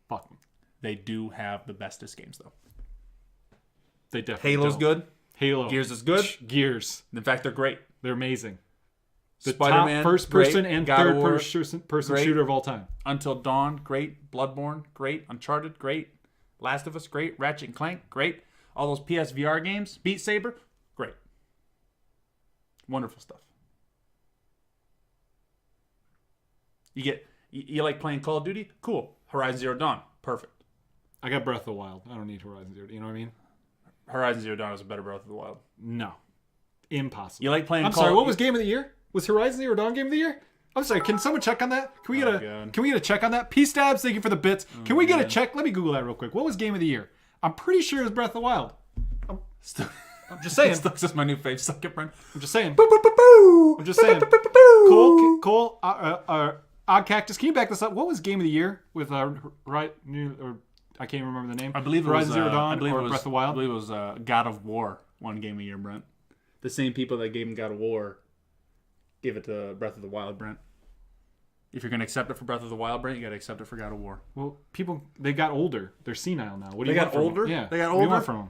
Fuck them. They do have the bestest games though. They definitely Halo's don't. good. Halo. Gears is good. Gears. In fact, they're great. They're amazing. The Spider-Man, top first person great. and God of third War, person great. shooter of all time. Until Dawn, great. Bloodborne, great. Uncharted, great. Last of Us, great. Ratchet and Clank, great. All those PSVR games, Beat Saber, great. Wonderful stuff. You like playing Call of Duty? Cool. Horizon Zero Dawn, perfect. I got Breath of the Wild. I don't need Horizon Zero. You know what I mean? Horizon Zero Dawn is a better Breath of the Wild. No. Impossible. You like playing I'm Call sorry, what was Game of the Year? Was Horizon Zero Dawn Game of the Year? I'm sorry, can someone check on that? Can we get a check on that? P-Stabs, thank you for the bits. Can we get a check? Let me Google that real quick. What was Game of the Year? I'm pretty sure it was Breath of the Wild. I'm just saying. That's just my new fave. Suck it, Brent. I'm just saying. Boo, boo, boo, boo. I'm just saying. Cole, Odd Cactus, can you back this up? What was Game of the Year with I can't even remember the name. I believe it Horizon was Zero Dawn I believe or it was, Breath of the Wild. I believe it was God of War won Game of the Year, Brent. The same people that gave him God of War give it to Breath of the Wild, Brent. If you're gonna accept it for Breath of the Wild, Brent, you gotta accept it for God of War. Well, people they got older. They're senile now. What do They you got want from older? them? Yeah, They got What do you want older? from them?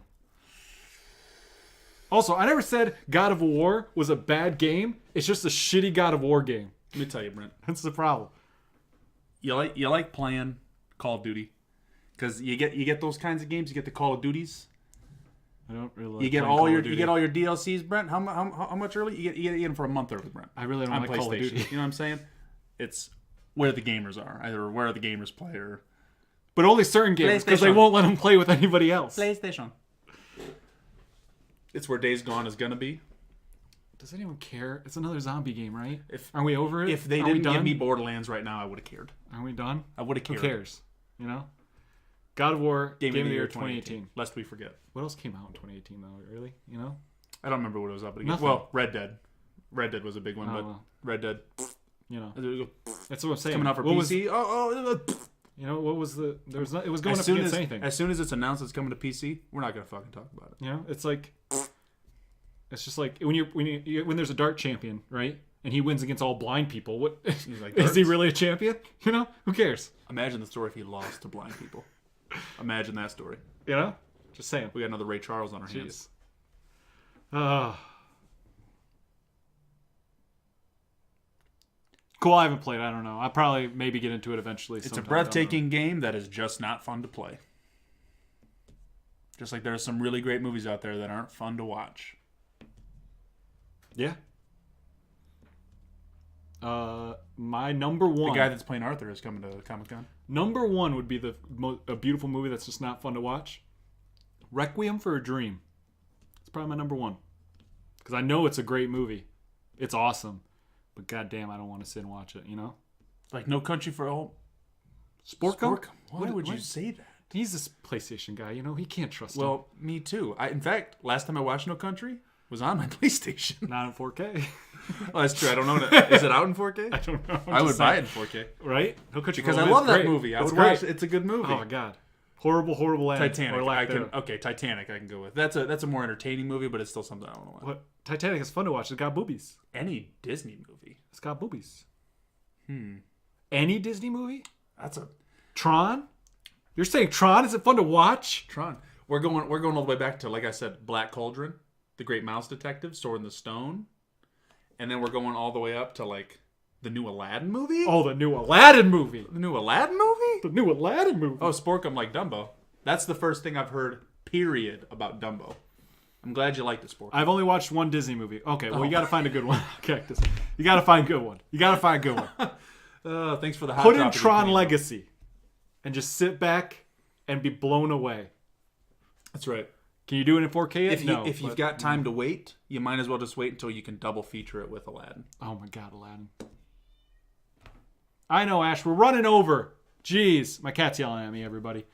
Also, I never said God of War was a bad game. It's just a shitty God of War game. Let me tell you, Brent. That's the problem. You like playing Call of Duty because you get those kinds of games. You get the Call of Duties. I don't really. Like You get playing all Call your of Duty. you get all your DLCs, Brent. How much early? You get them for a month early, Brent. I really don't on like Call of PlayStation. Duty. You know what I'm saying? It's where the gamers are, either where the gamers play or But only certain games because they PlayStation. won't let them play with anybody else. PlayStation. It's where Days Gone is gonna be. Does anyone care? It's another zombie game, right? If Are we over it? If they Are we didn't give done? me Borderlands right now, I would have cared. Are we done? I would have cared. Who cares? You know? God of War, Game of the Year 2018. Lest we forget. What else came out in 2018 though? Really? You know? I don't remember what it was up against. Nothing. Well, Red Dead. Red Dead was a big one, Oh, but well. Red Dead. You know. There you go. That's what I'm saying. Coming out for What PC. You know what was the? There was not. It was going As up soon against as anything. as soon as it's announced it's coming to PC, we're not gonna fucking talk about it. You know, it's like. It's just like when there's a dart champion, right? And he wins against all blind people. What He's like, is he darts? really a champion? You know, who cares? Imagine the story if he lost to blind people. Imagine that story. You know, just saying. We got another Ray Charles on our hands. Cool. I haven't played. I don't know. I'll probably maybe get into it eventually. It's a sometime down the road. breathtaking game that is just not fun to play. Just like there are some really great movies out there that aren't fun to watch. Yeah. My number one. The guy that's playing Arthur is coming to Comic-Con. Number one would be a beautiful movie that's just not fun to watch. Requiem for a Dream. It's probably my number one. Because I know it's a great movie. It's awesome. But goddamn, I don't want to sit and watch it, you know? Like No Country for Old... Sportcom? Why would you say that? He's this PlayStation guy, you know? He can't trust him. Well, me too. In fact, last time I watched No Country was on my PlayStation. Not in 4K. Oh, that's true. I don't know. Is it out in 4K? I don't know. I would buy it in 4K. Right? No Country Because for I Old love Men's that great. movie. I It's would great. watch it. It's a good movie. Oh my god. Horrible end. Titanic. Or lack thereof. Titanic I can go with. That's a more entertaining movie, but it's still something I want to watch. What? Titanic is fun to watch. It's got boobies. Any Disney movie. It's got boobies. Any Disney movie? That's a Tron? You're saying Tron isn't fun to watch? Tron. We're going all the way back to, like I said, Black Cauldron, The Great Mouse Detective, Sword in the Stone, and then we're going all the way up to like the new Aladdin movie. Oh, the new Aladdin movie. The new Aladdin movie. The new Aladdin movie. Oh, Sporkum like Dumbo. That's the first thing I've heard. Period about Dumbo. I'm glad you liked it, Sporkum. I've only watched one Disney movie. Okay, well, you got to find a good one. Cactus. You got to find a good one. You got to find a good one. Thanks for the hot Put in drop Tron opinion. Legacy and just sit back and be blown away. That's right. Can you do it in 4K yet? If you've got time to wait, you might as well just wait until you can double feature it with Aladdin. Oh my god, Aladdin. I know, Ash. We're running over. Jeez. My cat's yelling at me, everybody.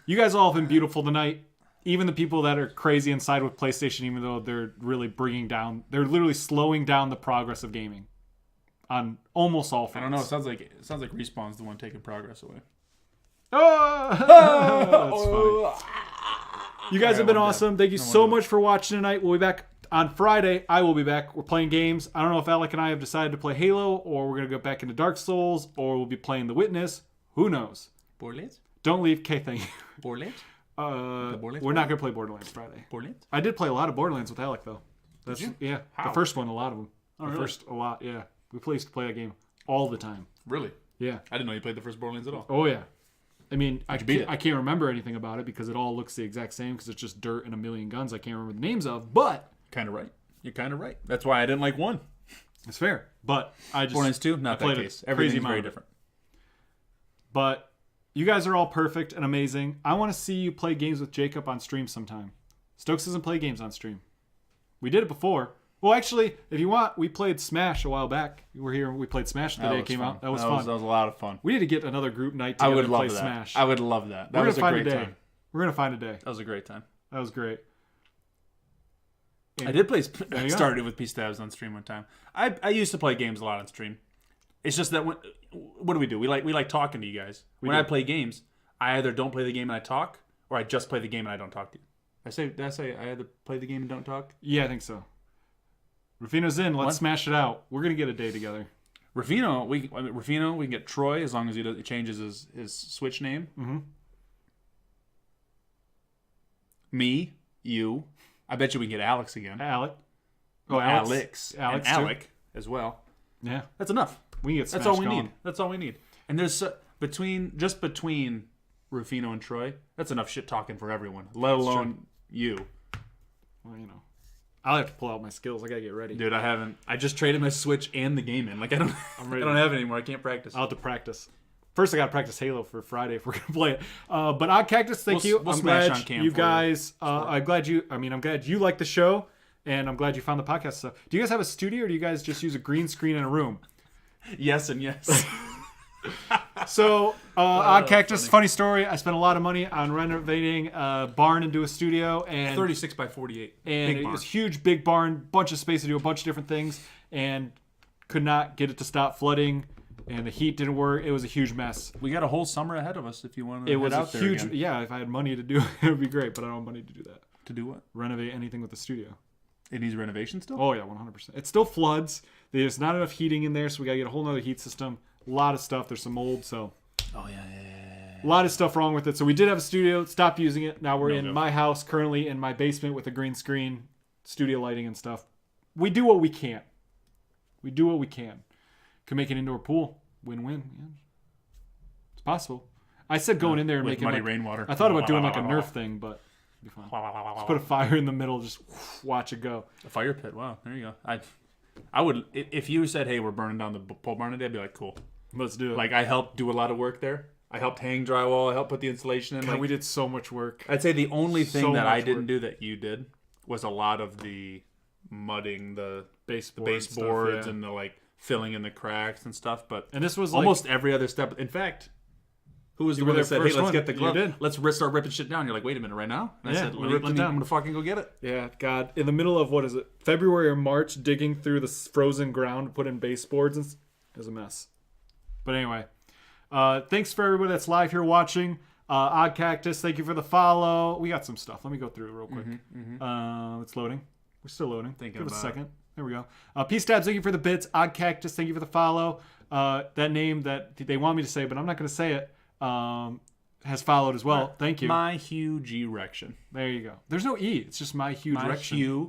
You guys all have been beautiful tonight. Even the people that are crazy inside with PlayStation, even though they're really they're literally slowing down the progress of gaming on almost all fronts. I don't know. It sounds like Respawn's the one taking progress away. Oh! That's funny. You guys have been awesome. Thank you No so wonder. much for watching tonight. We'll be back on Friday. I will be back. We're playing games. I don't know if Alec and I have decided to play Halo, or we're going to go back into Dark Souls, or we'll be playing The Witness. Who knows? Borderlands? Don't leave. Okay, thank you. Borderlands? We're not going to play Borderlands Friday. Borderlands? I did play a lot of Borderlands with Alec, though. Did you? Yeah. How? The first one, a lot of them. Oh, the really? first, a lot, yeah. We used to play that game all the time. Really? Yeah. I didn't know you played the first Borderlands at all. Oh, yeah. I mean, How'd you beat it? I can't remember anything about it because it all looks the exact same because it's just dirt and a million guns I can't remember the names of, but... Kind of right. You're kind of right. That's why I didn't like 1. It's fair. But I just... Borderlands 2, not I played that a case. crazy Everything's amount very of it. different. But you guys are all perfect and amazing. I want to see you play games with Jacob on stream sometime. Stokes doesn't play games on stream. We did it before. Well, actually, if you want, we played Smash a while back. We were here. We played Smash the day it came out. That was fun. That was a lot of fun. We need to get another group night I together would and love play that. Smash. I would love that. That We're was gonna a find great a day. time. We're gonna find a day. That was a great time. That was great. I did play. There I you go. started with P-Stabs on stream one time. I used to play games a lot on stream. It's just that what do? We like talking to you guys. When I play games, I either don't play the game and I talk, or I just play the game and I don't talk to you. Did I say I either play the game and don't talk? Yeah, I think so. Rufino's in. Let's What? smash it out. We're gonna get a day together. Rufino, we can get Troy as long as he changes his Switch name. Mm-hmm. Me, you. I bet you we can get Alex again. Alec. Oh, Alex. and Alex, too. Alec as well. Yeah. That's enough. We can get That's Smash all we going. need. That's all we need. And there's between Rufino and Troy, that's enough shit talking for everyone, let alone you. Well, you know, I'll have to pull out my skills. I gotta get ready. Dude, I haven't. I just traded my Switch and the game in. Like I don't have it anymore. I can't practice. I'll have to practice. First, I gotta practice Halo for Friday if we're gonna play it. But Odd Cactus, thank you. We'll I'm smash glad on cam you for you. guys. I'm glad you like the show, and I'm glad you found the podcast stuff. Do you guys have a studio, or do you guys just use a green screen in a room? Yes and yes. So, Odd Cactus, funny story. I spent a lot of money on renovating a barn into a studio, and 36 by 48. and Big it barn. was huge, big barn, bunch of space to do a bunch of different things, and could not get it to stop flooding, and the heat didn't work. It was a huge mess. We got a whole summer ahead of us if you want to It head was a out there huge, again. yeah. If I had money to do it, it would be great, but I don't have money to do that. To do what? Renovate anything with the studio. It needs renovation still? Oh yeah, 100%. It still floods. There's not enough heating in there, so we gotta get a whole nother heat system. A lot of stuff. There's some mold, so. Oh yeah. A lot of stuff wrong with it. So we did have a studio, stopped using it. Now we're No in go. my house, currently in my basement with a green screen, studio lighting and stuff. We do what we can. We do what we can. Can make an indoor pool. Win-win. Yeah. It's possible. I said going in there and With making muddy like, rainwater. I thought about doing like a Nerf thing, but it'd be fun. Just put a fire in the middle, just watch it go. A fire pit. Wow, there you go. I would if you said, "Hey, we're burning down the pole barn today," I'd be like, "Cool, let's do it." Like I helped do a lot of work there. I helped hang drywall. I helped put the insulation in. God, like, we did so much work. I'd say the only thing So that I much didn't work. do that you did was a lot of the mudding the Baseboard baseboards stuff, yeah. and the like filling in the cracks and stuff. But And this was almost every other step. In fact, who was the You one were that there said, "Hey, first let's one. get the You glove. did. Let's start ripping shit down." You're like, "Wait a minute, right now?" And Yeah, I said, we "Let me, ripped let it me, down. I'm gonna fucking go get it." Yeah, God. In the middle of, what is it, February or March, digging through the frozen ground to put in baseboards, and it was a mess. But anyway, thanks for everybody that's live here watching. Odd Cactus, thank you for the follow. We got some stuff. Let me go through it real quick. It's loading. We're still loading. Thinking Give it a about second. There we go. P-Stabs, thank you for the bits. Odd Cactus, thank you for the follow. That name that they want me to say, but I'm not going to say it, has followed as well. Thank you. My huge erection. There you go. There's no E. It's just my huge My erection. huge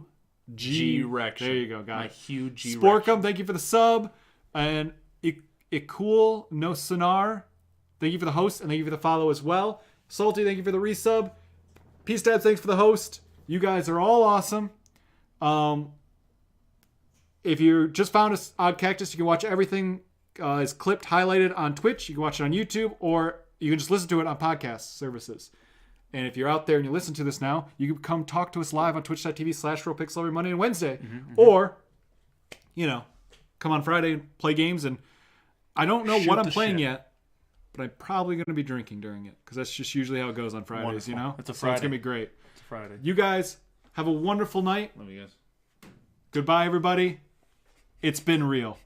G-rection. There you go, got My it. huge G-rection. Sporkum, thank you for the sub. And Ikul No Sonar, thank you for the host, and thank you for the follow as well. Salty, thank you for the resub. P-Stabs, thanks for the host. You guys are all awesome. If you just found us Odd Cactus, you can watch everything is clipped, highlighted on Twitch. You can watch it on YouTube, or you can just listen to it on podcast services. And if you're out there and you listen to this now, you can come talk to us live on twitch.tv/RealPixel every Monday and Wednesday. Or, come on Friday and play games. And I don't know Shoot what I'm the playing shit. yet, but I'm probably going to be drinking during it because that's just usually how it goes on Fridays, Wonderful. you know? It's a So it's Friday. going to be great. It's a Friday. You guys have a wonderful night. Love you guys. Goodbye, everybody. It's been real.